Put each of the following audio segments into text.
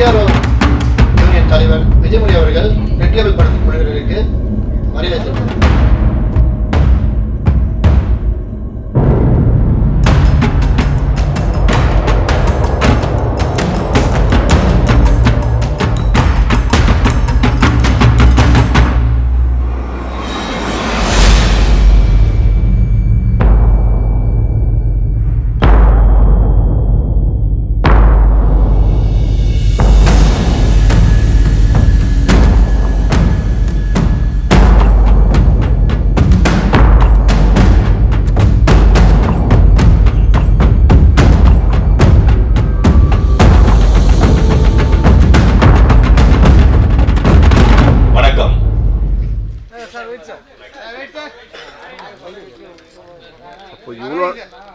PRO union தலைவர் விஜயமணி அவர்கள் red label படத்தின் குழுவினருக்கு மரியாதை செலுத்தினார்.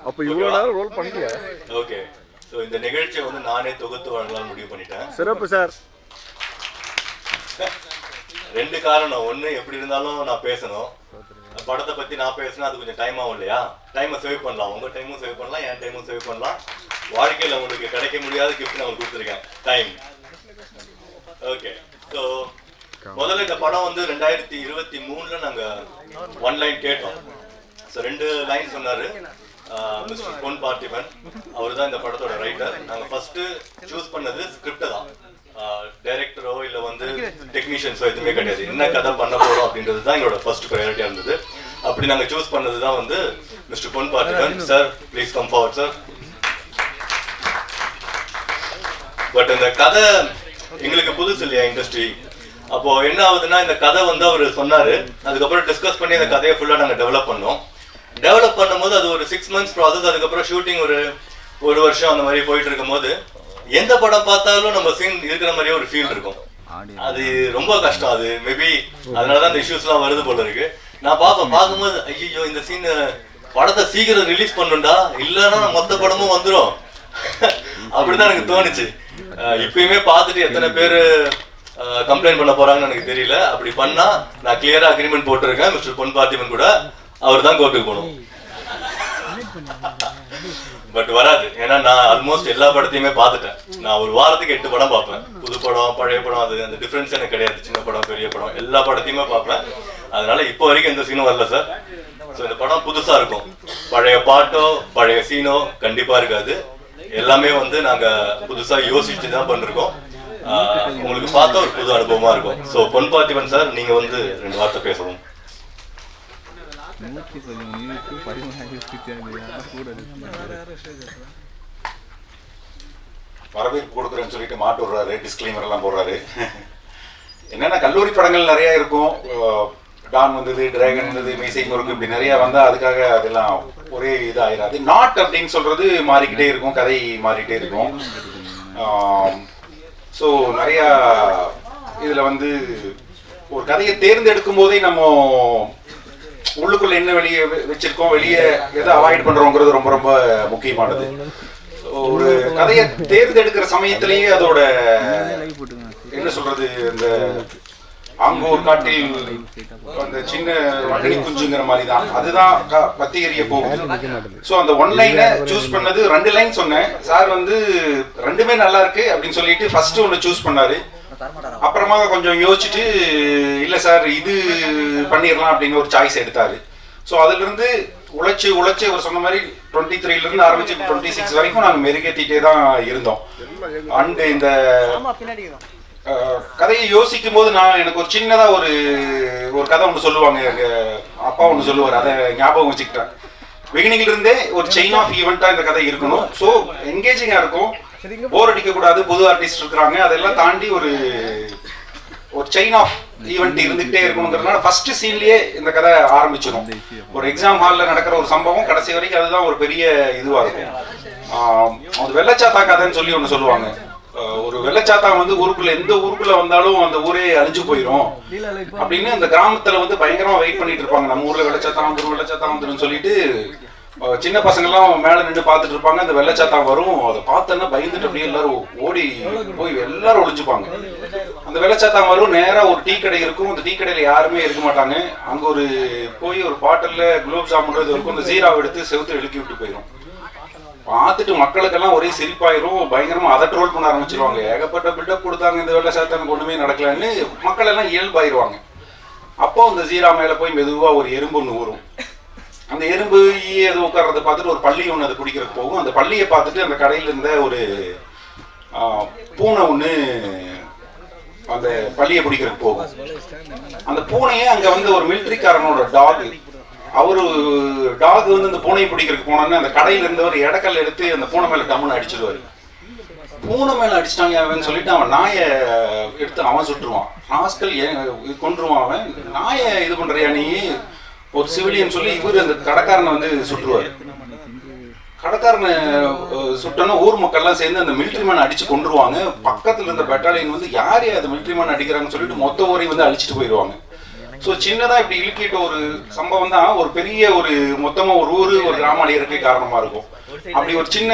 அப்போ இவ்வளோ நேரம் ரோல் பண்ணிட்டியா? ஓகே, ஸோ இந்த நிகழ்ச்சியை வந்து நானே தொகுத்து வழங்கலாம்னு முடிவு பண்ணிட்டேன். சிறப்பு சார். 2 காரணம். ஒன்று, எப்படி இருந்தாலும் நான் பேசணும். படத்தை பற்றி நான் பேசினா அது கொஞ்சம் டைம் ஆகும் இல்லையா? டைமை சேவ் பண்ணலாம், உங்கள் டைமும் சேவ் பண்ணலாம், என் டைமும் சேவ் பண்ணலாம். வாழ்க்கையில் உங்களுக்கு கிடைக்க முடியாத கிஃப்ட் நான் உங்களுக்கு கொடுத்துருக்கேன், டைம். ஓகே, ஸோ முதல்ல இந்த படம் வந்து 2023 நாங்கள் 1 லைன் கேட்டோம். ஸோ 2 லைன் சொன்னார் மிஸ்டர் பொன் பார்த்திபன். அவர் தான் இந்த படத்தோட ரைட்டர். நாங்கள் ஃபர்ஸ்ட் சூஸ் பண்ணது ஸ்கிரிப்டை தான், டைரக்டரோ இல்லை வந்து டெக்னீஷியன்ஸோ எதுவுமே கிடையாது. என்ன கதை பண்ண போகிறோம் அப்படின்றது தான் எங்களோட ஃபர்ஸ்ட் ப்ரையாரிட்டியாக இருந்தது. அப்படி நாங்கள் சூஸ் பண்ணது தான் வந்து mister Pon Parthiban. Sir please come forward sir. But இந்த கதை எங்களுக்கு புதுசு இல்லையா இண்டஸ்ட்ரி. அப்போ என்ன ஆகுதுன்னா, இந்த கதை வந்து அவர் சொன்னாரு, அதுக்கப்புறம் டிஸ்கஸ் பண்ணி அந்த கதையை ஃபுல்லாக நாங்கள் டெவலப் பண்ணோம். டெவலப் பண்ணும்போது அது ஒரு 6 months ப்ராசஸ். அதுக்கப்புறம் ஷூட்டிங் ஒரு வருஷம் அந்த மாதிரி போயிட்டு இருக்கும் போது எந்த படம் பார்த்தாலும் நம்ம சீன் இருக்கிற மாதிரியே ஒரு ஃபீல் இருக்கும். அது ரொம்ப கஷ்டம். அது மேபி அதனாலதான் இந்த இஷ்யூஸ்லாம் வருது போல இருக்கு. நான் பார்க்கும்போது ஐயோ இந்த சீன் படத்தை சீக்கிரம் ரிலீஸ் பண்ணுண்டா, இல்லைன்னா மொத்த படமும் வந்துடும் அப்படிதான் எனக்கு தோணுச்சு. இப்பயுமே பார்த்துட்டு எத்தனை பேர் கம்ப்ளைண்ட் பண்ண போறாங்கன்னு எனக்கு தெரியல. அப்படி பண்ணா நான் கிளியரா அக்ரிமெண்ட் போட்டிருக்கேன் மிஸ்டர் பொன் பார்த்திபன் கூட, அவர் தான் கோர்ட்டுக்கு போகணும். பட் வராது, ஏன்னா நான் ஆல்மோஸ்ட் எல்லா படத்தையுமே பார்த்துட்டேன். நான் ஒரு வாரத்துக்கு 8 படம் பார்ப்பேன். புது படம் பழைய படம் அது அந்த டிஃபரன்ஸ் எனக்கு கிடையாது. சின்ன படம் பெரிய படம் எல்லா படத்தையுமே பார்ப்பேன். அதனால இப்போ வரைக்கும் எந்த சீனும் வரல சார். ஸோ இந்த படம் புதுசா இருக்கும். பழைய பாட்டோ பழைய சீனோ கண்டிப்பா இருக்காது. எல்லாமே வந்து நாங்க புதுசா யோசிச்சு தான் பண்ணிருக்கோம். உங்களுக்கு பார்த்தா ஒரு புது அனுபவமா இருக்கும். ஸோ பொன் பார்த்திபன் சார், நீங்க வந்து 2 வார்த்தை பேசணும். வரவேற்பு கொடுக்குறேன்னு சொல்லிட்டு மாட்டு விடுறாரு, டிஸ்க்ளைமர் எல்லாம் போடுறாரு. என்னன்னா கல்லூரி படங்கள் நிறைய இருக்கும். டான் வந்தது, டிராகன் வந்தது, மீசை முறுக்கு, இப்படி நிறைய வந்தா அதுக்காக அதெல்லாம் ஒரே இதாயிராது. நாட் அப்படின்னு சொல்றது மாறிக்கிட்டே இருக்கும், கதை மாறிக்கிட்டே இருக்கும். ஸோ நிறைய இதுல வந்து ஒரு கதையை தேர்ந்தெடுக்கும் போதே நம்ம உள்ளுக்குள்ள என்ன வெளியே வச்சிருக்கோம், வெளியே எதை அவாய்ட் பண்றோங்கிறது ரொம்ப ரொம்ப முக்கியமானது. ஒரு கதையை தேர்ந்தெடுக்கிற சமயத்திலேயே அதோட என்ன சொல்றது, இந்த ஆங்கூர் காட்டில் அந்த சின்ன மகனி குஞ்சுங்கிற மாதிரி தான், அதுதான் பத்தி எறிய போகுது. ஸோ அந்த 1 லைனை சூஸ் பண்ணது. 2 லைன் சொன்னேன். சார் வந்து 2மே நல்லா இருக்கு அப்படின்னு சொல்லிட்டு ஃபர்ஸ்ட் ஒன்று சூஸ் பண்ணாரு. அப்புறமா கொஞ்சம் யோசிச்சுட்டு இல்ல சார் இது பண்ணிடலாம் அப்படின்னு ஒரு சாய்ஸ் எடுத்தாரு. ஸோ அதுல இருந்து உழைச்சு அவர் சொன்ன மாதிரி 23 இருந்து ஆரம்பிச்சு 26 வரைக்கும் நாங்கள் மெருகேற்றிட்டே தான் இருந்தோம். அண்ட் இந்த கதையை யோசிக்கும் போது எனக்கு ஒரு சின்னதா ஒரு கதை ஒன்று சொல்லுவாங்க, எங்க அப்பா ஒன்று சொல்லுவார், அதை ஞாபகம் வச்சுக்கிட்டேன். பிகினிங்ல இருந்தே ஒரு செயின் ஆஃப் ஈவெண்டா இந்த கதை இருக்கணும். ஸோ என்கேஜிங்கா இருக்கும், போர் அடிக்க கூடாது, புது ஆர்டிஸ்ட் இருக்கிறாங்க, அதெல்லாம் தாண்டி ஒரு செயின் ஆஃப் ஈவெண்ட் இருந்துகிட்டே இருக்கணுங்கிறதுனால ஃபர்ஸ்ட் சீன்லயே இந்த கதை ஆரம்பிச்சிடும். ஒரு எக்ஸாம் ஹால்ல நடக்கிற ஒரு சம்பவம் கடைசி வரைக்கும் அதுதான் ஒரு பெரிய இதுவா இருக்கும். அது வெள்ளச்சாத்தா கதைன்னு சொல்லி ஒன்று சொல்லுவாங்க. ஒரு வெள்ளச்சாத்தா வந்து ஊருக்குள்ள எந்த ஊருக்குள்ள வந்தாலும் அந்த ஊரே அழிஞ்சு போயிடும் அப்படின்னு அந்த கிராமத்துல வந்து பயங்கரமா வெயிட் பண்ணிட்டு இருப்பாங்க. நம்ம ஊர்ல வெள்ளச்சாத்தா வந்துடும் சொல்லிட்டு சின்ன பசங்கள்லாம் மேல நின்று பார்த்துட்டு இருப்பாங்க. அந்த வெள்ளச்சாத்தா வரும், அதை பார்த்தோன்னா பயந்துட்டு அப்படியே எல்லாரும் ஓடி போய் எல்லாரும் ஒளிஞ்சுப்பாங்க. அந்த வெள்ளச்சாத்தா வரும், நேரா ஒரு டீ கடை இருக்கும். அந்த டீ கடையில யாருமே இருக்க மாட்டாங்க. அங்க போய் ஒரு பாட்டில்ல குலோப் ஜாமுன் இருக்கும், அந்த ஜீராவை எடுத்து செவுத்து இழுக்கி விட்டு போயிடும். பார்த்துட்டு மக்களுக்கெல்லாம் ஒரே சிரிப்பாயிரும், பயங்கரமாக அதை ட்ரோல் பண்ண ஆரம்பிச்சிருவாங்க. ஏகப்பட்ட பில்டப் கொடுத்தாங்க, இந்த வேலை சாத்தானுக்கு ஒன்றுமே நடக்கலன்னு மக்கள் எல்லாம் இயல்பாயிருவாங்க. அப்போ அந்த ஜீரா மேலே போய் மெதுவாக ஒரு எறும்பு ஒன்று ஊறும். அந்த எறும்பு அது உட்கார்றதை பார்த்துட்டு ஒரு பள்ளி ஒன்று அது குடிக்கிறதுக்கு போகும். அந்த பள்ளியை பார்த்துட்டு அந்த கடையில் இருந்த ஒரு பூனை ஒன்று அந்த பள்ளியை பிடிக்கிறதுக்கு போகும். அந்த பூனையே அங்கே வந்து ஒரு மிலிட்ரிக்காரனோட டாக், அவரு டாக் வந்து அந்த பூனையை பிடிக்கிறதுக்கு போனோன்னு அந்த கடையில் இருந்த ஒரு இடக்கல் எடுத்து அந்த பூனை மேலே டம்முன்னு அடிச்சிடுவாரு. பூனை மேலே அடிச்சிட்டாங்க அவன் சொல்லிட்டு அவன் நாயை எடுத்து அவன் சுட்டுருவான். ராஸ்கல் கொன்றுவான். அவன் நாயை இது பண்றியா நீ, ஒரு சிவிலியன் சொல்லி இவர் அந்த கடைக்காரனை வந்து சுட்டுருவாரு. கடைக்காரனை சுட்டோன்னா ஊர் மக்கள்லாம் சேர்ந்து அந்த மிலிட்ரி மேன் அடிச்சு கொண்டுருவாங்க. பக்கத்தில் இருந்த பெட்டாலியன் வந்து யார் அந்த மிலிட்ரி மேன் அடிக்கிறாங்கன்னு சொல்லிட்டு மொத்த ஊரையும் வந்து அழிச்சிட்டு போயிடுவாங்க. ஸோ சின்னதாக இப்படி இழுக்கிட்ட ஒரு சம்பவம் தான் ஒரு பெரிய ஒரு மொத்தமாக ஒரு ஊர் ஒரு கிராம அழியறதுக்கு காரணமாக இருக்கும். அப்படி ஒரு சின்ன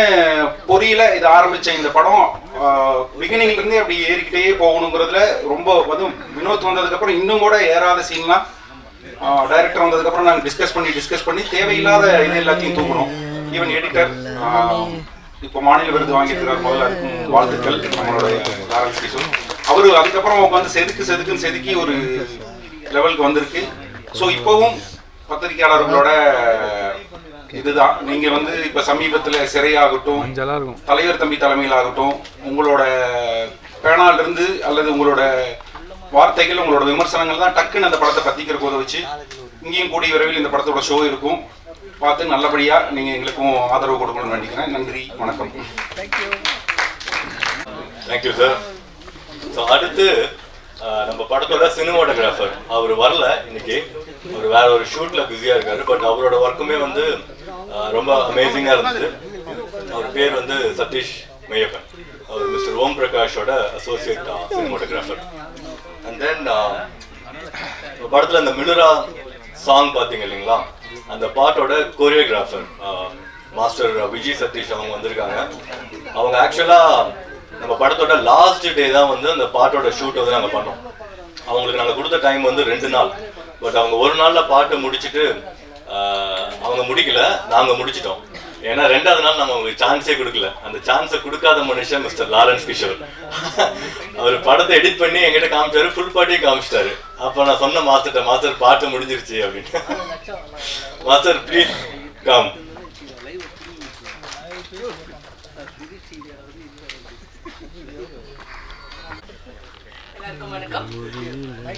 பொறியில இது ஆரம்பிச்ச இந்த படம் பிகினிங்ல இருந்தே அப்படி ஏறிக்கிட்டே போகணுங்கிறதுல ரொம்ப அதுவும் வினோத் வந்ததுக்கப்புறம் இன்னும் கூட ஏறாத சீன்லாம் டைரக்டர் வந்ததுக்கப்புறம் நாங்கள் டிஸ்கஸ் பண்ணி தேவையில்லாத இது எல்லாத்தையும் தூக்கணும். ஈவன் எடிட்டர் இப்போ மாநில விருது வாங்கியிருக்கிறார், முதல்ல அதுக்கும் வாழ்த்துக்கள். நம்மளுடைய லாரன்ஸ் கிஷோர் அவரு அதுக்கப்புறம் உட்காந்து செதுக்குன்னு செதுக்கி ஒரு லெவலுக்கு வந்திருக்கு. ஸோ இப்போவும் பத்திரிகையாளர்களோட இதுதான், நீங்க வந்து இப்ப சமீபத்தில் சிறையாகட்டும், தலைவர் தம்பி தலைமையில் ஆகட்டும், உங்களோட பேனால் இருந்து அல்லது உங்களோட வார்த்தைகள் உங்களோட விமர்சனங்கள் தான் டக்குன்னு அந்த படத்தை பத்திக்கிற போதை வச்சு இங்கேயும் கூடிய விரைவில் இந்த படத்தோட ஷோ இருக்கும். பார்த்து நல்லபடியா நீங்க எங்களுக்கும் ஆதரவு கொடுக்கணும்னு நினைக்கிறேன். நன்றி, வணக்கம். Thank you sir. ஸோ அடுத்து நம்ம படத்தோட சினிமாட்டோகிராஃபர் அவர் வரல இன்னைக்கு, அவர் வேற ஒரு ஷூட்ல பிஸியா இருக்காரு. பட் அவரோட ஒர்க்குமே வந்து ரொம்ப அமேசிங்கா இருந்தது. அவர் பேர் வந்து சதீஷ் மெய்யப்பன். அவர் மிஸ்டர் ஓம் பிரகாஷோட அசோசியேட் சினிமாட்டோகிராஃபர். அண்ட் தென் படத்துல அந்த மிலுரா சாங் பாத்தீங்க இல்லைங்களா, அந்த பாட்டோட கோரியோகிராஃபர் மாஸ்டர் விஜய் சதீஷ் அவங்க வந்திருக்காங்க. அவங்க ஆக்சுவலா நம்ம படத்தோட லாஸ்ட் டே தான் வந்து அந்த பாட்டோட ஷூட் வந்து நாங்கள் பண்ணோம். அவங்களுக்கு நாங்கள் கொடுத்த டைம் வந்து 2 நாள். பட் அவங்க ஒரு நாளில் பாட்டு முடிச்சுட்டு அவங்க முடிக்கல, நாங்கள் முடிச்சிட்டோம். ஏன்னா 2வது நாள் நம்ம அவங்களுக்கு சான்ஸே கொடுக்கல. அந்த சான்ஸை கொடுக்காத மனுஷன் மிஸ்டர் லாரன்ஸ் கிஷோர். அவர் படத்தை எடிட் பண்ணி எங்கிட்ட காமிச்சாரு, ஃபுல் பாட்டையும் காமிச்சிட்டாரு. அப்போ நான் சொன்ன மாஸ்டர் பாட்டு முடிஞ்சிருச்சு அப்படின்னு. Master please come. வணக்கம்.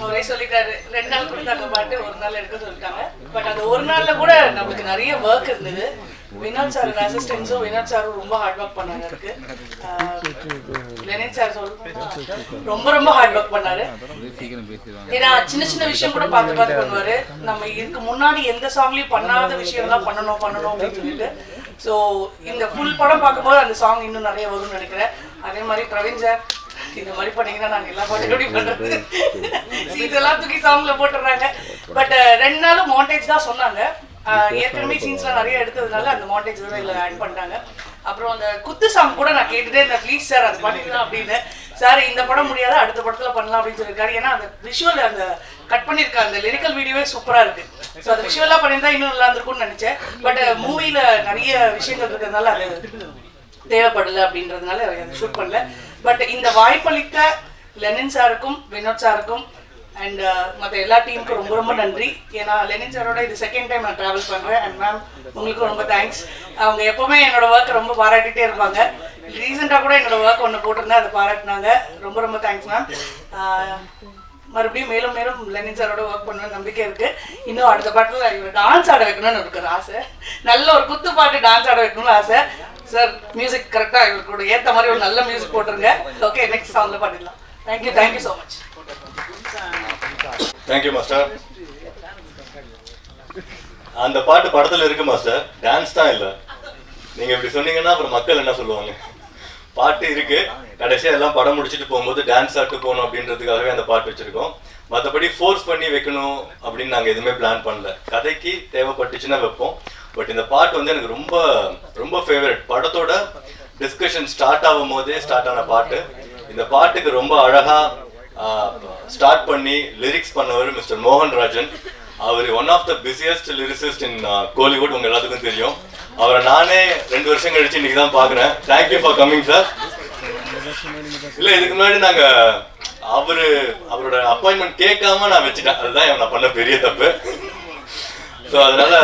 அவரே சொல்லிட்டாரு 2 நாள் கொடுத்தாங்க பாட்டு, 1 நாள் எடுக்க சொல்லிட்டாங்க. பட் அந்த 1 நாள்ல கூட நம்மளுக்கு நிறைய ஒர்க் இருந்தது. வினோத் சார் அசிஸ்டன்ஸும் வினோத் சாரும் ரொம்ப ஹார்ட் ஒர்க் பண்ணாங்க. அதுக்கு லெனின் சார் ரொம்ப ஹார்ட் ஒர்க் பண்ணாரு. ஏன்னா சின்ன சின்ன விஷயம் கூட பார்த்து பண்ணுவாரு. நம்ம இதுக்கு முன்னாடி எந்த சாங்லயும் பண்ணாத விஷயம்லாம் பண்ணணும் அப்படின்னு சொல்லிட்டு. ஸோ இந்த ஃபுல் படம் பார்க்கும்போது அந்த சாங் இன்னும் நிறைய வரும்னு நினைக்கிறேன். அதே மாதிரி பிரவீன் சார் இந்த மாதிரி பண்ணீங்கன்னா நாங்கள் எல்லா பாட்டும் எப்படி பண்ணுறது, சீன்ஸ் எல்லாம் தூக்கி சாங்ல போட்டுடுறாங்க. பட் 2 நாளும் மாண்டேஜ் தான் சொன்னாங்க. ஏற்கனவே சீன்ஸ்லாம் நிறைய எடுத்ததுனால அந்த மாண்டேஜ் தான் இதில் ஆட் பண்ணிட்டாங்க. அப்புறம் அந்த குத்து சாங் கூட நான் கேட்டுட்டே இருந்தேன், ப்ளீஸ் சார் அது பண்ணிக்கலாம் அப்படின்னு. சார் இந்த படம் முடியாத அடுத்த படத்தில் பண்ணலாம் அப்படின்னு சொல்லியிருக்காரு. ஏன்னா அந்த விஷுவல் அந்த கட் பண்ணியிருக்காங்க, அந்த லிரிக்கல் வீடியோவே சூப்பராக இருக்கு. ஸோ அது விஷுவலாக பண்ணியிருந்தா இன்னும் நல்லா இருந்திருக்கும்னு நினச்சேன். பட் மூவியில் நிறைய விஷயங்கள் இருக்கிறதுனால அது தேவைப்படலை அப்படின்றதுனால அதை ஷூட் பண்ணல. பட் இந்த வாய்ப்பளித்த லெனின் சாருக்கும் வினோத் சாருக்கும் அண்ட் மற்ற எல்லா டீமுக்கும் ரொம்ப நன்றி. ஏன்னா லெனின் சாரோட இது 2nd டைம் நான் ட்ராவல் பண்ணுறேன். அண்ட் மேம் உங்களுக்கும் ரொம்ப தேங்க்ஸ். அவங்க எப்போவுமே என்னோட ஒர்க் ரொம்ப பாராட்டிகிட்டே இருப்பாங்க. ரீசெண்டாக கூட என்னோட ஒர்க் ஒன்று போட்டிருந்தேன், அதை பாராட்டினாங்க. ரொம்ப தேங்க்ஸ் மேம். மறுபடியும் மேலும் லெனின் சாரோட ஒர்க் பண்ணுவேன் நம்பிக்கை இருக்கு. இன்னும் அடுத்த பாட்டில் இவர் டான்ஸ் ஆட வைக்கணும்னு இருக்கிற ஆசை, நல்ல ஒரு குத்து பாட்டு டான்ஸ் ஆட வைக்கணும்னு ஆசை. சார் மியூசிக் கரெக்டாக இவரோட ஏற்ற மாதிரி ஒரு நல்ல மியூசிக் போட்டுருங்க. ஓகே, நெக்ஸ்ட் சாங்ல பண்ணிடலாம். Thank you so much. Thank you master. அந்த பாட்டு படத்துல இருக்கு மாஸ்டர், டான்ஸ் தான் இல்லை. நீங்க இப்படி சொன்னீங்கன்னா அப்புறம் மக்கள் என்ன சொல்லுவாங்க? பாட்டு இருக்கு, கடைசியா எல்லாம் படம் முடிச்சுட்டு போகும்போது டான்ஸ் ஆட்டு போகணும் அப்படின்றதுக்காகவே அந்த பாட்டு வச்சிருக்கோம். மற்றபடி ஃபோர்ஸ் பண்ணி வைக்கணும் அப்படின்னு நாங்கள் எதுவுமே பிளான் பண்ணல. கதைக்கு தேவைப்பட்டுச்சுன்னா வைப்போம். பட் இந்த பாட்டு வந்து எனக்கு ரொம்ப ஃபேவரட். படத்தோட டிஸ்கஷன் ஸ்டார்ட் ஆகும் போதே ஸ்டார்ட் ஆன பாட்டு. இந்த பாட்டுக்கு ரொம்ப அழகா ஸ்டார்ட் பண்ணி லிரிக்ஸ் பண்ணவர் மிஸ்டர் மோகன் ராஜன். அவர் one of the busiest lyricist in Kollywood, உங்க எல்லாத்துக்கும் தெரியும். அவரை நானே 2 வருஷம் கழிச்சு இன்னைக்கு தான் பாக்குறேன். Thank you for coming sir. இல்ல இதுக்கு முன்னாடி நாங்க அவரோட அப்பாயின்மெண்ட் கேட்காம நான் வச்சுட்டேன். அதுதான் நான் பண்ண பெரிய தப்பு. ஸோ அதனால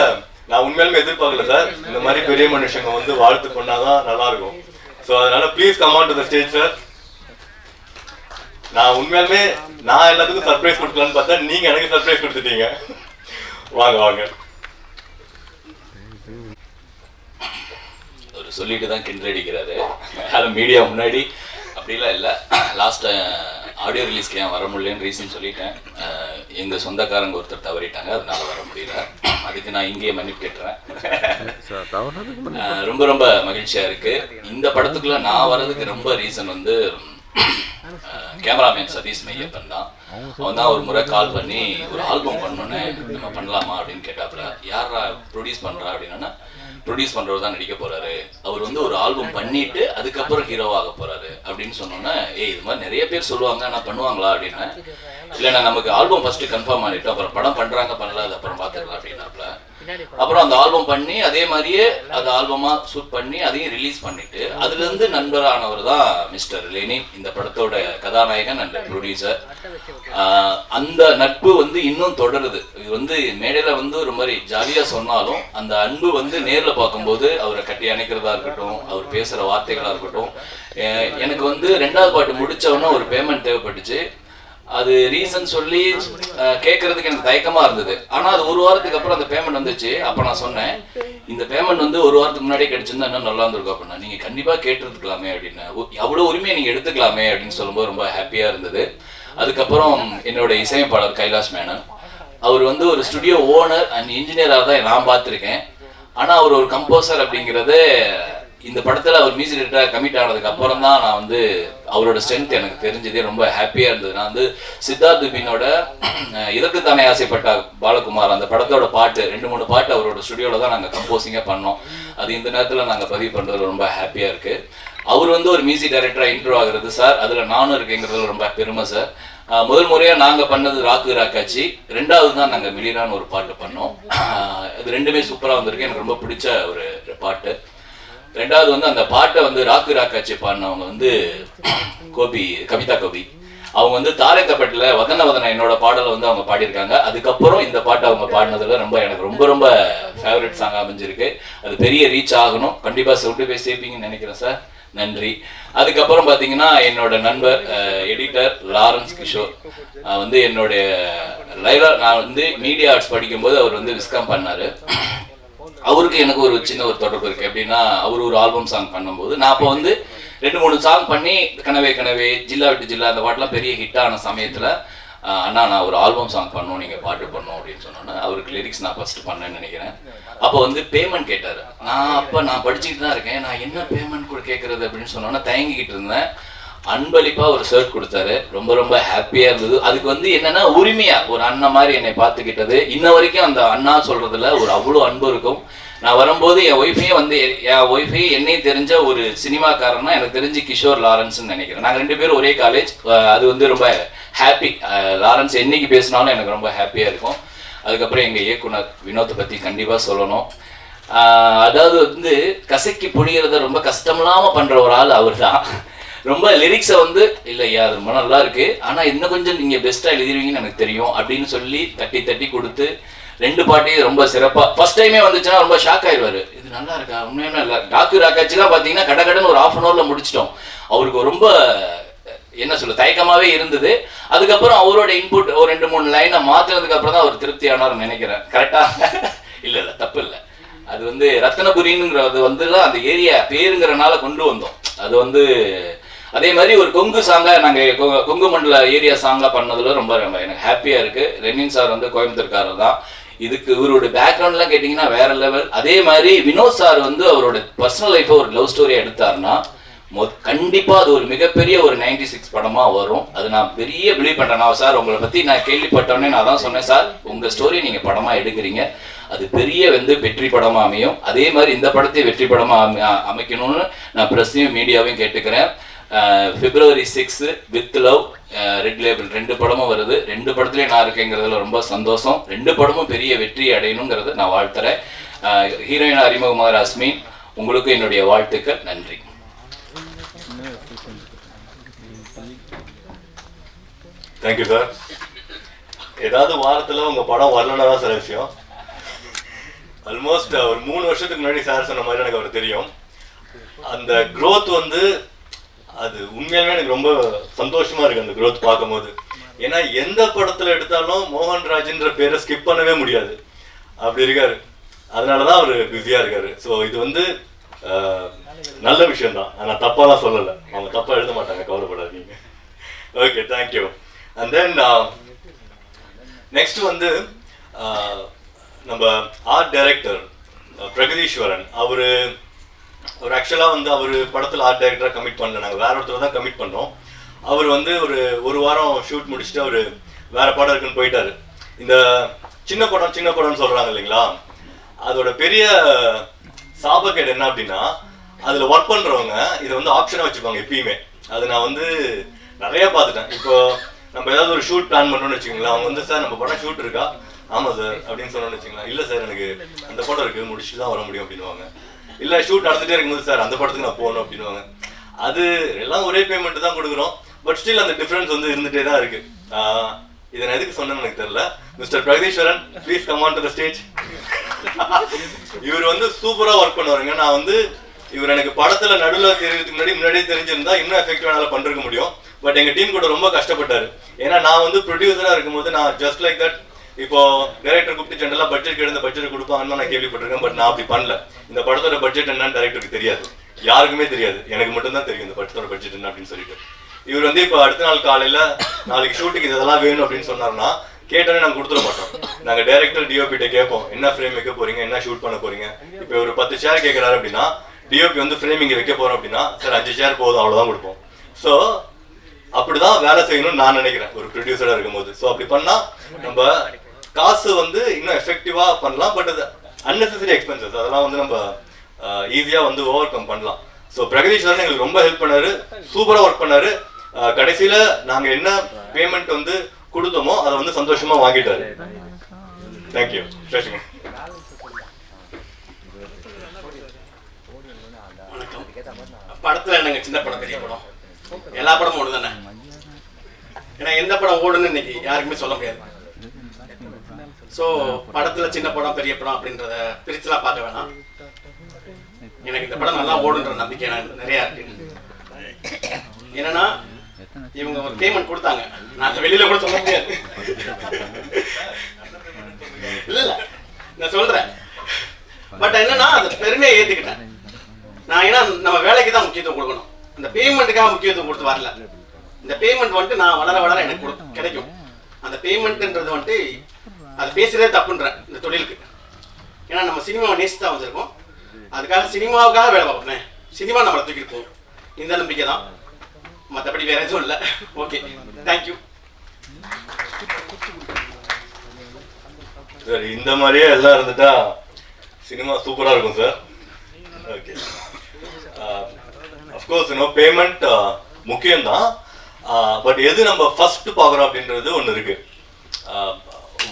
நான் உண்மையாலுமே எதிர்பார்க்கல சார். இந்த மாதிரி பெரிய மனுஷங்க வந்து வாழ்த்து பண்ணாதான் நல்லா இருக்கும். ஸோ அதனால please come on to the stage sir. நான் உண்மையாலுமே நான் எல்லாத்துக்கும் சர்ப்ரைஸ் கொடுக்கலான்னு பார்த்தா நீங்க எனக்கு சர்ப்ரைஸ் கொடுத்துட்டீங்க. வாங்க வாங்க. அவர் சொல்லிட்டு தான் கிண்டடிக்கிறாரு. அது மீடியா முன்னாடி அப்படிலாம் இல்லை. லாஸ்ட் ஆடியோ ரிலீஸ்க்கு ஏன் வர முடியலன்னு ரீசன் சொல்லிட்டேன். எங்கள் சொந்தக்காரங்க ஒருத்தர் தவறிட்டாங்க, அதனால வர முடியல. அதுக்கு நான் இங்கேயே மன்னிப்பு கேட்டுறேன். ரொம்ப ரொம்ப மகிழ்ச்சியாக இருக்குது. இந்த படத்துக்குள்ளே நான் வர்றதுக்கு ரொம்ப ரீசன் வந்து கேமராமேன் சதீஷ் மையப்பன் தான். அவன் தான் ஒரு முறை கால் பண்ணி ஒரு ஆல்பம் பண்ணோன்னே நம்ம பண்ணலாமா அப்படின்னு கேட்டாப்புல. யாரா ப்ரொடியூஸ் பண்ணுறா அப்படின்னா, ப்ரொடியூஸ் பண்ணுறவர் தான் நடிக்க போகிறாரு. அவர் வந்து ஒரு ஆல்பம் பண்ணிட்டு அதுக்கப்புறம் ஹீரோவாக போகிறாரு அப்படின்னு சொன்னோன்னே, இது மாதிரி நிறைய பேர் சொல்லுவாங்க, நான் பண்ணுவாங்களா அப்படின்னா, இல்லைண்ணா நமக்கு ஆல்பம் ஃபஸ்ட்டு கன்ஃபார்ம் பண்ணிட்டோம், அப்புறம் படம் பண்ணுறாங்க பண்ணல அது அப்புறம் பார்த்துக்கலாம் அப்படின்னாப்புல. அப்புறம் அந்த ஆல்பம் பண்ணி அதே மாதிரியே அந்த ஆல்பமா ஷூட் பண்ணி அதையும் ரிலீஸ் பண்ணிட்டு அதுலேருந்து நண்பரானவர் தான் மிஸ்டர் லெனின், இந்த படத்தோட கதாநாயகன் அண்ட் ப்ரொடியூசர். அந்த நட்பு வந்து இன்னும் தொடருது. இது வந்து மேடையில வந்து ஒரு மாதிரி ஜாலியா சொன்னாலும் அந்த அன்பு வந்து நேர்ல பார்க்கும்போது அவரை கட்டி அணைக்கிறதா இருக்கட்டும், அவர் பேசுற வார்த்தைகளா இருக்கட்டும். எனக்கு வந்து 2வது பாட்டு முடிச்சவொன்னே ஒரு பேமெண்ட் தேவைப்பட்டுச்சு. அது ரீசன் சொல்லி கேட்கறதுக்கு எனக்கு தயக்கமா இருந்தது. ஆனா அது 1 வாரத்துக்கு அப்புறம் அந்த பேமெண்ட் வந்துச்சு. அப்ப நான் சொன்னேன், இந்த பேமெண்ட் வந்து 1 வாரத்துக்கு முன்னாடியே கிடைச்சிருந்தா இன்னும் நல்லா இருந்திருக்கும் அப்படின்னா. நீங்க கண்டிப்பா கேட்டுருக்கலாமே அப்படின்னு, அவ்வளவு உரிமையை நீங்க எடுத்துக்கலாமே அப்படின்னு சொல்லும்போது ரொம்ப ஹாப்பியா இருந்தது. அதுக்கப்புறம் என்னோட இசையமைப்பாளர் கைலாஷ் மேனன், அவர் வந்து ஒரு ஸ்டுடியோ ஓனர் அண்ட் இன்ஜினியராக தான் நான் பார்த்துருக்கேன். ஆனா அவர் ஒரு கம்போசர் அப்படிங்கிறது இந்த படத்துல அவர் மியூசிக் டைரக்டராக கமிட் ஆனதுக்கு அப்புறம் தான் நான் வந்து அவரோட ஸ்ட்ரென்த் எனக்கு தெரிஞ்சதே. ரொம்ப ஹாப்பியா இருந்தது. நான் வந்து சித்தார்த் துபினோட இதற்குத்தானே ஆசைப்பட்ட பாலகுமார் அந்த படத்தோட பாட்டு 2-3 பாட்டு அவரோட ஸ்டுடியோல தான் நாங்கள் கம்போசிங்கே பண்ணோம். அது இந்த நேரத்தில் நாங்கள் பதிவு பண்றதுல ரொம்ப ஹாப்பியா இருக்கு. அவர் வந்து ஒரு மியூசிக் டைரக்டரா இன்ட்ரோ ஆகுறது சார், அதுல நானும் இருக்கேங்கிறதுல ரொம்ப பெருமை சார். முதல் முறையா நாங்க பண்ணது ராக்கு ராக்காச்சி, 2வது தான் நாங்க மிலிரான்னு ஒரு பாட்டு பண்ணோம். இது 2மே சூப்பரா வந்திருக்கு. எனக்கு ரொம்ப பிடிச்ச ஒரு பாட்டு. 2வது வந்து அந்த பாட்டை வந்து ராக்கு ராக்காச்சி பாடினவங்க வந்து கவிதா கோபி. அவங்க வந்து தாரை தப்பட்டில் வதன வதன என்னோட பாடலை வந்து அவங்க பாடியிருக்காங்க. அதுக்கப்புறம் இந்த பாட்டை அவங்க பாடினதுல எனக்கு ரொம்ப ரொம்ப ஃபேவரட் சாங் அமைஞ்சிருக்கு. அது பெரிய ரீச் ஆகணும். கண்டிப்பா சவுண்டு போய் சேர்ப்பீங்கன்னு நினைக்கிறேன் சார். நன்றி. அதுக்கப்புறம் பார்த்தீங்கன்னா என்னோட நண்பர் எடிட்டர் லாரன்ஸ் கிஷோர் வந்து என்னுடைய நான் வந்து மீடியா ஆர்ட்ஸ் படிக்கும்போது அவர் வந்து விஸ்காம் பண்ணாரு. அவருக்கு எனக்கு ஒரு சின்ன ஒரு தொடர்பு இருக்கு. எப்படின்னா, அவர் ஒரு ஆல்பம் சாங் பண்ணும்போது நான் அப்போ வந்து 2-3 சாங் பண்ணி கனவே கனவே, ஜில்லா விட்டு ஜில்லா அந்த பாட்டெலாம் பெரிய ஹிட் ஆன சமயத்தில், அண்ணா நான் ஒரு ஆல்பம் சாங் பண்ணணும், நீங்கள் பாட்டு பண்ணணும் அப்படின்னு சொன்னோன்னே அவருக்கு லிரிக்ஸ் நான் ஃபர்ஸ்ட் பண்ணேன்னு நினைக்கிறேன். அப்போ வந்து பேமெண்ட் கேட்டார். நான் படிச்சுக்கிட்டு தான் இருக்கேன், நான் என்ன பேமெண்ட் கூட கேட்குறது அப்படின்னு சொன்னோன்னா தயங்கிக்கிட்டு இருந்தேன். அன்பளிப்பா ஒரு ஷர்ட் கொடுத்தாரு. ரொம்ப ரொம்ப ஹாப்பியா இருந்தது. அதுக்கு வந்து என்னன்னா, உரிமையா ஒரு அண்ணன் மாதிரி என்னை பார்த்துக்கிட்டது. இன்ன வரைக்கும் அந்த அண்ணா சொல்றதுல ஒரு அவ்வளோ அன்பு இருக்கும். நான் வரும்போது என் ஒய்ஃபையே என்னையும் தெரிஞ்ச ஒரு சினிமாக்காரன்னா எனக்கு தெரிஞ்சு கிஷோர் லாரன்ஸ்ன்னு நினைக்கிறேன். நாங்கள் 2 பேரும் ஒரே காலேஜ். அது வந்து ரொம்ப ஹாப்பி. லாரன்ஸ் என்னைக்கு பேசினாலும் எனக்கு ரொம்ப ஹாப்பியா இருக்கும். அதுக்கப்புறம் எங்க இயக்குனர் வினோத்தை பத்தி கண்டிப்பா சொல்லணும். அதாவது வந்து கசக்கி புழியறத ரொம்ப கஷ்டமில்லாம பண்ற ஒரு ஆள் அவர் தான். ரொம்ப லிரிக்ஸை வந்து இல்லையா அது ரொம்ப நல்லா இருக்கு, ஆனா இன்னும் கொஞ்சம் நீங்க பெஸ்டா எழுதிருவீங்கன்னு எனக்கு தெரியும் அப்படின்னு சொல்லி தட்டி தட்டி கொடுத்து 2 பாட்டையும் ரொம்ப சிறப்பா ஃபர்ஸ்ட் டைமே வந்துச்சுன்னா ரொம்ப ஷாக் ஆயிடுவாரு. இது நல்லா இருக்கா, உண்மையுமே இல்லை. டாக்கு ராக்காச்சிலாம் பார்த்தீங்கன்னா கடகடன்னு ஒரு 1/2 hourல முடிச்சிட்டோம். அவருக்கு ரொம்ப என்ன சொல்ல தயக்கமாவே இருந்தது. அதுக்கப்புறம் அவரோட இன்புட் ஒரு 2-3 லைனை மாத்தினதுக்கு அப்புறம் தான் அவர் திருப்தி ஆனார்னு நினைக்கிறேன். கரெக்டா? இல்ல தப்பு இல்லை. அது வந்து ரத்னபுரிங்கிறது வந்து அந்த ஏரியா பேருங்கிறனால கொண்டு வந்தோம். அது வந்து அதே மாதிரி ஒரு கொங்கு சாங்கா நாங்கள் கொங்கு மண்டல ஏரியா சாங்கா பண்ணதுல ரொம்ப ரொம்ப எனக்கு ஹாப்பியா இருக்கு. ரெனின் சார் வந்து கோயம்புத்தூர்காரர் தான். இதுக்கு இவரோட பேக்ரவுண்ட்லாம் கேட்டிங்கன்னா வேற லெவல். அதே மாதிரி வினோத் சார் வந்து அவரோட பர்சனல் லைஃபை ஒரு லவ் ஸ்டோரியா எடுத்தாருன்னா கண்டிப்பா அது ஒரு மிகப்பெரிய ஒரு 96 படமா வரும். அது நான் பெரிய பிலீவ் பண்றேன். நான் சார் உங்களை பத்தி நான் கேள்விப்பட்டோன்னே நான் தான் சொன்னேன், சார் உங்க ஸ்டோரி நீங்க படமா எடுக்கிறீங்க, அது பெரிய வந்து வெற்றி படமா அமையும். அதே மாதிரி இந்த படத்தை வெற்றி படமா அமைக்கணும்னு நான் பிரஸ்ஸையும் மீடியாவையும் கேட்டுக்கிறேன். February 6 with love red label 2 படமும் வருது. 2 படத்துலேயும் நான் இருக்கேங்கிறதுல ரொம்ப சந்தோஷம். 2 படமும் பெரிய வெற்றி அடையணுங்கிறத நான் வாழ்த்துறேன். ஹீரோயின் அறிமுகமாகிற அஸ்மின், உங்களுக்கு என்னுடைய வாழ்த்துக்கள். நன்றி. Thank you sir. ஏதாவது வாரத்தில் உங்கள் படம் வரலன்னா தான் சார் விஷயம். ஆல்மோஸ்ட் ஒரு 3 வருஷத்துக்கு முன்னாடி சார் சொன்ன மாதிரி எனக்கு அவர் தெரியும். அந்த க்ரோத் வந்து அது உண்மையாலுமே எனக்கு ரொம்ப சந்தோஷமா இருக்கு அந்த க்ரோத் பார்க்கும்போது. ஏன்னா எந்த படத்துல எடுத்தாலும் மோகன்ராஜ்ன்ற பேரை ஸ்கிப் பண்ணவே முடியாது, அப்படி இருக்காரு. அதனாலதான் அவர் பிஸியா இருக்காரு. ஸோ இது வந்து நல்ல விஷயம் தான். நான் தப்பாலாம் சொல்லலை, அவங்க தப்பா எழுத மாட்டாங்க, கவலைப்படாதீங்க. Okay, thank you. And then next வந்து நம்ம ஆர்ட் டைரக்டர் பிரகதீஸ்வரன். அவர் ஆக்சுவலாக வந்து அவர் படத்தில் ஆர்ட் டைரக்டராக கமிட் பண்ணல, நாங்கள் வேற ஒருத்தர் தான் கமிட் பண்ணோம். அவர் வந்து ஒரு வாரம் ஷூட் முடிச்சுட்டு அவர் வேற படம் இருக்குன்னு போயிட்டாரு. இந்த சின்ன படம்னு சொல்றாங்க இல்லைங்களா, அதோட பெரிய சாபக்கேடு என்ன அப்படின்னா, அதில் ஒர்க் பண்ணுறவங்க இதை வந்து ஆப்ஷனாக வச்சுப்பாங்க எப்பயுமே. அது நான் வந்து நிறைய பார்த்துட்டேன். இப்போ நம்ம ஏதாவது ஒரு ஷூட் பிளான் பண்ணோம்னு வச்சுக்கோங்களேன், அவங்க வந்து சார் நம்ம படம் ஷூட் இருக்கா, ஆமாம் சார் அப்படின்னு சொன்னோன்னு வச்சுக்கலாம். இல்லை சார் எனக்கு அந்த படம் இருக்குது, முடிச்சுட்டு தான் வர முடியும் அப்படின்வாங்க. இல்லை ஷூட் நடந்துகிட்டே இருக்கும்போது சார் அந்த படத்துக்கு நான் போகணும் அப்படின்வாங்க. அது எல்லாம் ஒரே பேமெண்ட் தான் கொடுக்குறோம், பட் ஸ்டில் அந்த டிஃப்ரென்ஸ் வந்து இருந்துகிட்டே தான் இருக்குது. இதை நான் எதுக்கு சொன்னேன்னு எனக்கு தெரியல. Mister Pragatheeswaran, please come on to the stage. இவர் வந்து சூப்பராக ஒர்க் பண்ணுவாருங்க. நான் வந்து இவர் எனக்கு படத்தில் நடுவில் தெரியறதுக்கு முன்னாடியே தெரிஞ்சிருந்தா இன்னும் எஃபெக்டிவாக என்னால் பண்ணிருக்க முடியும். பட் எங்கள் டீம் கூட ரொம்ப கஷ்டப்பட்டாரு. ஏன்னா நான் வந்து ப்ரொடியூசராக இருக்கும்போது நான் ஜஸ்ட் லைக் தட், இப்போ டைரக்டர் கூப்பிட்டு ஜென்ரலாக பட்ஜெட் கேட்டு பட்ஜெட் கொடுப்பாங்கன்னு நான் கேள்விப்பட்டிருக்கேன். பட் நான் அப்படி பண்ணல. இந்த படத்தோட பட்ஜெட் என்னன்னு டைரக்டருக்கு தெரியாது, யாருக்குமே தெரியாது, எனக்கு மட்டும் தான் தெரியும் இந்த படத்தோட பட்ஜெட் என்ன அப்படின்னு சொல்லிட்டு. இவர் வந்து இப்போ அடுத்த நாள் காலையில நாளைக்கு ஷூட்டுக்கு இதெல்லாம் வேணும் அப்படின்னு சொன்னார்னா கேட்டோன்னே நாங்கள் கொடுத்துட மாட்டோம். நாங்கள் டைரக்டர் டிஓபிட்ட கேட்போம், என்ன ஃப்ரேம் வைக்க போறீங்க, என்ன ஷூட் பண்ண போறீங்க. இப்போ ஒரு 10 சேர் கேட்குறாரு அப்படின்னா, டிஓபி வந்து ஃப்ரேம் இங்கே வைக்க போறோம் அப்படின்னா, சார் 5 சேர் போதும், அவ்வளோதான் கொடுப்போம். ஸோ அப்படிதான் வேலை செய்யணும்னு நான் நினைக்கிறேன் ஒரு ப்ரொடியூசராக இருக்கும்போது. ஸோ அப்படி பண்ணா நம்ம காசு வந்து இன்னும் எஃபெக்டிவா பண்ணலாம். பட் அது அன்னெசரி எக்ஸ்பென்சஸ் அதெல்லாம் வந்து நம்ம ஈஸியா வந்து ஓவர் கம் பண்ணலாம். ஸோ பிரகதீஸ்வரன் எங்களுக்கு ரொம்ப ஹெல்ப் பண்ணாரு, சூப்பரா ஒர்க் பண்ணாரு. கடைசியில நாங்க என்ன பேமெண்ட் வந்து கொடுத்தோமோ அதை வந்து சந்தோஷமா வாங்கிட்டாரு. தேங்க்யூ. வணக்கம். படத்துல என்னங்க சின்ன படம் பெரிய படம் எல்லா படமும் ஓடு தானே. ஏன்னா எந்த படம் ஓடுன்னு இன்னைக்கு யாருக்குமே சொல்ல முடியாது. ஸோ படத்துல சின்ன படம் பெரிய படம் அப்படின்றத பிரிச்சுலாம் பார்க்க வேணாம். எனக்கு இந்த படம் நல்லா ஓடுன்ற நம்பிக்கை நிறைய இருக்கு. என்னன்னா இவங்க ஒரு பேமெண்ட் கொடுத்தாங்க, நான் அதை வெளியில கூட சொல்ல முடியாது. இல்ல நான் சொல்றேன். பட் என்னன்னா அந்த பெருமையை ஏத்துக்கிட்டேன் நான். ஏன்னா நம்ம வேலைக்கு தான் முக்கியத்துவம் கொடுக்கணும், இந்த பேமெண்ட்டுக்காக முக்கியத்துவம் கொடுத்து வரல. இந்த பேமெண்ட் வந்துட்டு நான் வளர எனக்கு கிடைக்கும். அந்த பேமெண்ட்ன்றது வந்துட்டு அது பேசுறதே தப்புன்றேன் இந்த தொழிலுக்கு. ஏன்னா நம்ம சினிமாவை நேசித்து தான் வந்திருக்கோம், அதுக்காக சினிமாவுக்காக வேலை பார்ப்பேன். சினிமா நம்மளை தூக்கிருப்போம், இந்த நம்பிக்கை தான், மற்றபடி வேற எதுவும் இல்லை. Okay, thank you sir. இந்த மாதிரியே எல்லாம் இருந்துட்டா சினிமா சூப்பராக இருக்கும் சார். ஓகே, அஃப்கோர்ஸ் இன்னும் பேமெண்ட் முக்கியம்தான். பட் எது நம்ம ஃபர்ஸ்ட் பார்க்குறோம் அப்படின்றது ஒன்று இருக்கு.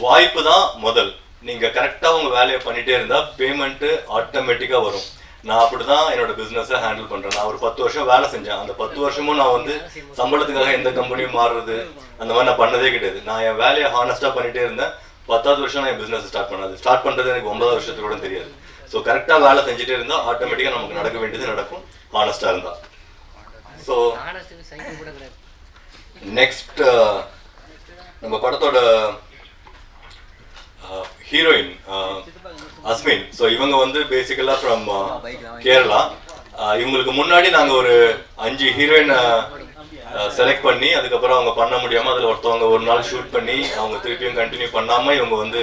வாய்ப்பு தான் முதல். நீங்கள் கரெக்டாக உங்கள் வேலையை பண்ணிகிட்டே இருந்தால் பேமெண்ட்டு ஆட்டோமேட்டிக்காக வரும். நான் அப்படி தான் என்னோட பிஸ்னஸை ஹேண்டில் பண்ணுறேன். நான் ஒரு 10 வருஷம் வேலை செஞ்சேன். அந்த 10 வருஷமும் நான் வந்து சம்பளத்துக்காக எந்த கம்பெனியும் மாறுறது அந்த மாதிரி நான் பண்ணதே கிடையாது. நான் என் வேலையை ஹானஸ்ட்டாக பண்ணிகிட்டே இருந்தேன். 10வது வருஷம் நான் என் பிஸ்னஸ் ஸ்டார்ட் பண்ணுறது எனக்கு 9வது வருஷத்துக்கு கூட தெரியாது. ஸோ கரெக்டாக வேலை செஞ்சுட்டே இருந்தால் ஆட்டோமேட்டிக்காக நமக்கு நடக்க வேண்டியது நடக்கும், ஹானஸ்டாக இருந்தால். ஸோ நெக்ஸ்ட் நம்ம படத்தோட ஹீரோயின் அஸ்மின். ஸோ இவங்க வந்து பேசிக்கலாக ஃப்ரம் கேரளா. இவங்களுக்கு முன்னாடி நாங்கள் ஒரு 5 ஹீரோயின் செலக்ட் பண்ணி அதுக்கப்புறம் அவங்க பண்ண முடியாமல் அதில் ஒருத்தவங்க ஒரு நாள் ஷூட் பண்ணி அவங்க திருப்பியும் கண்டினியூ பண்ணாமல் இவங்க வந்து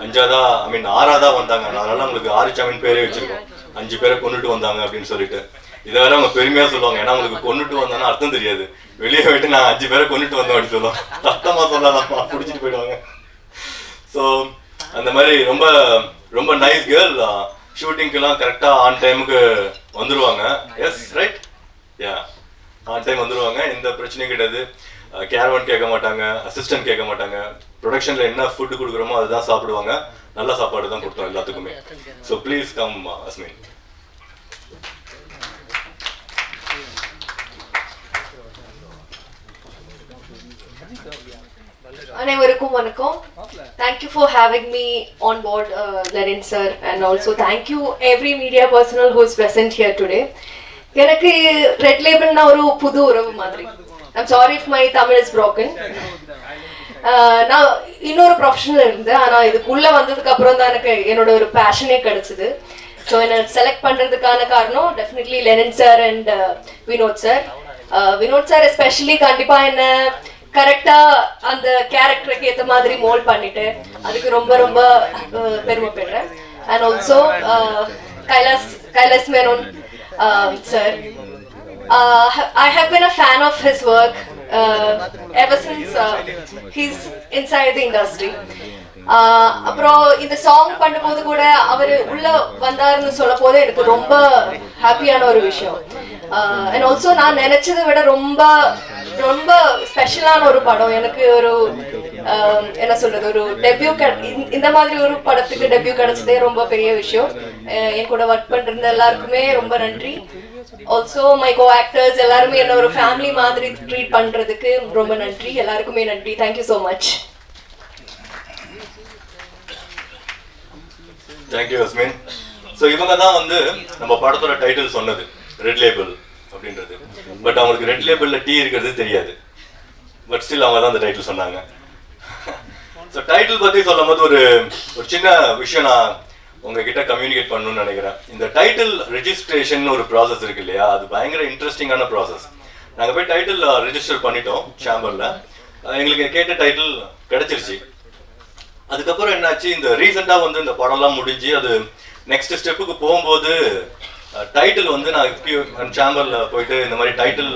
6ஆதான் வந்தாங்க. அதனால அவங்களுக்கு 6 சாமின் பேரே வச்சிருக்கோம். 5 பேரை கொண்டுட்டு வந்தாங்க அப்படின்னு சொல்லிட்டு. இதை வேற அவங்க பெருமையாக சொல்லுவாங்க. ஏன்னா அவங்களுக்கு கொண்டுட்டு வந்தாங்கன்னா அர்த்தம் தெரியாது. வெளியே போயிட்டு நான் 5 பேரை கொண்டுட்டு வந்தோம் அப்படின்னு சொல்லுவோம். சத்தமாக சொன்னாதான் பிடிச்சிட்டு போயிடுவாங்க. ஸோ அந்த மாதிரி ரொம்ப ரொம்ப நைஸ் கேர்ள். ஷூட்டிங்க்கெல்லாம் கரெக்டாக ஆன் டைமுக்கு வந்துடுவாங்க. S right, yeah. On time வந்துடுவாங்க, எந்த பிரச்சனையும் கிடையாது. கேரவன் கேட்க மாட்டாங்க, அசிஸ்டன்ட் கேட்க மாட்டாங்க. ப்ரொடக்ஷனில் என்ன ஃபுட்டு கொடுக்குறோமோ அதுதான் சாப்பிடுவாங்க. நல்ல சாப்பாடு தான் கொடுத்தோம் எல்லாத்துக்குமே. ஸோ ப்ளீஸ் கம் அஸ்மின். அனைவருக்கும் வணக்கம். Thank you for having me on board, Lenin sir, and also thank you every media personnel who is present here today. எனக்கு ரெட் லேபிள்னா ஒரு புது உறவு மாதிரி. I'm sorry if my Tamil is broken. நான் இன்னொரு professional இருந்தேன், ஆனால் இதுக்குள்ள வந்ததுக்கு அப்புறம் தான் எனக்கு என்னோட ஒரு பேஷனே கிடைச்சது. ஸோ என்னை செலக்ட் பண்ணுறதுக்கான காரணம் definitely Lenin sir and Vinoth sir. Vinoth sir especially கண்டிப்பாக என்ன கரெக்டாக அந்த கேரக்டருக்கு ஏற்ற மாதிரி மோல்ட் பண்ணிட்டு அதுக்கு ரொம்ப ரொம்ப பெருமைப்படுறேன். And also Kailas Menon sir. I have been a fan of his work ever since he's inside the industry. அப்புறம் இந்த சாங் பண்ணும்போது கூட அவர் உள்ள வந்தாருன்னு சொல்ல போது எனக்கு ரொம்ப ஹாப்பியான ஒரு விஷயம். அண்ட் ஆல்சோ நான் நினைச்சதை விட ரொம்ப ரொம்ப ஸ்பெஷலான ஒரு படம். எனக்கு ஒரு என்ன சொல்றது, ஒரு டெபியூ இந்த மாதிரி ஒரு படத்துக்கு டெபியூ கிடைச்சதே ரொம்ப பெரிய விஷயம். என் கூட ஒர்க் பண்ற எல்லாருக்குமே ரொம்ப நன்றி. ஆல்சோ மை கோ ஆக்டர்ஸ் எல்லாருமே என்ன ஒரு ஃபேமிலி மாதிரி ட்ரீட் பண்றதுக்கு ரொம்ப நன்றி. எல்லாருக்குமே நன்றி. Thank you so much. தேங்க்யூ அஸ்மின். ஸோ இவங்க தான் வந்து நம்ம படத்தோட டைட்டில் சொன்னது ரெட் லேபிள் அப்படின்றது. பட் அவங்களுக்கு ரெட் லேபிளில் டீ இருக்கிறது தெரியாது. பட் ஸ்டில் அவங்க தான் அந்த டைட்டில் சொன்னாங்க. ஸோ டைட்டில் பற்றி சொல்லும் போது ஒரு சின்ன விஷயம் நான் உங்ககிட்ட கம்யூனிகேட் பண்ணணும்னு நினைக்கிறேன். இந்த டைட்டில் ரெஜிஸ்ட்ரேஷன் ஒரு ப்ராசஸ் இருக்கு இல்லையா, அது பயங்கர இன்ட்ரெஸ்டிங்கான ப்ராசஸ். நாங்கள் போய் டைட்டில் ரெஜிஸ்டர் பண்ணிட்டோம் சேம்பரில். எங்களுக்கு கேட்ட டைட்டில் கிடைச்சிருச்சு. அதுக்கப்புறம் என்னாச்சு, இந்த ரீசெண்டாக வந்து இந்த படம்லாம் முடிஞ்சு அது நெக்ஸ்ட் ஸ்டெப்புக்கு போகும்போது டைட்டில் வந்து நான் சேம்பரில் போயிட்டு இந்த மாதிரி டைட்டில்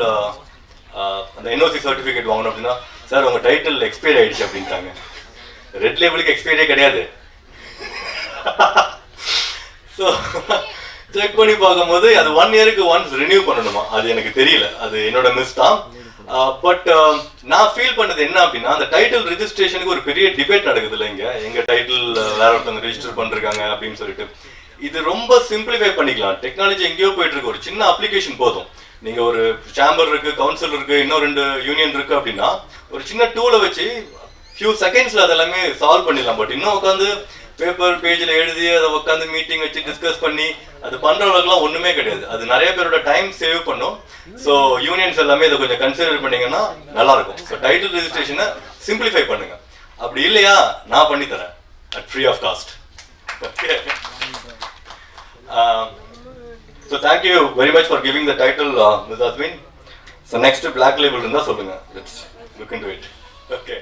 அந்த என்ஓசி சர்டிஃபிகேட் வாங்கணும் அப்படின்னா, சார் உங்கள் டைட்டில் எக்ஸ்பைரி ஆயிடுச்சு அப்படின்ட்டாங்க. ரெட் லேபிளுக்கு எக்ஸ்பைரியே கிடையாது. ஸோ செக் பண்ணி பார்க்கும்போது அது 1 இயருக்கு ஒன்ஸ் ரினியூ பண்ணணுமா, அது எனக்கு தெரியல, அது என்னோட மிஸ் தான். பட் நான் ஃபீல் பண்ணது என்ன அப்படின்னா, அந்த டைட்டில் ரெஜிஸ்ட்ரேஷனுக்கு ஒரு பெரிய டிபேட் நடக்குது இல்லை இங்கே. எங்கள் டைட்டில் வேற ஒருத்தவங்க ரெஜிஸ்டர் பண்ணிருக்காங்க அப்படின்னு சொல்லிட்டு. இது ரொம்ப சிம்பிளிஃபை பண்ணிக்கலாம். டெக்னாலஜி எங்கேயோ போயிட்டு இருக்கு. ஒரு சின்ன அப்ளிகேஷன் போதும். நீங்க ஒரு சேம்பர் இருக்கு, கவுன்சில் இருக்கு, இன்னும் 2 யூனியன் இருக்கு அப்படின்னா ஒரு சின்ன டூலை வச்சு ஃபியூ செகண்ட்ஸ்ல அதெல்லாமே சால்வ் பண்ணிடலாம். பட் இன்னும் உட்காந்து பேப்பர் பேஜில் எழுதி அதை உட்காந்து மீட்டிங் வச்சு டிஸ்கஸ் பண்ணி அது பண்ற அளவுக்குலாம் ஒண்ணுமே கிடையாது. அது நிறைய பேரோட டைம் சேவ் பண்ணும். ஸோ யூனியன்ஸ் எல்லாமே இதை கொஞ்சம் கன்சிடர் பண்ணீங்கன்னா நல்லா இருக்கும். ஸோ டைட்டில் ரெஜிஸ்ட்ரேஷனை சிம்பிளிஃபை பண்ணுங்க. அப்படி இல்லையா நான் பண்ணி தரேன் at free of cost. Okay. So thank you very much for giving the title, Ms. Asmin. So next black label இருந்தா சொல்லுங்க. Let's look into it. Okay.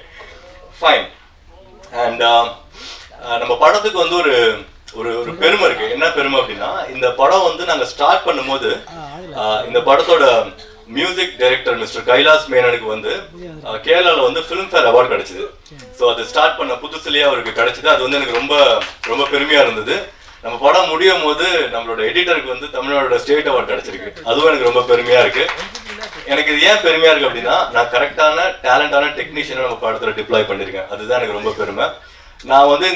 Fine. And நம்ம படத்துக்கு வந்து ஒரு பெருமை இருக்கு. என்ன பெருமை அப்படின்னா, இந்த படம் வந்து நாங்க ஸ்டார்ட் பண்ணும்போது இந்த படத்தோட மியூசிக் டைரக்டர் மிஸ்டர் கைலாஸ் மேனனுக்கு வந்து கேரளால வந்து ஃபிலிம்ஃபேர் அவார்டு கிடைச்சது. ஸோ அது ஸ்டார்ட் பண்ண புதுசுலேயே அவருக்கு கிடைச்சது. அது வந்து எனக்கு ரொம்ப ரொம்ப பெருமையா இருந்தது. நம்ம படம் முடியும் போது நம்மளோட எடிட்டருக்கு வந்து தமிழ்நாடோட ஸ்டேட் அவார்டு கிடைச்சிருக்கு. அதுவும் எனக்கு ரொம்ப பெருமையா இருக்கு. எனக்கு இது ஏன் பெருமையா இருக்கு அப்படின்னா, நான் கரெக்டான டேலண்டான டெக்னீஷியனை நம்ம படத்துல டிப்ளாய் பண்ணிருக்கேன். அதுதான் எனக்கு ரொம்ப பெருமை. நான் வந்து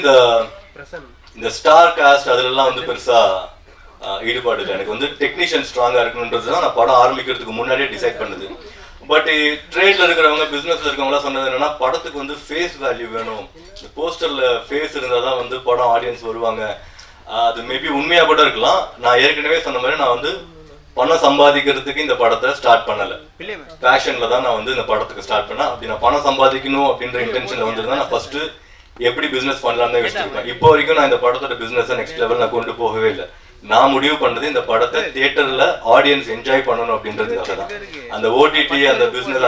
இந்த ஸ்டார் காஸ்ட் அதுலலாம் வந்து பெருசா ஈடுபாடு இல்லை. எனக்கு வந்து டெக்னீஷியன் ஸ்ட்ராங்கா இருக்கணுன்றது தான் நான் படம் ஆரம்பிக்கிறதுக்கு முன்னாடியே டிசைட் பண்ணுது. பட் ட்ரேட்ல இருக்கிறவங்க பிசினஸ்ல இருக்கவங்களாம் சொன்னது என்னன்னா, படத்துக்கு வந்து ஃபேஸ் வேல்யூ வேணும். இந்த போஸ்டர்ல ஃபேஸ் இருந்தால் தான் வந்து படம் ஆடியன்ஸ் வருவாங்க. அது மேபி உண்மையா கூட இருக்கலாம். நான் ஏற்கனவே சொன்ன மாதிரி நான் வந்து பணம் சம்பாதிக்கிறதுக்கு இந்த படத்தை ஸ்டார்ட் பண்ணல. பேஷன்ல தான் நான் வந்து இந்த படத்துக்கு ஸ்டார்ட் பண்ணேன். அப்படி நான் பணம் சம்பாதிக்கணும் அப்படின்ற இன்டென்ஷன்ல வந்துருந்தா நான் ஃபர்ஸ்ட் எப்படி பிசினஸ் பண்ணலாம்னு யோசிச்சிருக்கேன். இப்போ வரைக்கும் நான் இந்த படத்தோட பிசினஸ் நெக்ஸ்ட் லெவல் நான் கொண்டு போகவே இல்லை. நான் முடிவு பண்ணது இந்த படத்தை தியேட்டர்ல ஆடியன்ஸ் என்ஜாய் பண்ணணும் அப்படின்றதுக்காக தான். அந்த ஓடிடி அந்த பிசினஸ்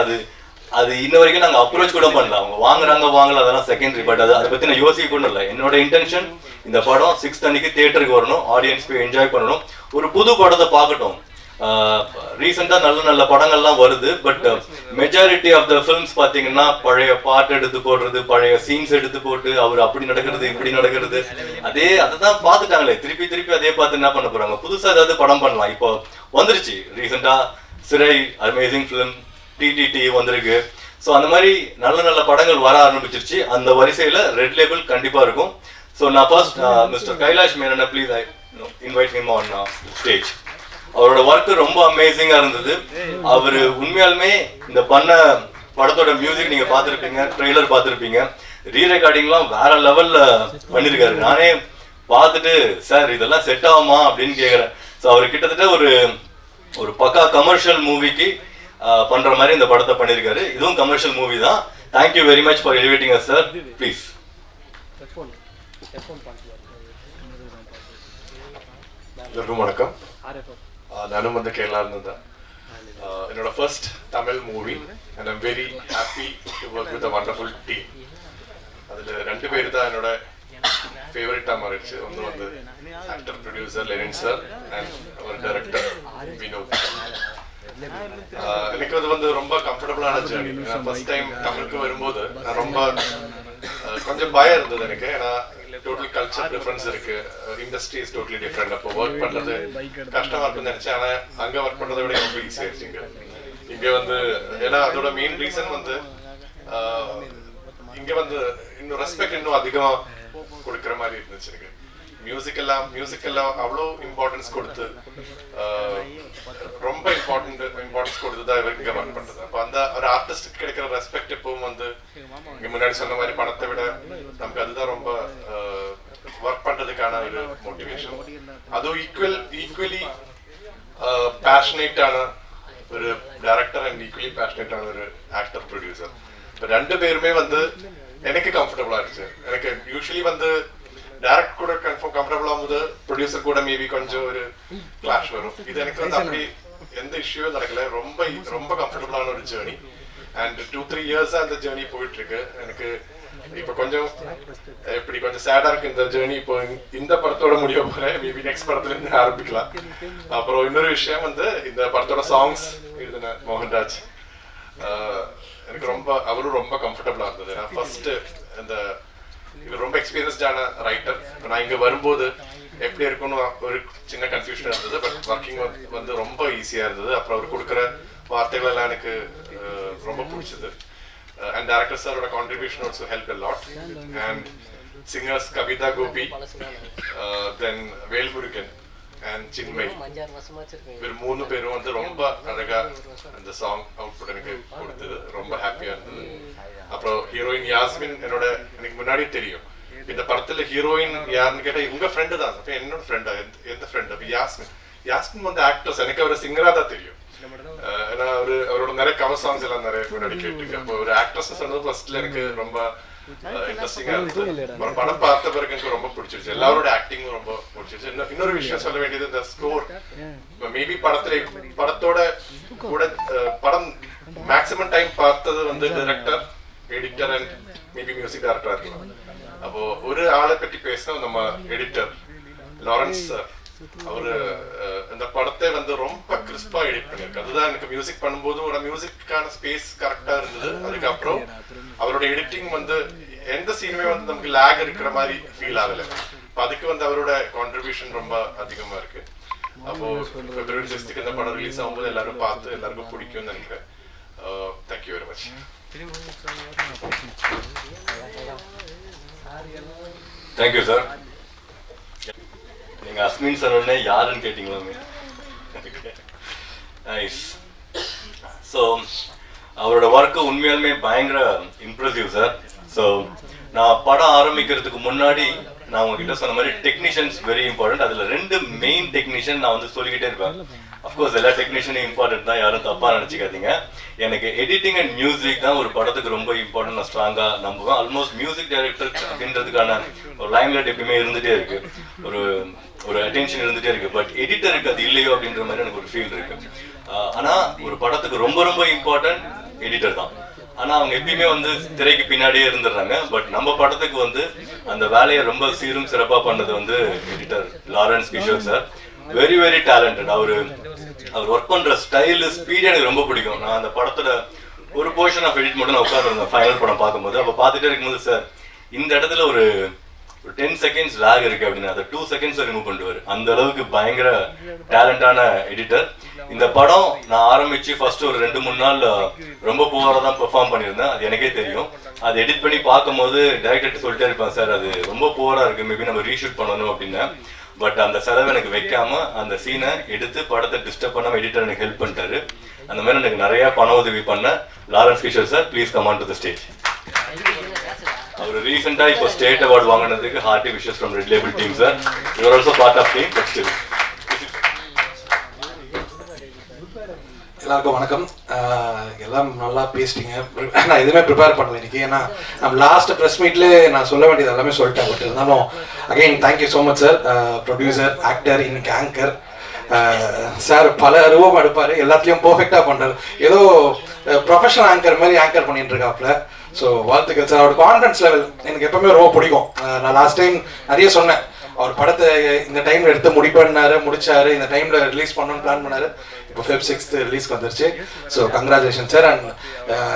அது இன்ன வரைக்கும் நாங்கள் அப்ரோச் கூட பண்ணல. அவங்க வாங்கல அதெல்லாம் செகண்டரி. பட் அதை பத்தி நான் யோசிக்க கூட இல்லை. என்னோட இன்டென்ஷன் இந்த படம் 6th அன்னைக்கு தியேட்டருக்கு வரணும், ஆடியன்ஸ் போய் என்ஜாய் பண்ணணும், ஒரு புது படத்தை பார்க்கட்டும். ரீசெண்டா நல்ல படங்கள்லாம் வருது. But majority of the films பாத்தீங்கன்னா பழைய பாட்டு எடுத்து போடுறது, பழைய சீன்ஸ் எடுத்து போட்டு அவர் அப்படி நடக்கிறது இப்படி நடக்கிறது, அதைதான் பார்த்துட்டாங்களே. திருப்பி அதே பார்த்து என்ன பண்ண போறாங்க? புதுசா ஏதாவது படம் பண்ணலாம். இப்போ வந்துருச்சு ரீசெண்டா சிறை அமேசிங் ஃபிலிம், டிடிடி வந்திருக்கு. ஸோ அந்த மாதிரி நல்ல நல்ல படங்கள் வர ஆரம்பிச்சிருச்சு. அந்த வரிசையில் ரெட் லேபிள் கண்டிப்பாக இருக்கும். ஸோ நான் ஃபர்ஸ்ட் மிஸ்டர் கைலாஷ் மேனனை please I invite him on stage. அவரோட ஒர்க்கு ரொம்ப அமேசிங்காக இருந்தது. அவர் உண்மையாலுமே இந்த பண்ண படத்தோட மியூசிக் நீங்கள் பார்த்துருப்பீங்க, ட்ரெய்லர் பார்த்துருப்பீங்க, ரீரெக்கார்டிங்லாம் வேற லெவலில் பண்ணியிருக்காரு. நானே பார்த்துட்டு சார் இதெல்லாம் செட் ஆகுமா அப்படின்னு கேட்குறேன். ஸோ அவர் கிட்டத்தட்ட ஒரு பக்கா கமர்ஷியல் மூவிக்கு பண்ற மாதிரி இந்த படத்தை பண்ணியிருக்காரு. இதுவும் கமர்ஷியல் மூவி தான். Thank you very much for elevating us sir. Please. எல்லாருக்கும் வணக்கம். நானும் வந்து கேரளாவில் தான். என்னோட first Tamil movie and I'm very happy to work with a wonderful team. அதில் 2 பேர் தான் என்னோட ஃபேவரட்டாக மாறிடுச்சு. ஒன்று வந்து actor producer Lenin sir and அவர் டைரக்டர் வினோத். எனக்கு அது வந்து ரொம்ப கம்ஃபர்டபுளான ஜேர்னி. நான் ஃபர்ஸ்ட் டைம் தமிழுக்கு வரும்போது நான் ரொம்ப கொஞ்சம் பயம் இருந்தது எனக்கு. ஏன்னா டோட்டல் கல்ச்சர் டிஃபரன்ஸ் இருக்கு, இண்டஸ்ட்ரி இஸ் டோட்டலி டிஃப்ரெண்ட். அப்போ ஒர்க் பண்றது கஷ்டமா இருக்குன்னு நினைச்சேன். ஆனா அங்க ஒர்க் பண்றதை விட ரொம்ப ஈஸியா இருந்துச்சு இங்க வந்து. ஏன்னா அதோட மெயின் ரீசன் வந்து இங்க வந்து இன்னும் ரெஸ்பெக்ட் இன்னும் அதிகமா கொடுக்குற மாதிரி இருந்துச்சு எனக்கு. மியூசிக் எல்லாம் அவ்வளோ இம்பார்ட்டன்ஸ் கொடுத்து ரொம்ப இம்பார்ட்டன்ஸ் கொடுத்து தான் இங்க ஒர்க் பண்றது. அப்போ அந்த ஒரு ஆர்டிஸ்டுக்கு கிடைக்கிற ரெஸ்பெக்ட் எப்பவும் வந்து இங்க முன்னாடி சொன்ன மாதிரி பணத்தை விட நமக்கு அதுதான் ரொம்ப ஒர்க் பண்றதுக்கான ஒரு மோட்டிவேஷன். அதுவும் ஈக்குவலி பேஷனேட்டான ஒரு டைரக்டர் அண்ட் ஈக்குவலி பேஷனேட்டான ஒரு ஆக்டர் ப்ரொடியூசர். இப்போ 2 பேருமே வந்து எனக்கு கம்ஃபர்டபுளா இருந்துச்சு. எனக்கு யூஸ்வலி வந்து டைரக்ட் கூட கம்ஃபர்டபுள் ஆகும்போது ப்ரொடியூசர் கூட மேபி கொஞ்சம் ஒரு கிளாஷ் வரும். இது எனக்கு வந்து அப்படி எந்த இஷ்யூவும் நடக்கல. ரொம்ப கம்ஃபர்டபுளான ஒரு ஜேர்னி. அண்ட் 2-3 இயர்ஸா அந்த ஜேர்னி போயிட்டு இருக்கு. எனக்கு இப்போ கொஞ்சம் கொஞ்சம் சேடா இருக்கு இந்த ஜேர்னி. இப்போ இந்த படத்தோட முடிய போறேன். மேபி நெக்ஸ்ட் படத்துல இருந்து ஆரம்பிக்கலாம். அப்புறம் இன்னொரு விஷயம் வந்து இந்த படத்தோட சாங்ஸ் எழுதின மோகன்ராஜ் எனக்கு அவரும் ரொம்ப கம்ஃபர்டபுளா இருந்தது. நான் ஃபர்ஸ்ட் இந்த ரொம்ப எக்ஸ்பீரியன்ஸ்டான ரைட்டர். நான் இங்க வரும்போது எப்படி இருக்குன்னு ஒரு சின்ன கன்ஃபியூஷன் இருந்தது. பட் ஒர்க்கிங் வந்து ரொம்ப ஈஸியா இருந்தது. அப்புறம் அவர் கொடுக்குற வார்த்தைகள் எல்லாம் எனக்கு ரொம்ப பிடிச்சது. அண்ட் டைரக்டர் சாரோட contribution also help a lot. And singers Kavitha Gopi, then Velmurugan and Chinmayi, இவர் 3 பேரும் வந்து ரொம்ப அழகா அந்த சாங் அவுட்புட் எனக்கு கொடுத்தது. ரொம்ப ஹாப்பியா இருந்தது. அப்புறம் ஹீரோயின் யாஸ்மின் எனக்கு முன்னாடியே தெரியும். இந்த படத்துல ஹீரோயின் யாருன்னு கேட்டா உங்க ஃப்ரெண்டு தான். அப்ப என்னோட ஃப்ரெண்டா? எந்த ஃப்ரெண்ட்? அப்ப யாஸ்மின் வந்து ஆக்ட்ரஸ். எனக்கு அவரை சிங்கரா தான் தெரியும். ஏன்னா அவரோட நிறைய கவர் சாங்ஸ் எல்லாம் நிறைய முன்னாடி கேட்டிருக்கேன். அப்போ ஒரு ஆக்ட்ரஸ் சொன்னது ஃபர்ஸ்ட்ல எனக்கு ரொம்ப இன்ட்ரெஸ்டிங்கா இருந்தது. ஒரு படம் பார்த்த பிறகு எனக்கு ரொம்ப பிடிச்சிருச்சு. எல்லாரோட ஆக்டிங்கும் ரொம்ப பிடிச்சிருச்சு. இன்னொரு விஷயம் சொல்ல வேண்டியது இந்த ஸ்கோர். மேபி படத்தோட கூட படம் மேக்ஸிமம் டைம் பார்த்தது வந்து director, editor and maybe music டைரக்டரா இருக்கலாம். அப்போ ஒரு ஆளை பற்றி பேசணும், நம்ம எடிட்டர் லாரன்ஸ் சார். அவரு இந்த படத்தை வந்து ரொம்ப கிறிஸ்பா எடிட் பண்ணிருக்கு. அதுதான் எனக்கு மியூசிக் பண்ணும்போது ஒரு மியூசிக்கான ஸ்பேஸ் கரெக்டா இருந்தது. அதுக்கப்புறம் அவரோட எடிட்டிங் வந்து எந்த சீனுமே வந்து நமக்கு லேக் இருக்கிற மாதிரி ஃபீல் ஆகல. அதுக்கு வந்து அவரோட கான்ட்ரிபியூஷன் ரொம்ப அதிகமா இருக்கு. அப்போ February 6th இந்த படம் ரிலீஸ் ஆகும்போது எல்லாரும் பார்த்து எல்லாருக்கும் பிடிக்கும்னு நினைக்கிறேன். Thank you very much. Thank you sir. நீங்க அஸ்மின் சார் உடனே யாருன்னு கேட்டீங்களா? நைஸ். ஸோ அவரோட ஒர்க்கு உண்மையாலுமே பயங்கர இம்ப்ரெசிவ் சார். ஸோ நான் படம் ஆரம்பிக்கிறதுக்கு முன்னாடி நான் உங்ககிட்ட சொன்ன மாதிரி டெக்னீஷியன்ஸ் வெரி இம்பார்ட்டன்ட். அதில் 2 மெயின் டெக்னீஷியன் நான் வந்து சொல்லிக்கிட்டே இருப்பேன். அஃப்கோர்ஸ் எல்லா டெக்னீஷியனும் இம்பார்ட்டன்ட் தான், யாரும் தப்பாக நினச்சிக்காதீங்க. எனக்கு எடிட்டிங் அண்ட் மியூசிக் தான் ஒரு படத்துக்கு ரொம்ப இம்பார்ட்டன்ட். நான் ஸ்ட்ராங்காக நம்புவேன். ஆல்மோஸ்ட் மியூசிக் டைரக்டர் அப்படின்றதுக்கான ஒரு லைம்லைட் எப்பயுமே இருந்துகிட்டே இருக்கு, ஒரு அட்டென்ஷன் இருந்துகிட்டே இருக்கு. பட் எடிட்டருக்கு அது இல்லையோ அப்படின்ற மாதிரி எனக்கு ஒரு ஃபீல் இருக்கு. ஆனால் ஒரு படத்துக்கு ரொம்ப ரொம்ப இம்பார்ட்டன்ட் எடிட்டர் தான். ஆனால் அவங்க எப்பயுமே வந்து திரைக்கு பின்னாடியே இருந்துடுறாங்க. பட் நம்ம படத்துக்கு வந்து அந்த வேலையை ரொம்ப சீரும் சிறப்பாக பண்ணது வந்து editor Lawrence Kishore sir. Very very talented. அவர் ஒர்க் பண்ணுற ஸ்டைலு ஸ்பீடு எனக்கு ரொம்ப பிடிக்கும். நான் அந்த படத்தோட ஒரு போர்ஷன் ஆஃப் எடிட் மட்டும் நான் உட்காந்துருந்தேன் ஃபைனல் படம் பார்க்கும்போது. அப்போ பார்த்துட்டே இருக்கும்போது சார் இந்த இடத்துல ஒரு ஒரு 10 செகண்ட்ஸ் லேக் இருக்கு அப்படின்னா அதை 2 செகண்ட்ஸ் ரிமூவ் பண்ணுவார். அந்த அளவுக்கு பயங்கர டேலண்டான எடிட்டர். இந்த படம் நான் ஆரம்பிச்சு ஃபர்ஸ்ட் ஒரு 2-3 நாள் ரொம்ப புவராக தான் பெர்ஃபார்ம் பண்ணியிருந்தேன், அது எனக்கே தெரியும். அதை எடிட் பண்ணி பார்க்கும்போது டைரக்டர் சொல்லிட்டே இருப்பேன், சார் அது ரொம்ப புவராக இருக்கு, மேபி நம்ம ரீஷூட் பண்ணணும் அப்படின்னு. பட் அந்த செலவு எனக்கு வைக்காம அந்த சீனை எடுத்து படத்தை டிஸ்டர்ப் பண்ணாம எடிட்டர் எனக்கு ஹெல்ப் பண்ணிட்டாரு. அந்த மாதிரி எனக்கு நிறைய பண உதவி பண்ண Lawrence Kishore sir, please come on to the stage. அவர் ரீசெண்டா இப்போ ஸ்டேட் அவார்டு வாங்கினதுக்கு hearty wishes from red label team sir. You are also part of team. எல்லாருக்கும் வணக்கம். எல்லாம் நல்லா பேசிட்டீங்க. நான் எதுவுமே ப்ரிப்பேர் பண்ணல இன்னைக்கு, ஏன்னா நம்ம லாஸ்ட் ப்ரெஸ் மீட்லேயே நான் சொல்ல வேண்டியது எல்லாமே சொல்லிட்டேன். பட் இருந்தாலும் again thank you so much sir. Producer, actor, இன்னைக்கு ஆங்கர் சார். பல ரூபம் எடுப்பார், எல்லாத்தையும் பர்ஃபெக்டாக பண்ணுறாரு. ஏதோ ப்ரொஃபஷனல் ஆங்கர் மாதிரி ஆங்கர் பண்ணிட்டு இருக்காப்புல. ஸோ வாழ்த்துக்கள் சார். அவரோட கான்ஃபிடன்ஸ் லெவல் எனக்கு எப்பவுமே ரொம்ப பிடிக்கும். நான் லாஸ்ட் டைம் நிறைய சொன்னேன், அவர் படத்தை இந்த டைமில் எடுத்து முடிச்சாரு, இந்த டைமில் ரிலீஸ் பண்ணணும்னு பிளான் பண்ணாரு. இப்போ Feb 6th ரிலீஸ்க்கு வந்துருச்சு. So congratulation sir. And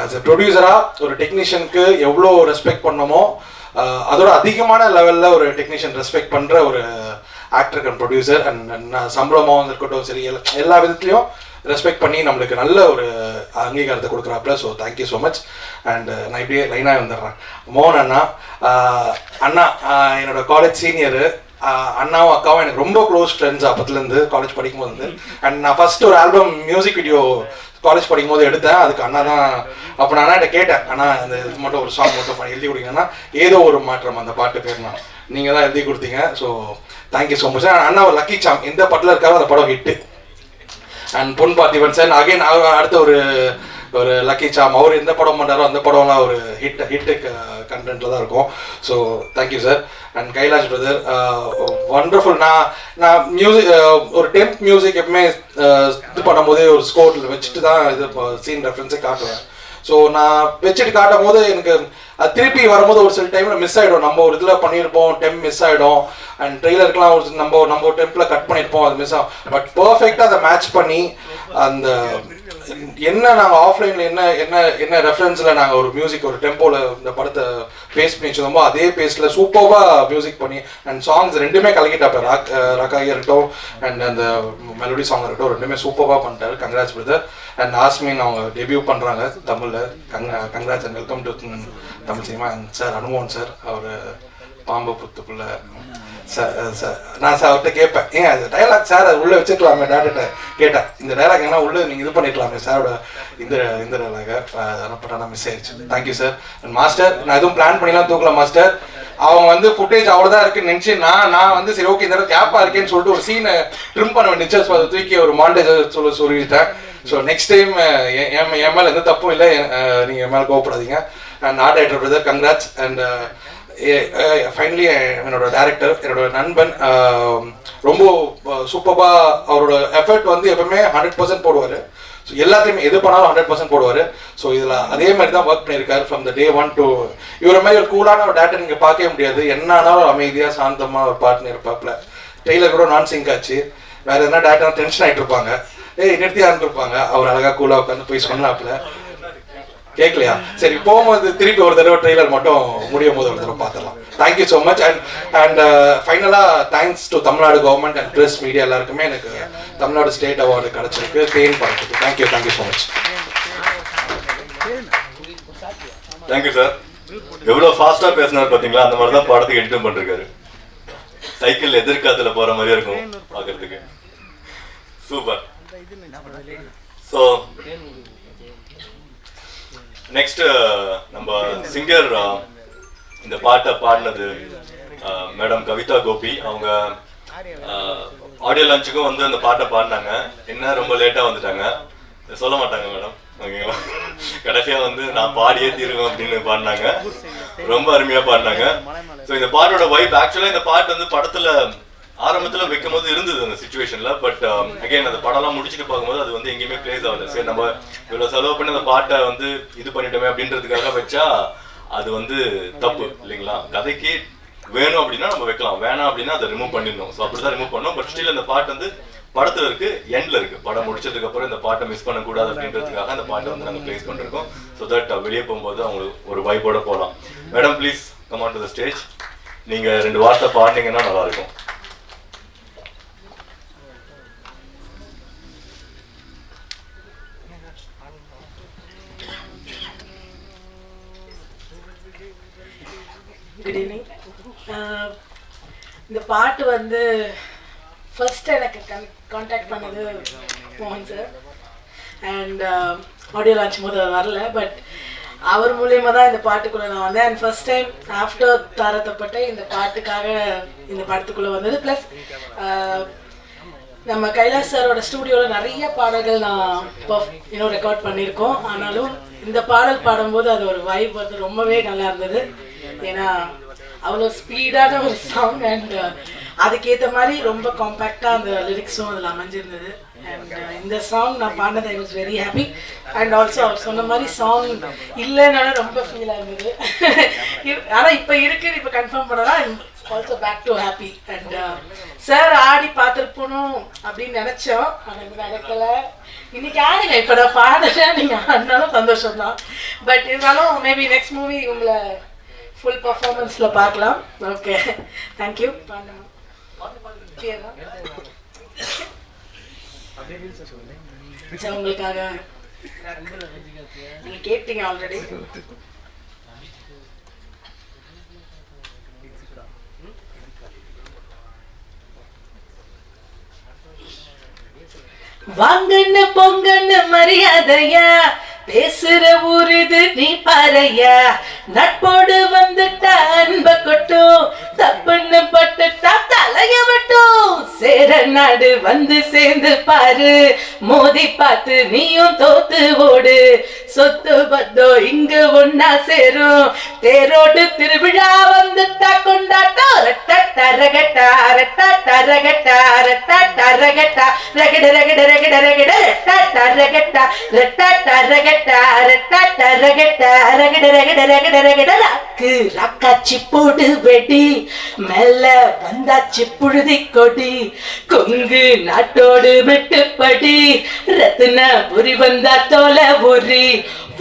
as a ப்ரொடியூசராக ஒரு டெக்னீஷியனுக்கு எவ்வளோ ரெஸ்பெக்ட் பண்ணணுமோ அதோட அதிகமான லெவலில் ஒரு டெக்னீஷியன் ரெஸ்பெக்ட் பண்ணுற ஒரு ஆக்டர் அண்ட் ப்ரொடியூசர். அண்ட் சம்பளமாக இருக்கட்டும் சரி, எல்லா விதத்துலையும் ரெஸ்பெக்ட் பண்ணி நம்மளுக்கு நல்ல ஒரு அங்கீகாரத்தை கொடுக்குறாப்புல. So thank you so much. And நான் இப்படியே லைனாக வந்துடுறேன். மோகன் அண்ணா, அண்ணா என்னோட காலேஜ் சீனியரு. அண்ணாவும் அக்காவும் எனக்கு ரொம்ப க்ளோஸ் ஃப்ரெண்ட்ஸ் அப்பத்துலேருந்து, காலேஜ் படிக்கும்போது வந்து. அண்ட் நான் ஃபர்ஸ்ட் ஒரு ஆல்பம் மியூசிக் வீடியோ காலேஜ் படிக்கும்போது எடுத்தேன், அதுக்கு அண்ணா தான். அப்போ நான் அண்ணா கேட்டேன், அண்ணா இந்த இது மட்டும் ஒரு சாங் மட்டும் எழுதி கொடுங்கன்னா, ஏதோ ஒரு மாற்றம் அந்த பாட்டு பேர்னா நீங்கள் தான் எழுதி கொடுத்தீங்க. So thank you so much. அண்ணா ஒரு லக்கி சாம் எந்த படத்தில் இருக்காரோ அந்த படம் hit. And Pon Parthiban sir again அடுத்த ஒரு லக்கி சாம். அவர் எந்த படம் பண்ணாரோ அந்த படம்லாம் ஒரு ஹிட்டு கண்டென்ட்ல தான் இருக்கும். So thank you sir. And Kailash brother, wonderful. நான் மியூசிக் ஒரு டெம்ப் மியூசிக் எப்பவுமே இது பண்ணும்போதே ஒரு ஸ்கோரில் வச்சுட்டு தான் இது சீன் ரெஃபரன்ஸே காட்டுவேன். ஸோ நான் வச்சுட்டு காட்டும் போது எனக்கு அது திருப்பி வரும்போது ஒரு சில டைமில் மிஸ் ஆகிடும். நம்ம ஒரு இதில் பண்ணியிருப்போம், டெம்ப் மிஸ் ஆகிடும். அண்ட் ட்ரெய்லருக்குலாம் ஒரு நம்ம டெம்பில் கட் பண்ணியிருப்போம், அது மிஸ் ஆகும். பட் பர்ஃபெக்டாக அதை மேட்ச் பண்ணி அந்த என்ன நாங்கள் ஆஃப்லைனில் என்ன ரெஃபரன்ஸில் நாங்கள் ஒரு மியூசிக் ஒரு டெம்போவில் இந்த படத்தை பேஸ் பண்ணி வச்சுருந்தோமோ அதே பேஸில் சூப்பராக மியூசிக் பண்ணி அண்ட் சாங்ஸ் ரெண்டுமே கலக்கிட்டாப்ப. ராக்காக இருக்கட்டும் அண்ட் அந்த மெலோடி சாங் இருக்கட்டும், ரெண்டுமே சூப்பராக பண்ணிட்டாரு. Congrats brother. அண்ட் ஆஸ்மின் அவங்க டெபியூ பண்ணுறாங்க தமிழில். Congrats and welcome to Tamil cinema. And sir அனுமோகன் சார், அவர் பாம்பு புத்துக்குள்ள சார் நான் சார் அவர்கிட்ட கேட்பேன், ஏங்க அது டைலாக் சார் அது உள்ளே வச்சுக்கலாமே, டேரக்டர்கிட்ட கேட்டேன், இந்த டைலாக் என்ன உள்ளே நீங்கள் இது பண்ணிக்கலாமே சாரோட இந்த டைலாக அனுப்பிட்டா மிஸ் ஆயிடுச்சு. Thank you sir. அண்ட் மாஸ்டர், நான் எதுவும் பிளான் பண்ணிலாம் தூக்கலாம் மாஸ்டர். அவங்க வந்து ஃபுட்டேஜ் அவ்வளோதான் இருக்குன்னு நினச்சி நான் வந்து சரி ஓகே இந்த கேப்பாக இருக்கேன்னு சொல்லிட்டு ஒரு சீனை ட்ரிம் பண்ண வேண்டிய அதை தூக்கி ஒரு மாண்டேஜ் சொல்லிட்டேன். ஸோ நெக்ஸ்ட் டைம் என் மேலே எந்த தப்பும் இல்லை, நீங்கள் என் மேலே கோவப்படாதீங்க. And art director brother congrats. And finally என்னோட டேரக்டர், என்னோட நண்பன், ரொம்ப சூப்பராக அவரோட எஃபர்ட் வந்து எப்பவுமே 100% போடுவார். ஸோ எல்லாத்தையுமே எது பண்ணாலும் 100% போடுவார். ஸோ இதில் அதே மாதிரி தான் ஒர்க் பண்ணியிருக்காரு ஃப்ரம் த டே 1 to இவரை மாதிரி ஒரு கூலான ஒரு டேரக்டர் நீங்கள் பார்க்கவே முடியாது. என்னாலும் அமைதியாக சாந்தமாக ஒரு பார்ட்னர் இருப்பாப்புல. ட்ரெய்லர் கூட நான் சிங்க் ஆச்சு. வேறு எதனா டேரக்டர் டென்ஷன் ஆகிட்டு இருப்பாங்க, நிறுத்தி ஆரம்பிருப்பாங்க. அவர் அழகாக கூலாக உட்காந்து போய் சொன்னாப்புல. கேட்கலையா? சரி, போகும்போது திருப்பி ஒரு தடவை ட்ரெய்லர் மட்டும் முடியும் போது ஒரு தடவை பார்த்துடலாம். Thank you so much. அண்ட் ஃபைனலாக thanks to Tamil Nadu government and press media எல்லாருக்குமே எனக்கு தமிழ்நாடு ஸ்டேட் அவார்டு கிடச்சிருக்கு தேன் படத்துக்கு. Thank you so much. Thank you sir. எவ்வளோ ஃபாஸ்ட்டாக பேசினார் பார்த்தீங்களா? அந்த மாதிரி தான் படத்துக்கு எடிட்டும் பண்ணிருக்காரு. சைக்கிள் எதிர்காத்துல போகிற மாதிரியே இருக்கும் பார்க்கறதுக்கு. சூப்பர். ஸோ நெக்ஸ்ட் நம்ம சிங்கர் இந்த பாட்டை பாடினது மேடம் கவிதா கோபி. அவங்க ஆடியோ லான்ச்சுக்கும் வந்து அந்த பாட்டை பாடினாங்க. என்ன ரொம்ப லேட்டாக வந்துட்டாங்க, சொல்ல மாட்டாங்க மேடம். ஓகேங்களா? கடைசியாக வந்து நான் பாடியே தீருவேன் அப்படின்னு பாடினாங்க. ரொம்ப அருமையாக பாடினாங்க. ஸோ இந்த பாட்டோட வைப் ஆக்சுவலாக இந்த பாட்டு வந்து படத்தில் ஆரம்பத்தில் வைக்கும் போது இருந்தது அந்த சுச்சுவேஷன்ல. பட் அகைன் அந்த படம்லாம் முடிச்சுட்டு பார்க்கும்போது அது வந்து எங்கேயுமே பிளேஸ் ஆகல. சரி, நம்ம இவ்வளோ செலவு பண்ணி அந்த பாட்டை வந்து இது பண்ணிட்டோமே அப்படின்றதுக்காக வச்சா அது வந்து தப்பு இல்லைங்களா? கதைக்கு வேணும் அப்படின்னா நம்ம வைக்கலாம், வேணாம் அப்படின்னா அதை ரிமூவ் பண்ணிடணும். ஸோ அப்படிதான் ரிமூவ் பண்ணோம். பட் ஸ்டில் அந்த பாட்டு வந்து படத்துல இருக்கு, எண்ட்ல இருக்கு. படம் முடிச்சதுக்கு அப்புறம் இந்த பாட்டை மிஸ் பண்ணக்கூடாது அப்படின்றதுக்காக அந்த பாட்டை வந்து நாங்கள் பிளேஸ் பண்ணிருக்கோம். ஸோ தட் வெளியே போகும்போது அவங்களுக்கு ஒரு வைப்போட போகலாம். Madam please come on to the stage. நீங்கள் 2 வார்த்தை பாடினீங்கன்னா நல்லாயிருக்கும். Good evening. இந்த பாட்டு வந்து ஃபர்ஸ்ட் எனக்கு கான்டாக்ட் பண்ணது மோகன் சார். அண்ட் ஆடியோ லான்ச் போது வரல, பட் அவர் மூலியமாக தான் இந்த பாட்டுக்குள்ளே நான் வந்தேன். அண்ட் ஃபர்ஸ்ட் டைம் ஆஃப்டர் தாரத்தப்பட்ட இந்த பாட்டுக்காக இந்த படத்துக்குள்ளே வந்தது. ப்ளஸ் நம்ம கைலாஷ் சாரோட ஸ்டூடியோவில் நிறைய பாடல்கள் நான் இன்னும் ரெக்கார்ட் பண்ணியிருக்கோம். ஆனாலும் இந்த பாடல் பாடும்போது அது ஒரு வைப் வந்து ரொம்பவே நல்லா இருந்தது. ஏன்னா அவ்வளோ ஸ்பீடான ஒரு சாங் அண்ட் அதுக்கேற்ற மாதிரி ரொம்ப காம்பேக்டாக அந்த லிரிக்ஸும் அதில் அமைஞ்சிருந்தது. அண்ட் இந்த சாங் நான் பாடினது I was very happy. And also அவர் சொன்ன மாதிரி சாங் இல்லைன்னாலும் ரொம்ப ஃபீலாக இருந்தது. ஆனால் இப்போ இருக்குது, இப்போ கன்ஃபார்ம் பண்ணனா also back to happy. And sir ஆடி பார்த்துருப்போனும் அப்படின்னு நினச்சோம், ஆனால் நடக்கலை. இன்னைக்கு ஆடுங்க, இப்போ நான் பாடுறேன், நீங்கள் ஆடினாலும் சந்தோஷம் தான். பட் இருந்தாலும் மேபி நெக்ஸ்ட் மூவி உங்களை ஃபுல் பர்ஃபார்மன்ஸில் பார்க்கலாம். Okay, thank you. உங்களுக்காக நீங்க கேட்டீங்க ஆல்ரெடி. வாங்கன்னு பொங்கன்னு மரியாதையா பேசுற ஊரு இது நீ பாறையா. நட்போடு வந்துட்டா அன்ப கொட்டும், தப்புன்னு பட்டுட்டா தலைய விட்டும். சேர நாடு வந்து சேர்ந்து பாரு, மோதி பார்த்து நீயும் தோத்து ஓடு. சொத்து பத்தோ இங்கு ஒன்னா சேரும், தேரோடு திருவிழா வந்துட்டா கொண்டாட்டம். ரெட்டா ரகட்டா ரெட்டா ரகட்டா ரெட்டா ரகட்டா ரகட ரகட ரகட ரகட ரெட்டா ரகட்டா ரெட்டா ரகட்டா ரெட்டா ரகட்டா ரகட ரகட ரகட ரகட. ராக்கு ராக்காச்சி போடு வெடி, மெல்ல வந்தாச்சு புழுதி கொடி. கொங்கு நாட்டோடு மெட்டுப்படி, ரத்ன புரி வந்தா தோல ஊரி.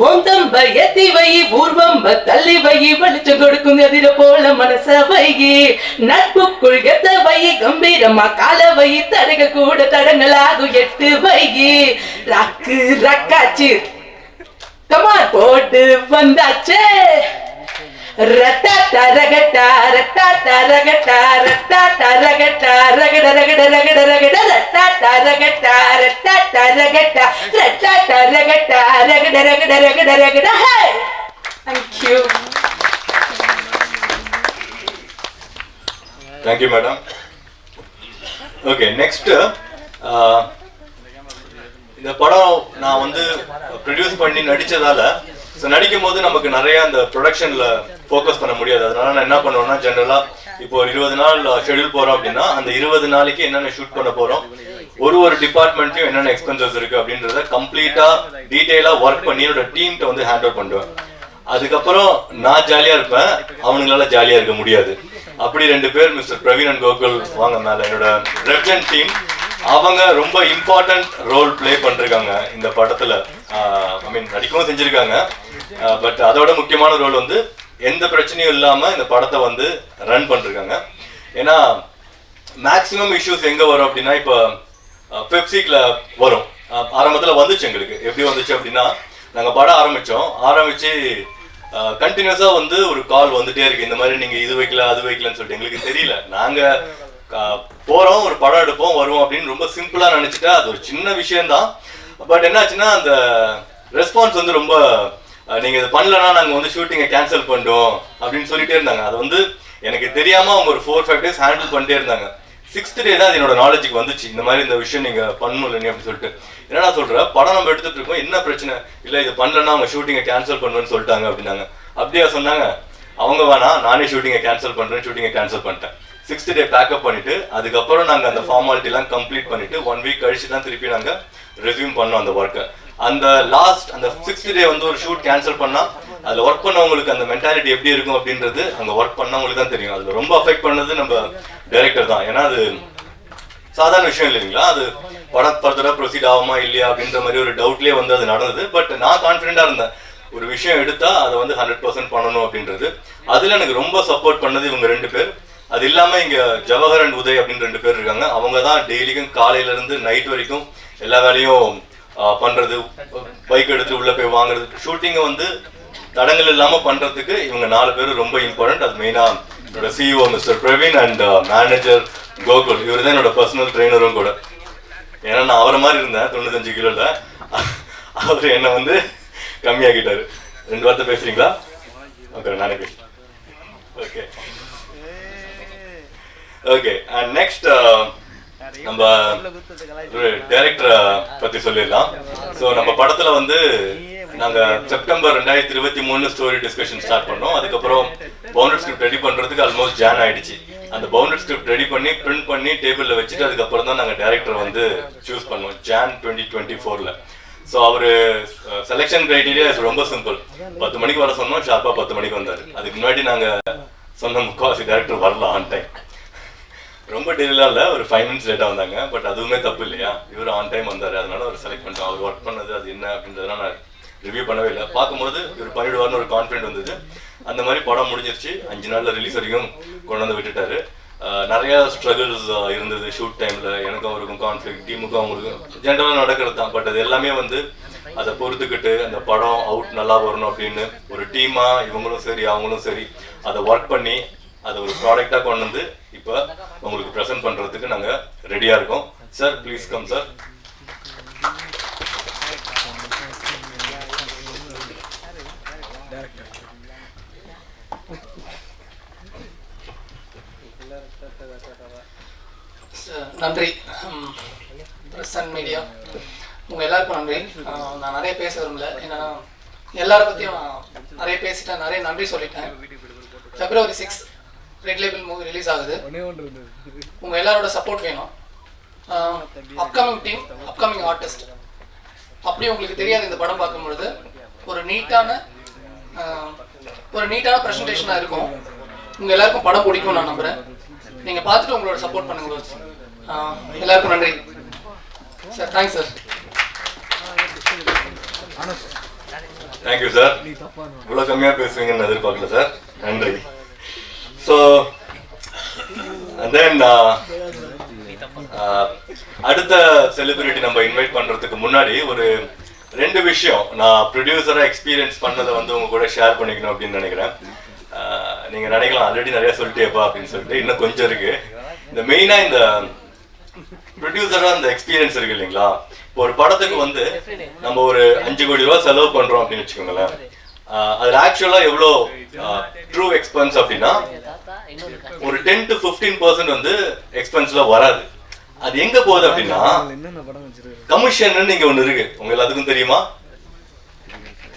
ஓந்தம்ப எத்தி வை, ஊர்வம்ப தள்ளி வை, வெளிச்சம் கொடுக்கும் எதிர போல மனச வை. நட்புக்குள் எத்த வை, கம்பீரமா கால வை, தடைகள் கூட தடங்களாகும் 8 வை. ராக்கு ரக்காச்சு கமார் போட்டு வந்தாச்சே. ரட்டா ரகட்டா ரட்டா ரகட்டா ரட்டா ரகட்டா ரகட ரகட ரகட ரகட ரட்டா ரகட்டா ரட்டா ரகட்டா ரட்டா ரகட்டா ரகட ரகட ரகட ரகட. Thank you. Thank you madam. Okay, next இந்த படம் நான் வந்து ப்ரொடியூஸ் பண்ணி நடித்ததால, ஸோ நடிக்கும் போது நமக்கு நிறைய அந்த ப்ரொடக்ஷனில் ஃபோக்கஸ் பண்ண முடியாது. அதனால நான் என்ன பண்ணுவேன்னா, ஜென்ரலாக இப்போ ஒரு 20 நாள் ஷெடியூல் போகிறோம் அப்படின்னா அந்த 20 நாளைக்கு என்னென்ன ஷூட் பண்ண போகிறோம், ஒரு டிபார்ட்மெண்ட்லையும் என்னென்ன எக்ஸ்பென்சஸ் இருக்குது அப்படின்றத கம்ப்ளீட்டாக டீட்டெயிலாக ஒர்க் பண்ணி என்னோட டீம்கிட்ட வந்து ஹேண்ட் ஓவர் பண்ணுவேன். அதுக்கப்புறம் நான் ஜாலியாக இருப்பேன், அவனுங்களால ஜாலியாக இருக்க முடியாது. அப்படி 2 பேர் மிஸ்டர் பிரவீன் அண்ட் கோகுல் வாங்க மேலே, என்னோட ரெப்ஜன் டீம். அவங்க ரொம்ப இம்பார்ட்டன்ட் ரோல் பிளே பண்ணிருக்காங்க இந்த படத்துல. ஐ மீன் நடிக்கவும் செஞ்சிருக்காங்க, பட் அதோட முக்கியமான ரோல் வந்து எந்த பிரச்சனையும் இல்லாம இந்த படத்தை வந்து ரன் பண்ணிருக்காங்க. ஏன்னா மேக்சிமம் இஷ்யூஸ் எங்க வரும் அப்படின்னா, இப்போ பெப்சிக்ல வரும். ஆரம்பத்துல வந்துச்சு எங்களுக்கு. எப்படி வந்துச்சு அப்படின்னா, நாங்க படம் ஆரம்பிச்சு கண்டினியூஸா வந்து ஒரு கால் வந்துட்டே இருக்கு, இந்த மாதிரி நீங்க இது வைக்கல அது வைக்கலன்னு சொல்லிட்டு. எங்களுக்கு தெரியல, நாங்க போறோம், ஒரு படம் எடுப்போம், வருவோம் அப்படின்னு ரொம்ப சிம்பிளா நினைச்சிட்டா அது ஒரு சின்ன விஷயம்தான். பட் என்னாச்சுன்னா அந்த ரெஸ்பான்ஸ் வந்து ரொம்ப, நீங்க இது பண்ணலன்னா நாங்க வந்து ஷூட்டிங்கை கேன்சல் பண்ணுவோம் அப்படின்னு சொல்லிட்டே இருந்தாங்க. அது வந்து எனக்கு தெரியாம அவங்க ஒரு 4-5 days ஹேண்டில் பண்ணிட்டே இருந்தாங்க. 6th day தான் என்னோட நாலேஜுக்கு வந்துச்சு, இந்த மாதிரி இந்த விஷயம் நீங்க பண்ணணும் இல்லைன்னு அப்படின்னு சொல்லிட்டு. என்னடா சொல்ற, படம் நம்ம எடுத்துட்டு இருக்கோம், என்ன பிரச்சனை இல்லை, இது பண்ணலன்னா அவங்க ஷூட்டிங்கை கேன்சல் பண்ணுவேன்னு சொல்லிட்டாங்க அப்படின்னாங்க. அப்படியா சொன்னாங்க, அவங்க வேணா நானே ஷூட்டிங்கை கேன்சல் பண்றேன், ஷூட்டிங்கை கேன்சல் பண்ணிட்டேன். 6th day பேக்கப் பண்ணிட்டு அதுக்கப்புறம் நாங்கள் அந்த ஃபார்மாலிட்டிலாம் கம்ப்ளீட் பண்ணிட்டு 1 week கழிச்சு தான் திருப்பி நாங்கள் ரெஸ்யூம் பண்ணோம் அந்த ஒர்க்கை. அந்த 6th day வந்து ஒரு ஷூட் கேன்சல் பண்ணால் அதில் ஒர்க் பண்ணவங்களுக்கு அந்த மென்டாலிட்டி எப்படி இருக்கும் அப்படின்றது அங்கே ஒர்க் பண்ணவங்களுக்கு தான் தெரியும். அதில் ரொம்ப அஃபெக்ட் பண்ணது நம்ம டைரக்டர் தான். ஏன்னா அது சாதாரண விஷயம் இல்லைங்களா, அது படம் ஃபர்தராக ப்ரொசீட் ஆகுமா இல்லையா அப்படின்ற மாதிரி ஒரு டவுட்லேயே வந்து அது நடந்தது. பட் நான் கான்ஃபிடென்ட்டாக இருந்தேன், ஒரு விஷயம் எடுத்தா அதை வந்து 100% பண்ணணும் அப்படின்றது. அதுல எனக்கு ரொம்ப சப்போர்ட் பண்ணது இவங்க 2 பேர். அது இல்லாம இங்க ஜவஹர் அண்ட் உதய் அப்படின்னு 2 பேர் இருக்காங்க. அவங்க தான் டெய்லிக்கும் காலையில இருந்து நைட் வரைக்கும் எல்லா வேலையும் பண்றது, பைக் எடுத்து உள்ள போய் வாங்குறது, ஷூட்டிங்கை வந்து தடங்கள் இல்லாம பண்றதுக்கு இவங்க 4 பேரும் ரொம்ப இம்பார்ட்டன்ட். அது மெயினா என்னோட CEO mister Praveen and manager Gokul, இவர் தான் என்னோட பர்சனல் ட்ரெயினரும் கூட. ஏன்னா நான் அவரை மாதிரி இருந்தேன் 95 கிலோல, அவர் என்னை வந்து கம்மியாக்கிட்டாரு. 2 வார்த்தை பேசுறீங்களா? ஓகே, நானே பேசுறேன். Okay okay. அண்ட் நெக்ஸ்ட் நம்ம ஒரு டைரக்டரை பத்தி சொல்லிடலாம். ஸோ நம்ம படத்துல வந்து நாங்க செப்டம்பர் 2023 ஸ்டோரி டிஸ்கஷன் ஸ்டார்ட் பண்ணோம். அதுக்கப்புறம் பவுண்டட் ஸ்கிரிப்ட் ரெடி பண்றதுக்கு ஆல்மோஸ்ட் ஜான் ஆயிடுச்சு. அந்த பவுண்டட் ஸ்கிரிப்ட் ரெடி பண்ணி பிரிண்ட் பண்ணி டேபிள்ல வச்சுட்டு அதுக்கப்புறம் தான் நாங்கள் டைரக்டர் வந்து சூஸ் பண்ணோம் ஜான் 2024ல. ஸோ அவரு செலெக்ஷன் கிரைட்டீரியா ரொம்ப சிம்பிள். 10 மணிக்கு வர சொன்னோம், ஷார்ப்பா 10 மணிக்கு வந்தாரு. அதுக்கு முன்னாடி நாங்க சொன்ன முக்கால்வாசி டைரக்டர் வரல ஆன் டைம். ரொம்ப டெய்லாம் இல்லை, ஒரு 5 minutes லேட்டாக வந்தாங்க. பட் அதுவுமே தப்பு இல்லையா, இவர் ஆன் டைம் வந்தார், அதனால அவர் செலக்ட் பண்ணிட்டோம். அவர் ஒர்க் பண்ணது அது என்ன அப்படின்றதெல்லாம் நான் ரிவ்யூ பண்ணவே இல்லை. பார்க்கும்போது இவர் பண்ணிடுவார்னு ஒரு கான்ஃபிடென்ட் வந்தது. அந்த மாதிரி படம் முடிஞ்சிருச்சு. 5 நாளில் ரிலீஸ் வரைக்கும் கொண்டு வந்து விட்டுட்டாரு. நிறைய ஸ்ட்ரகிள்ஸ் இருந்தது ஷூட் டைமில். எனக்கும் அவருக்கும் கான்ஃப்ளிக்ட், டீமுக்கும் அவங்களுக்கும் ஜென்ரலாக நடக்கிறது தான். பட் அது எல்லாமே வந்து அதை பொறுத்துக்கிட்டு அந்த படம் அவுட் நல்லா வரணும் அப்படின்னு ஒரு டீமாக இவங்களும் சரி அவங்களும் சரி அதை ஒர்க் பண்ணி அதை ஒரு ப்ராடக்டாக கொண்டு வந்து இப்போ உங்களுக்கு ப்ரெசென்ட் பண்ணுறதுக்கு நாங்கள் ரெடியாக இருக்கோம். Sir please come sir. நன்றி பிரஸ் அண்ட் மீடியா, உங்கள் எல்லாருக்கும் நன்றி. நான் நிறைய பேச விரும்பல, ஏன்னா எல்லாரை பற்றியும் நான் நிறைய பேசிட்டேன், நிறைய நன்றி சொல்லிட்டேன். February 6 red label movie release ஆகுது. உங்கள் எல்லாரோட சப்போர்ட் வேணும். அப்கமிங் டீம், அப்கமிங் ஆர்டிஸ்ட், அப்படி உங்களுக்கு தெரியாது இந்த படம் பார்க்கும்பொழுது ஒரு நீட்டான ப்ரெசன்டேஷனாக இருக்கும். உங்கள் எல்லாருக்கும் படம் பிடிக்கும் நான் நம்புகிறேன். நீங்கள் பார்த்துட்டு உங்களோட சப்போர்ட் பண்ணுங்க. எல்லாருக்கும் நன்றி sir. Thanks sir. Thank you sir. இவ்வளோ கம்மியாக பேசுவீங்கன்னு எதிர்பார்க்கல சார், நன்றி. ஸோ தென் அடுத்த செலிபிரிட்டி நம்ம இன்வைட் பண்ணுறதுக்கு முன்னாடி ஒரு 2 விஷயம் நான் ப்ரொடியூசராக எக்ஸ்பீரியன்ஸ் பண்ணதை வந்து உங்க கூட ஷேர் பண்ணிக்கணும் அப்படின்னு நினைக்கிறேன். நீங்கள் நினைக்கலாம் ஆல்ரெடி நிறைய சொல்லிட்டேப்பா அப்படின்னு சொல்லிட்டு, இன்னும் கொஞ்சம் இருக்கு. இந்த மெயினாக இந்த ப்ரொடியூசராக அந்த எக்ஸ்பீரியன்ஸ் இருக்கு இல்லைங்களா. இப்போ ஒரு படத்துக்கு வந்து நம்ம ஒரு 5 கோடி ரூபா செலவு பண்ணுறோம் அப்படின்னு வச்சுக்கோங்களேன். அது ஆக்சுவலாக எவ்வளோ ட்ரூ எக்ஸ்பென்ஸ் அப்படின்னா ஒரு 10 to 15% வந்து எக்ஸ்பென்ஸ்ல வராது. அது எங்க போகுது அப்படின்னா கமிஷன் இங்க ஒண்ணு இருக்கு. உங்க எல்லாத்துக்கும் தெரியுமா?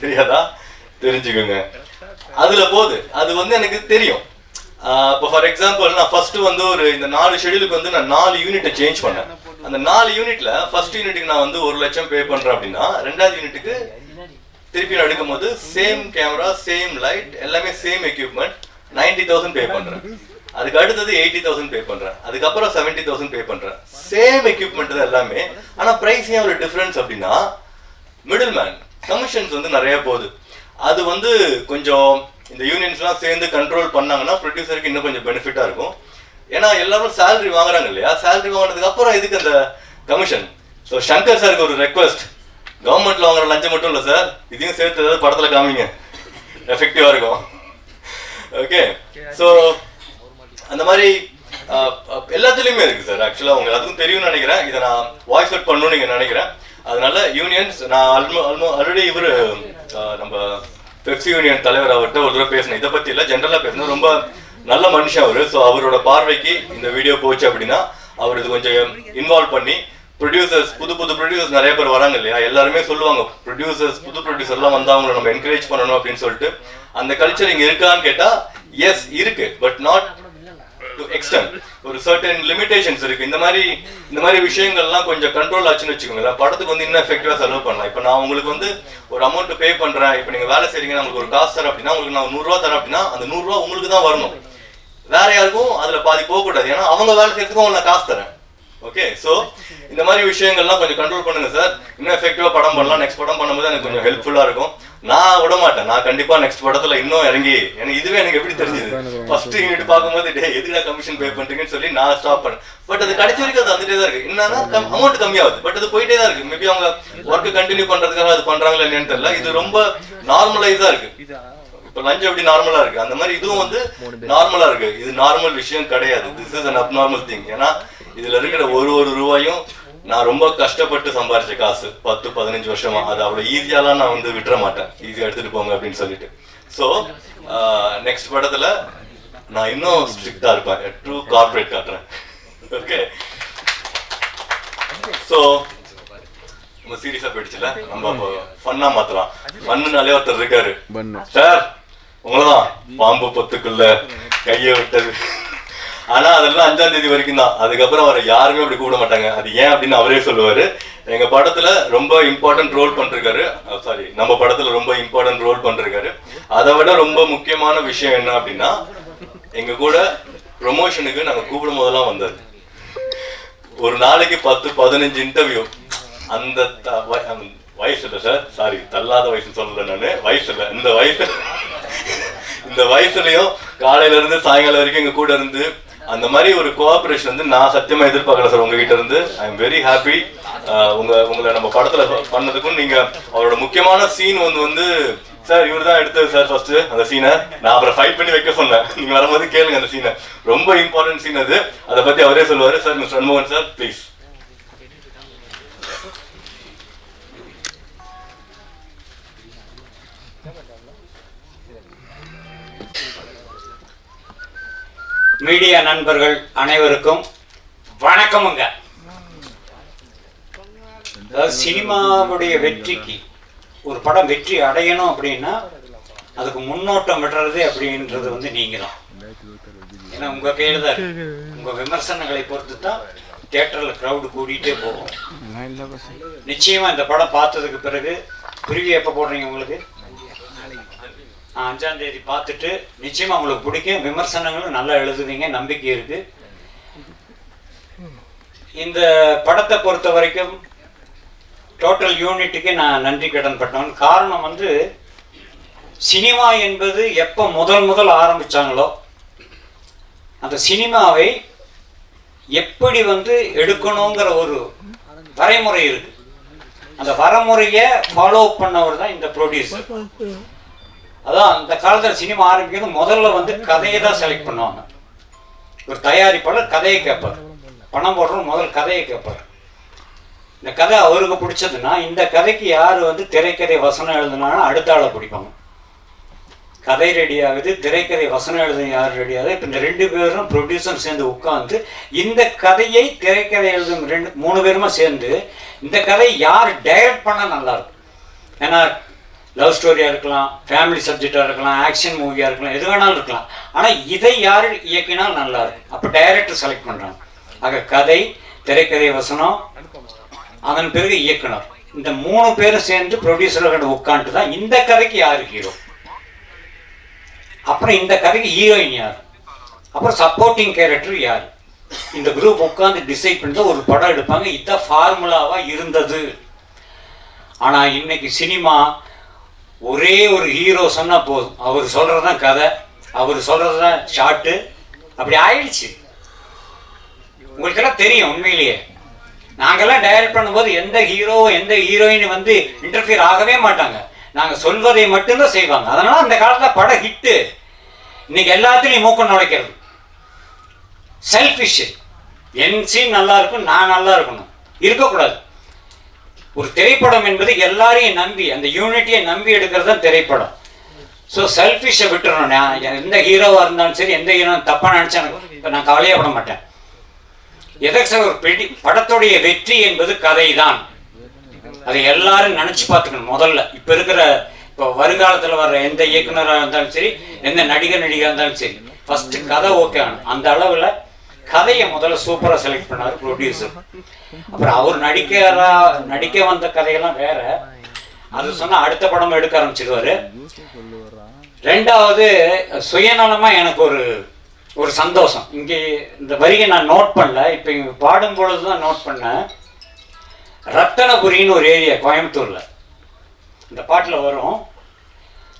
தெரியாதா? தெரிஞ்சுக்கோங்க. அதுல போகுது. அது வந்து எனக்கு தெரியும். இப்போ ஃபார் எக்ஸாம்பிள் நான் ஃபர்ஸ்ட் வந்து ஒரு இந்த 4 ஷெட்யூலுக்கு வந்து நான் 4 யூனிட்டை சேஞ்ச் பண்ணேன். அந்த 4 யூனிட்ல ஃபர்ஸ்ட் யூனிட்டுக்கு நான் வந்து 1 லட்சம் பே பண்றேன் அப்படின்னா, 2வது யூனிட்டுக்கு திருப்பி நான் எடுக்கும் போது சேம் கேமரா, சேம் லைட், எல்லாமே சேம் எக்யூப்மெண்ட் 90,000 பே பண்றேன். அதுக்கு அடுத்தது 80,000 பே பண்றேன். அதுக்கப்புறம் 70,000 பே பண்றேன். சேம் எக்யூப்மெண்ட் தான் எல்லாமே. ஆனா பிரைஸ் ஏன் ஒரு டிஃபரன்ஸ் அப்படின்னா மிடில் மேன் கமிஷன்ஸ் வந்து நிறைய போகுது. அது வந்து கொஞ்சம் இந்த யூனியன்ஸ்லாம் சேர்ந்து கண்ட்ரோல் பண்ணாங்கன்னா ப்ரொடியூசருக்கு இன்னும் கொஞ்சம் பெனிஃபிட்டா இருக்கும். ஏன்னா எல்லாரும் சேலரி வாங்குறாங்க இல்லையா, சேலரி வாங்கினதுக்கு அப்புறம் எதுக்கு அந்த கமிஷன். ஸோ சங்கர் சாருக்கு ஒரு ரெக்வஸ்ட், கவர்மெண்ட்ல வாங்குற லஞ்சம் மட்டும் இல்லை சார், இதையும் சேர்த்து ஏதாவது படத்துல காமிங்க, எஃபெக்டிவா இருக்கும். ஓகே, ஸோ அந்த மாதிரி எல்லாத்துலேயுமே இருக்கு சார். ஆக்சுவலாக உங்களுக்கு அதுவும் தெரியும்னு நினைக்கிறேன். இதை நான் வாய்ஸ் அவுட் பண்ணணும்னு நீங்கள் நினைக்கிறேன். அதனால யூனியன்ஸ் நான் ஆல்ரெடி இவர் நம்ம பெப்சி யூனியன் தலைவர் அவர்கிட்ட ஒரு தடவை பேசினேன். இதை பற்றி இல்லை, ஜென்ரலாக பேசினேன். ரொம்ப நல்ல மனுஷன் அவர். ஸோ அவரோட பார்வைக்கு இந்த வீடியோ போச்சு அப்படின்னா அவர் இது கொஞ்சம் இன்வால்வ் பண்ணி ப்ரொடியூசர்ஸ், புது ப்ரொடியூசர்ஸ் நிறைய பேர் வராங்க இல்லையா, எல்லாருமே சொல்லுவாங்க ப்ரொடியூசர்ஸ், புது ப்ரொடியூசர்லாம் வந்து அவங்களை நம்ம என்கரேஜ் பண்ணணும் அப்படின்னு சொல்லிட்டு. அந்த கல்ச்சர் இங்கே இருக்கான்னு கேட்டால் எஸ் இருக்கு, பட் நாட் டு எக்ஸ்டெண்ட். ஒரு சர்டன் லிமிடேஷன்ஸ் இருக்கு. இந்த மாதிரி விஷயங்கள்லாம் கொஞ்சம் கண்ட்ரோல் ஆச்சுன்னு வச்சுக்கோங்களேன், படத்துக்கு வந்து இன்னும் எஃபெக்டிவா செலவு பண்ணலாம். இப்போ நான் உங்களுக்கு வந்து ஒரு அமௌண்ட் பே பண்றேன், இப்போ நீங்க வேலை செய்றீங்க, உங்களுக்கு ஒரு காசு தரேன் அப்படின்னா, உங்களுக்கு நான் 100 ரூபா தரேன் அப்படின்னா அந்த 100 ரூபா உங்களுக்கு தான் வரணும், வேற யாருக்கும் அதுல பாதி போகக்கூடாது. ஏன்னா அவங்க வேலை செய்யறதுக்கும் உங்களுக்கு நான் காசு தரேன். ஓகே, ஸோ இந்த மாதிரி விஷயங்கள்லாம் கொஞ்சம் கண்ட்ரோல் பண்ணுங்க சார். இன்னும் எஃபெக்டிவா படம் பண்ணலாம். நெக்ஸ்ட் படம் பண்ணும்போது எனக்கு கொஞ்சம் ஹெல்ப்ஃபுல்லா இருக்கும். நான் விட மாட்டேன். நான் கண்டிப்பா நெக்ஸ்ட் படத்துல இன்னும் இறங்கி, எனக்கு இதுவே எனக்கு எப்படி தெரிஞ்சது ஃபர்ஸ்ட் யூனிட் பார்க்கும்போது எதுக்குடா கமிஷன் பே பண்றீங்கன்னு சொல்லி நான் ஸ்டாப் பண்ணேன். பட் அது கடைசி வரைக்கும் அது வந்துட்டே தான் இருக்கு. என்னன்னா அமௌண்ட் கம்மியாகுது, பட் அது போயிட்டே தான் இருக்கு. மேபி அவங்க ஒர்க் கண்டினியூ பண்றதுக்காக அது பண்றாங்களா இல்லையான்னு தெரியல. இது ரொம்ப நார்மலைஸா இருக்கு. இப்போ லஞ்ச் எப்படி நார்மலா இருக்கு அந்த மாதிரி இதுவும் வந்து நார்மலா இருக்கு. இது நார்மல் விஷயம் கிடையாது. This is an abnormal thing. ஏன்னா இதுல இருக்கிற ஒரு ரூபாயும் நான் ரொம்ப கஷ்டப்பட்டு சம்பாரிச்ச காசு 10-15 வருஷமா. அது அவ்வளவு ஈஸியாலாம் நான் வந்து விட்டுற மாட்டேன், ஈஸியா எடுத்துட்டு போங்க அப்படின்னு சொல்லிட்டு. ஸோ நெக்ஸ்ட் படத்துல நான் இன்னும் ஸ்ட்ரிக்டா இருப்பேன், ட்ரூ கார்பரேட் காட்டுறேன். ஓகே, ஸோ நம்ம சீரியஸா போயிடுச்சுல, நம்ம ஃபன்னா மாத்தலாம். ஃபன்னுனாலே ஒருத்தர் இருக்காரு சார், உங்களதான் பாம்பு பொத்துக்குள்ள கையை விட்டது. ஆனா அதெல்லாம் 5ஆம் தேதி வரைக்கும் தான். அதுக்கப்புறம் அவரை யாருமே அப்படி கூப்பிட மாட்டாங்க. அது ஏன் அப்படின்னு அவரே சொல்லுவாரு. எங்க படத்துல ரொம்ப இம்பார்ட்டன்ட் ரோல் பண்றாரு. சாரி, நம்ம படத்துல ரொம்ப இம்பார்ட்டன்ட் ரோல் பண்றாரு. அதை விட ரொம்ப முக்கியமான விஷயம் என்ன அப்படின்னா, எங்க கூட ப்ரொமோஷனுக்கு நாங்க கூப்பிடும் போதெல்லாம் வந்தாரு. ஒரு நாளைக்கு 10-15 இன்டர்வியூ. அந்த வயசு இல்லை சார், சாரி தள்ளாத வயசுன்னு சொல்லல நானு, வயசு இல்லை, இந்த வயசுலயும் காலையில இருந்து சாயங்காலம் வரைக்கும் எங்க கூட இருந்து அந்த மாதிரி ஒரு கோஆபரேஷன் வந்து நான் சத்தியமா எதிர்பார்க்கல சார் உங்ககிட்ட இருந்து. I am very happy. உங்களை நம்ம படத்துல பண்ணதுக்கும், நீங்க அவரோட முக்கியமான சீன் வந்து சார் இவர் தான் எடுத்தது சார் ஃபர்ஸ்ட் அந்த சீனை. நான் அப்புறம் ஃபைட் பண்ணி வைக்க சொன்னேன், நீங்க வரும்போது கேளுங்க அந்த சீனை. ரொம்ப இம்பார்ட்டன்ட் சீன் அது. அதை பத்தி அவரே சொல்லுவாரு. Sir mister Shanmugan sir please. Media நண்பர்கள் அனைவருக்கும் வணக்கமுங்க. அதாவது சினிமாவுடைய வெற்றிக்கு, ஒரு படம் வெற்றி அடையணும் அப்படின்னா அதுக்கு முன்னோட்டம் விடுறது அப்படின்றது வந்து நீங்க தான். ஏன்னா உங்க கையில தான் இருக்கு. உங்க விமர்சனங்களை பொறுத்து தான் தியேட்டர்ல கிரௌடு கூடிட்டே போகும். நிச்சயமா இந்த படம் பார்த்ததுக்கு பிறகு ப்ரிவியூ எப்போ போடுறீங்க? உங்களுக்கு 5ஆம் தேதி பார்த்துட்டு நிச்சயமா உங்களுக்கு பிடிக்கும். விமர்சனங்களும் நல்லா எழுதுவீங்க, நம்பிக்கை இருக்கு. இந்த படத்தை பொறுத்த வரைக்கும் டோட்டல் யூனிட்டுக்கு நான் நன்றி கடன் பட்டவன். காரணம் வந்து சினிமா என்பது எப்போ முதல் ஆரம்பிச்சாங்களோ அந்த சினிமாவை எப்படி வந்து எடுக்கணுங்கிற ஒரு வரைமுறை இருக்கு. அந்த வரைமுறையை ஃபாலோ பண்ணவர் தான் இந்த ப்ரொடியூசர். அதான் அந்த காலத்தில் சினிமா ஆரம்பிக்கிறது முதல்ல வந்து கதையை தான் செலக்ட் பண்ணுவாங்க. ஒரு தயாரிப்பாளர் கதையை கேட்பார், பணம் போடுறோம் முதல் கதையை கேட்பார். இந்த கதை அவருக்கு பிடிச்சதுன்னா இந்த கதைக்கு யார் வந்து திரைக்கதை வசனம் எழுதுனாலும் அடுத்த ஆளை பிடிப்பாங்க. கதை ரெடி ஆகுது, திரைக்கதை வசனம் எழுத யார் ரெடி ஆகுது. இப்போ இந்த 2 பேரும் ப்ரொடியூசரும் சேர்ந்து உட்காந்து இந்த கதையை திரைக்கதை எழுதும் 3 பேருமா சேர்ந்து இந்த கதையை யார் டைரக்ட் பண்ணால் நல்லாயிருக்கும். ஏன்னா லவ் ஸ்டோரியாக இருக்கலாம், ஃபேமிலி சப்ஜெக்டாக இருக்கலாம், ஆக்ஷன் மூவியாக இருக்கலாம், எது வேணாலும் இருக்கலாம். ஆனால் இதை யார் இயக்கினால் நல்லா இருக்கும். அப்போ டைரக்டர் செலக்ட் பண்ணுறாங்க. ஆக கதை, திரைக்கதை வசனம், அதன் பிறகு இயக்குனர், இந்த 3 பேரும் சேர்ந்து ப்ரொடியூசர்கள் உட்காந்துட்டு தான் இந்த கதைக்கு யார் ஹீரோ, அப்புறம் இந்த கதைக்கு ஹீரோயின் யார், அப்புறம் சப்போர்ட்டிங் கேரக்டர் யார், இந்த குரூப் உட்காந்து டிசைட் பண்ணிட்டு ஒரு படம் எடுப்பாங்க. இதுதான் ஃபார்முலாவாக இருந்தது. ஆனால் இன்னைக்கு சினிமா ஒரே ஒரு ஹீரோ சொன்னால் போதும், அவர் சொல்கிறது தான் கதை, அவர் சொல்கிறது தான் ஷார்ட்டு, அப்படி ஆயிடுச்சு. உங்களுக்கெல்லாம் தெரியும். உண்மையிலேயே நாங்கள்லாம் டைரக்ட் பண்ணும்போது எந்த ஹீரோ எந்த ஹீரோயின் வந்து இன்டர்ஃபியர் ஆகவே மாட்டாங்க. நாங்கள் சொல்வதை மட்டும்தான் செய்வாங்க. அதனால அந்த காலத்தில் படம் ஹிட்டு. இன்னைக்கு எல்லாத்துலேயும் மூக்கம் நுழைக்கிறது செல்ஃபிஷ். என் சீன் நல்லா இருக்கும், நான் நல்லா இருக்கணும், இருக்கக்கூடாது. ஒரு திரைப்படம் என்பது எல்லாரையும் நம்பி, அந்த யூனிட்டியை நம்பி எடுக்கிறது தான் திரைப்படம். ஸோ செல்ஃபிஷை விட்டுறணும். நான் எந்த ஹீரோவாக இருந்தாலும் சரி, எந்த ஹீரோ தப்பாக நினச்சா இப்போ நான் கவலையே பட மாட்டேன். எதற்கு சார், ஒரு படத்துடைய வெற்றி என்பது கதை தான். அதை எல்லாரும் நினச்சி பார்த்துக்கணும் முதல்ல. இப்போ வருங்காலத்தில் வர்ற எந்த இயக்குனராக இருந்தாலும் சரி, எந்த நடிகராக இருந்தாலும் சரி, ஃபஸ்ட்டு கதை ஓகே ஆகணும். அந்த அளவில் கதையை முதல்ல சூப்பராக செலக்ட் பண்ணார் ப்ரொடியூசர். அப்புறம் அவர் நடிக்க வந்த கதையெல்லாம் வேற, அது சொன்னால் அடுத்த படம் எடுக்க ஆரம்பிச்சிடுவார். ரெண்டாவது சுயநலமாக எனக்கு ஒரு சந்தோஷம். இங்கே இந்த வரியை நான் நோட் பண்ணல, இப்போ இங்கே பாடும் பொழுது தான் நோட் பண்ணேன். ரத்தனபுரின்னு ஒரு ஏரியா கோயம்புத்தூரில், இந்த பாட்டில் வரும்,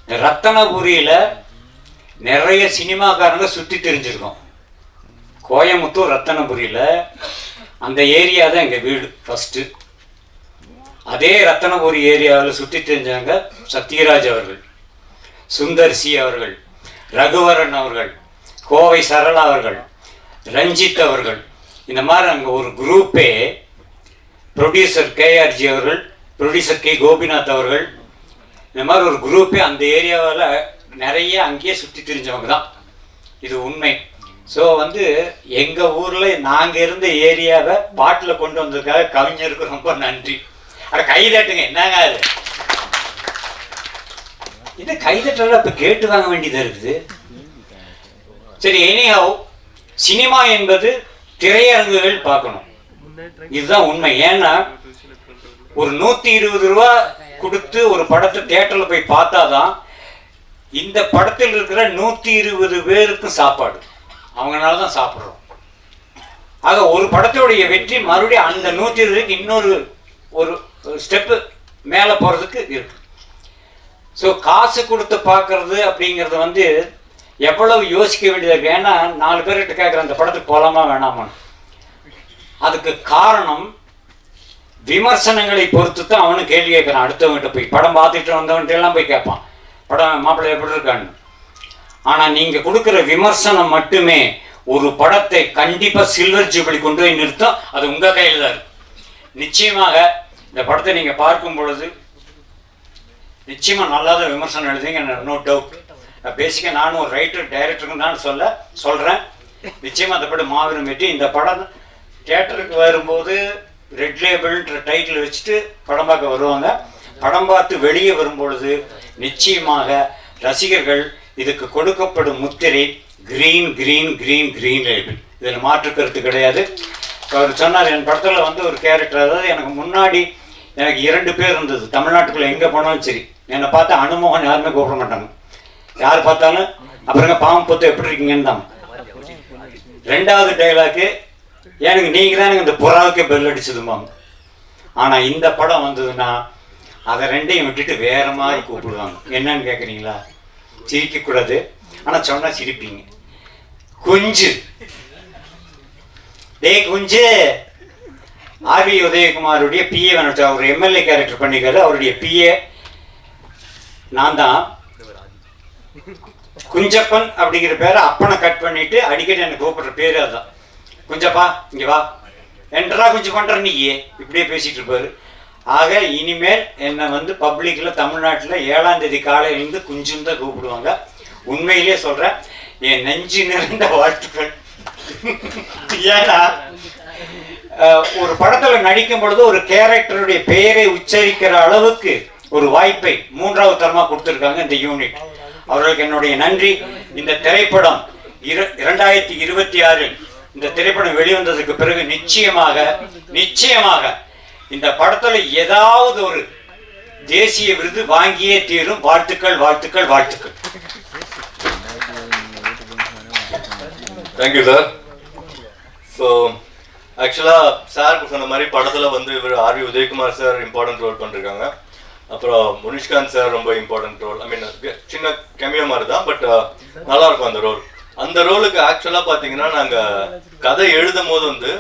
இந்த ரத்தனபுரியில் நிறைய சினிமாக்காரங்க சுற்றி தெரிஞ்சிருக்கோம். கோயம்புத்தூர் ரத்தனபுரியில் அந்த ஏரியா தான் எங்கள் வீடு ஃபஸ்ட்டு. அதே ரத்தனபுரி ஏரியாவில் சுற்றி தெரிஞ்சவங்க சத்யராஜ் அவர்கள், சுந்தர் சி அவர்கள், ரகுவரன் அவர்கள், கோவை சரளா அவர்கள், ரஞ்சித் அவர்கள். இந்த மாதிரி அங்கே ஒரு குரூப்பே, ப்ரொடியூசர் கேஆர்ஜி அவர்கள், ப்ரொடியூசர் கே கோபிநாத் அவர்கள், இந்த மாதிரி ஒரு குரூப்பே அந்த ஏரியாவில் நிறைய அங்கேயே சுற்றி தெரிஞ்சவங்க தான். இது உண்மை. ஸோ வந்து எங்கள் ஊரில் நாங்கள் இருந்த ஏரியாவை பாட்டில் கொண்டு வந்ததுக்காக கவிஞருக்கு ரொம்ப நன்றி. அட கைதட்டுங்க, என்னங்க அது? இது கைதட்டலாம் இப்போ கேட்டு வாங்க வேண்டியதாக இருக்குது. சரி, எனிஹவ், சினிமா என்பது திரையரங்குகள் பார்க்கணும், இதுதான் உண்மை. ஏன்னா ஒரு 120 ரூபா கொடுத்து ஒரு படத்தை தியேட்டரில் போய் பார்த்தாதான் இந்த படத்தில் இருக்கிற 120 பேருக்கும் சாப்பாடு, அவங்களால தான் சாப்பிட்றோம். ஆக ஒரு படத்தோடைய வெற்றி மறுபடியும் அந்த 120க்கு இன்னொரு ஒரு ஸ்டெப்பு மேலே போகிறதுக்கு இருக்கு. ஸோ காசு கொடுத்து பார்க்கறது அப்படிங்கிறது வந்து எவ்வளவு யோசிக்க வேண்டியதாக இருக்குது. ஏன்னா 4 பேர்கிட்ட கேட்குற அந்த படத்துக்கு போகலாமா வேணாமான்னு. அதுக்கு காரணம் விமர்சனங்களை பொறுத்து தான் அவனும் கேள்வி கேட்குறான். அடுத்தவங்கிட்ட போய் படம் பார்த்துட்டு வந்தவன்ட்டு எல்லாம் போய் கேட்பான், படம் மாப்பிள்ளை எப்படி இருக்கான்னு. ஆனால் நீங்கள் கொடுக்குற விமர்சனம் மட்டுமே ஒரு படத்தை கண்டிப்பாக சில்வர் ஜூபிலி கொண்டு போய் நிறுத்தும். அது உங்கள் கையில் தான் இருக்கு. நிச்சயமாக இந்த படத்தை நீங்கள் பார்க்கும் பொழுது நிச்சயமாக நல்லா தான் விமர்சனம் எழுதுங்க, நோ டவுட். பேசிக்காக நானும் ஒரு ரைட்டர் டைரக்டருக்கு தான் சொல்கிறேன். நிச்சயமாக அந்த படம் மாபெரும் வெற்றி. இந்த படம் தியேட்டருக்கு வரும்போது ரெட் லேபிள்ன்ற டைட்டில் வச்சுட்டு படம் பார்க்க வருவாங்க. படம் பார்த்து வெளியே வரும்பொழுது நிச்சயமாக ரசிகர்கள் இதுக்கு கொடுக்கப்படும் முத்திரை green green green green label, இதில் மாற்று கருத்து கிடையாது. அவர் சொன்னார், என் படத்தில் வந்து ஒரு கேரக்டர், அதாவது எனக்கு முன்னாடி எனக்கு 2 பேர் இருந்தது. தமிழ்நாட்டுக்குள்ளே எங்கே போனாலும் சரி என்னை பார்த்தா அனுமோகன் யாருமே கூப்பிட மாட்டாங்க. யார் பார்த்தாலும் அப்புறங்க பாம்பு பொத்து எப்படி இருக்கீங்கன்னு தான். 2வது டைலாக்கு, எனக்கு நீங்கள் தான் எனக்கு இந்த புறாவுக்கே பெல் அடிச்சதுமாங்க. ஆனால் இந்த படம் வந்ததுன்னா அதை 2ஐயும் விட்டுட்டு வேற மாதிரி கூப்பிடுவாங்க. என்னன்னு கேட்குறீங்களா? சிரிக்கக்கூடாது, ஆனால் சொன்னால் சிரிப்பீங்க. குஞ்சு, டே குஞ்சு. ஆர்வி உதயகுமாருடைய பிஏ அவர் எம்எல்ஏ கேரக்டர் பண்ணிக்காரு. அவருடைய பிஏ நான் தான். குஞ்சப்பன் அப்படிங்கிற பேரை அப்பனை கட் பண்ணிட்டு அடிக்கடி எனக்கு கூப்பிடுற பேரு அதுதான். குஞ்சப்பா இங்கே வா, என்றா குஞ்சு பண்ற நீ, இப்படியே பேசிட்டு இருப்பாரு. ஆக இனிமேல் என்னை வந்து பப்ளிக்கில் தமிழ்நாட்டில் 7ஆம் தேதி காலையிலேருந்து குஞ்சுன்னு தான் கூப்பிடுவாங்க. உண்மையிலே சொல்கிறேன், என் நெஞ்சு நிறைந்த வாழ்த்துக்கள். ஏன்னா ஒரு படத்தில் நடிக்கும் பொழுது ஒரு கேரக்டருடைய பெயரை உச்சரிக்கிற அளவுக்கு ஒரு வாய்ப்பை 3வது தரமாக கொடுத்துருக்காங்க இந்த யூனிட். அவர்களுக்கு என்னுடைய நன்றி. இந்த திரைப்படம் 2026 இந்த திரைப்படம் வெளிவந்ததுக்கு பிறகு நிச்சயமாக இந்த படத்துல ஏதாவது ஒரு தேசிய விருது வாங்கியே தீரும். வாழ்த்துக்கள் வாழ்த்துக்கள் வாழ்த்துக்கள். Thank you sir. ஸோ ஆக்சுவலாக சார் சொன்ன மாதிரி படத்தில் வந்து இவர் RV Udhayakumar sir important role பண்ணிருக்காங்க. அப்புறம் முனிஷ்காந்த் சார் ரொம்ப இம்பார்ட்டன்ட் ரோல். ஐ மீன் சின்ன கெமியோ மாதிரி தான், பட் நல்லா இருக்கும் அந்த ரோல். அந்த ரோலுக்கு ஆக்சுவலாக பார்த்தீங்கன்னா நாங்கள் கதை எழுதும் போது வந்து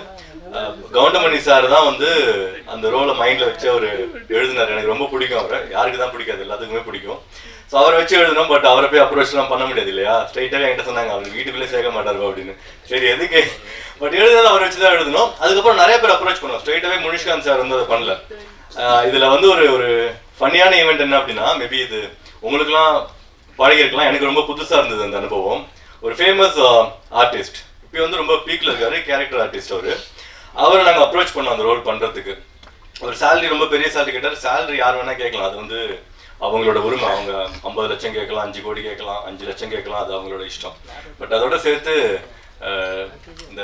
கவுண்டமணி சார் தான் வந்து அந்த ரோலை மைண்டில் வச்சு அவர் எழுதினார். எனக்கு ரொம்ப பிடிக்கும் அவரை. யாருக்கு தான் பிடிக்காது, எல்லாத்துக்குமே பிடிக்கும். ஸோ அவரை வச்சு எழுதணும். பட் அவரை போய் அப்ரோச்லாம் பண்ண முடியாது இல்லையா? ஸ்ட்ரைட்டாக என்கிட்ட சொன்னாங்க, அவர் வீட்டுக்குள்ளே சேர்க்க மாட்டாரு அப்படின்னு. சரி எதுக்கு, பட் எழுதுறது அவரை வச்சு தான் எழுதணும். அதுக்கப்புறம் நிறைய பேர் அப்ரோச் பண்ணுவோம். ஸ்ட்ரைட்டாகவே முனிஷ்காந்த் சார் வந்து அதை பண்ணல. இதில் வந்து ஒரு ஃபன்னியான ஈவெண்ட் என்ன அப்படின்னா, மேபி இது உங்களுக்குலாம் பழகிருக்கலாம், எனக்கு ரொம்ப புதுசாக இருந்தது அந்த அனுபவம். ஒரு ஃபேமஸ் ஆர்டிஸ்ட், இப்போ வந்து ரொம்ப பீக்கில் இருக்காரு, கேரக்டர் ஆர்டிஸ்ட் அவரை நாங்கள் அப்ரோச் பண்ணோம் அந்த ரோல் பண்ணுறதுக்கு. ஒரு சேலரி, ரொம்ப பெரிய சேலரி கேட்டார். சேலரி யார் வேணால் கேட்கலாம், அது வந்து அவங்களோட உரிமை. அவங்க 50 லட்சம் கேட்கலாம், 5 கோடி கேட்கலாம், 5 லட்சம் கேட்கலாம், அது அவங்களோட இஷ்டம். பட் அதோட சேர்த்து இந்த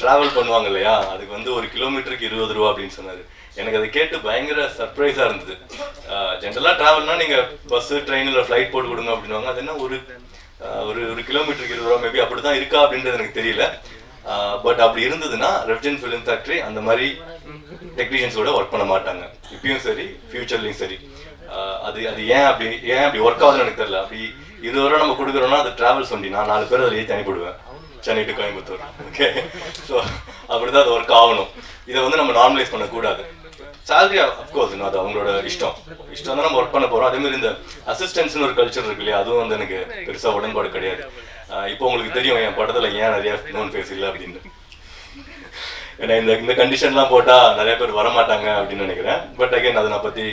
ட்ராவல் பண்ணுவாங்க இல்லையா, அதுக்கு வந்து 1 கிலோமீட்டருக்கு 20 ரூபா அப்படின்னு சொன்னார். எனக்கு அதை கேட்டு பயங்கர சர்ப்ரைஸாக இருந்தது. ஜென்ரலாக ட்ராவல்னால் நீங்கள் பஸ்ஸு ட்ரெயினில் ஃப்ளைட் போட்டு கொடுங்க அப்படின்வாங்க. அது என்ன ஒரு கிலோமீட்டருக்கு 20 ரூபா, மேபி அப்படி தான் இருக்கா அப்படின்றது எனக்கு தெரியல. பட் அப்படி இருந்ததுன்னா ரெஃப்ஜன் ஃபிலிம் ஃபேக்ட்ரி அந்த மாதிரி டெக்னீஷியன்ஸோட ஒர்க் பண்ண மாட்டாங்க, இப்பயும் சரி ஃபியூச்சர்லையும் சரி. அது ஏன் அப்படி ஒர்க் ஆகுதுன்னு எனக்கு தெரியல. அப்படி 20 ரூபா நம்ம கொடுக்குறோம்னா அது டிராவல்ஸ் வண்டி, நான் 4 பேர் அதில் ஏற்றி அனுப்பிவிடுவேன், Chennai to Coimbatore. Okay, so அப்படி தான் அது ஒர்க் ஆகணும். இதை வந்து நம்ம நார்மலைஸ் பண்ணக்கூடாது. சேலரி அஃப்கோர்ஸ் இன்னும் அது அவங்களோட இஷ்டம் தான் நம்ம ஒர்க் பண்ண போகிறோம். அதேமாதிரி இந்த அசிஸ்டன்ஸ்னு ஒரு கல்ச்சர் இருக்கு இல்லையா, அதுவும் வந்து எனக்கு பெருசாக உடன்பாடு கிடையாது. இப்போ உங்களுக்கு தெரியும் என் படத்தில் ஏன் நிறைய நோன் ஃபேஸ் இல்லை அப்படின்னு. ஏன்னா இந்த கண்டிஷன்லாம் போட்டால் நிறைய பேர் வரமாட்டாங்க அப்படின்னு நினைக்கிறேன். பட் அகைன் அதை நான் பற்றி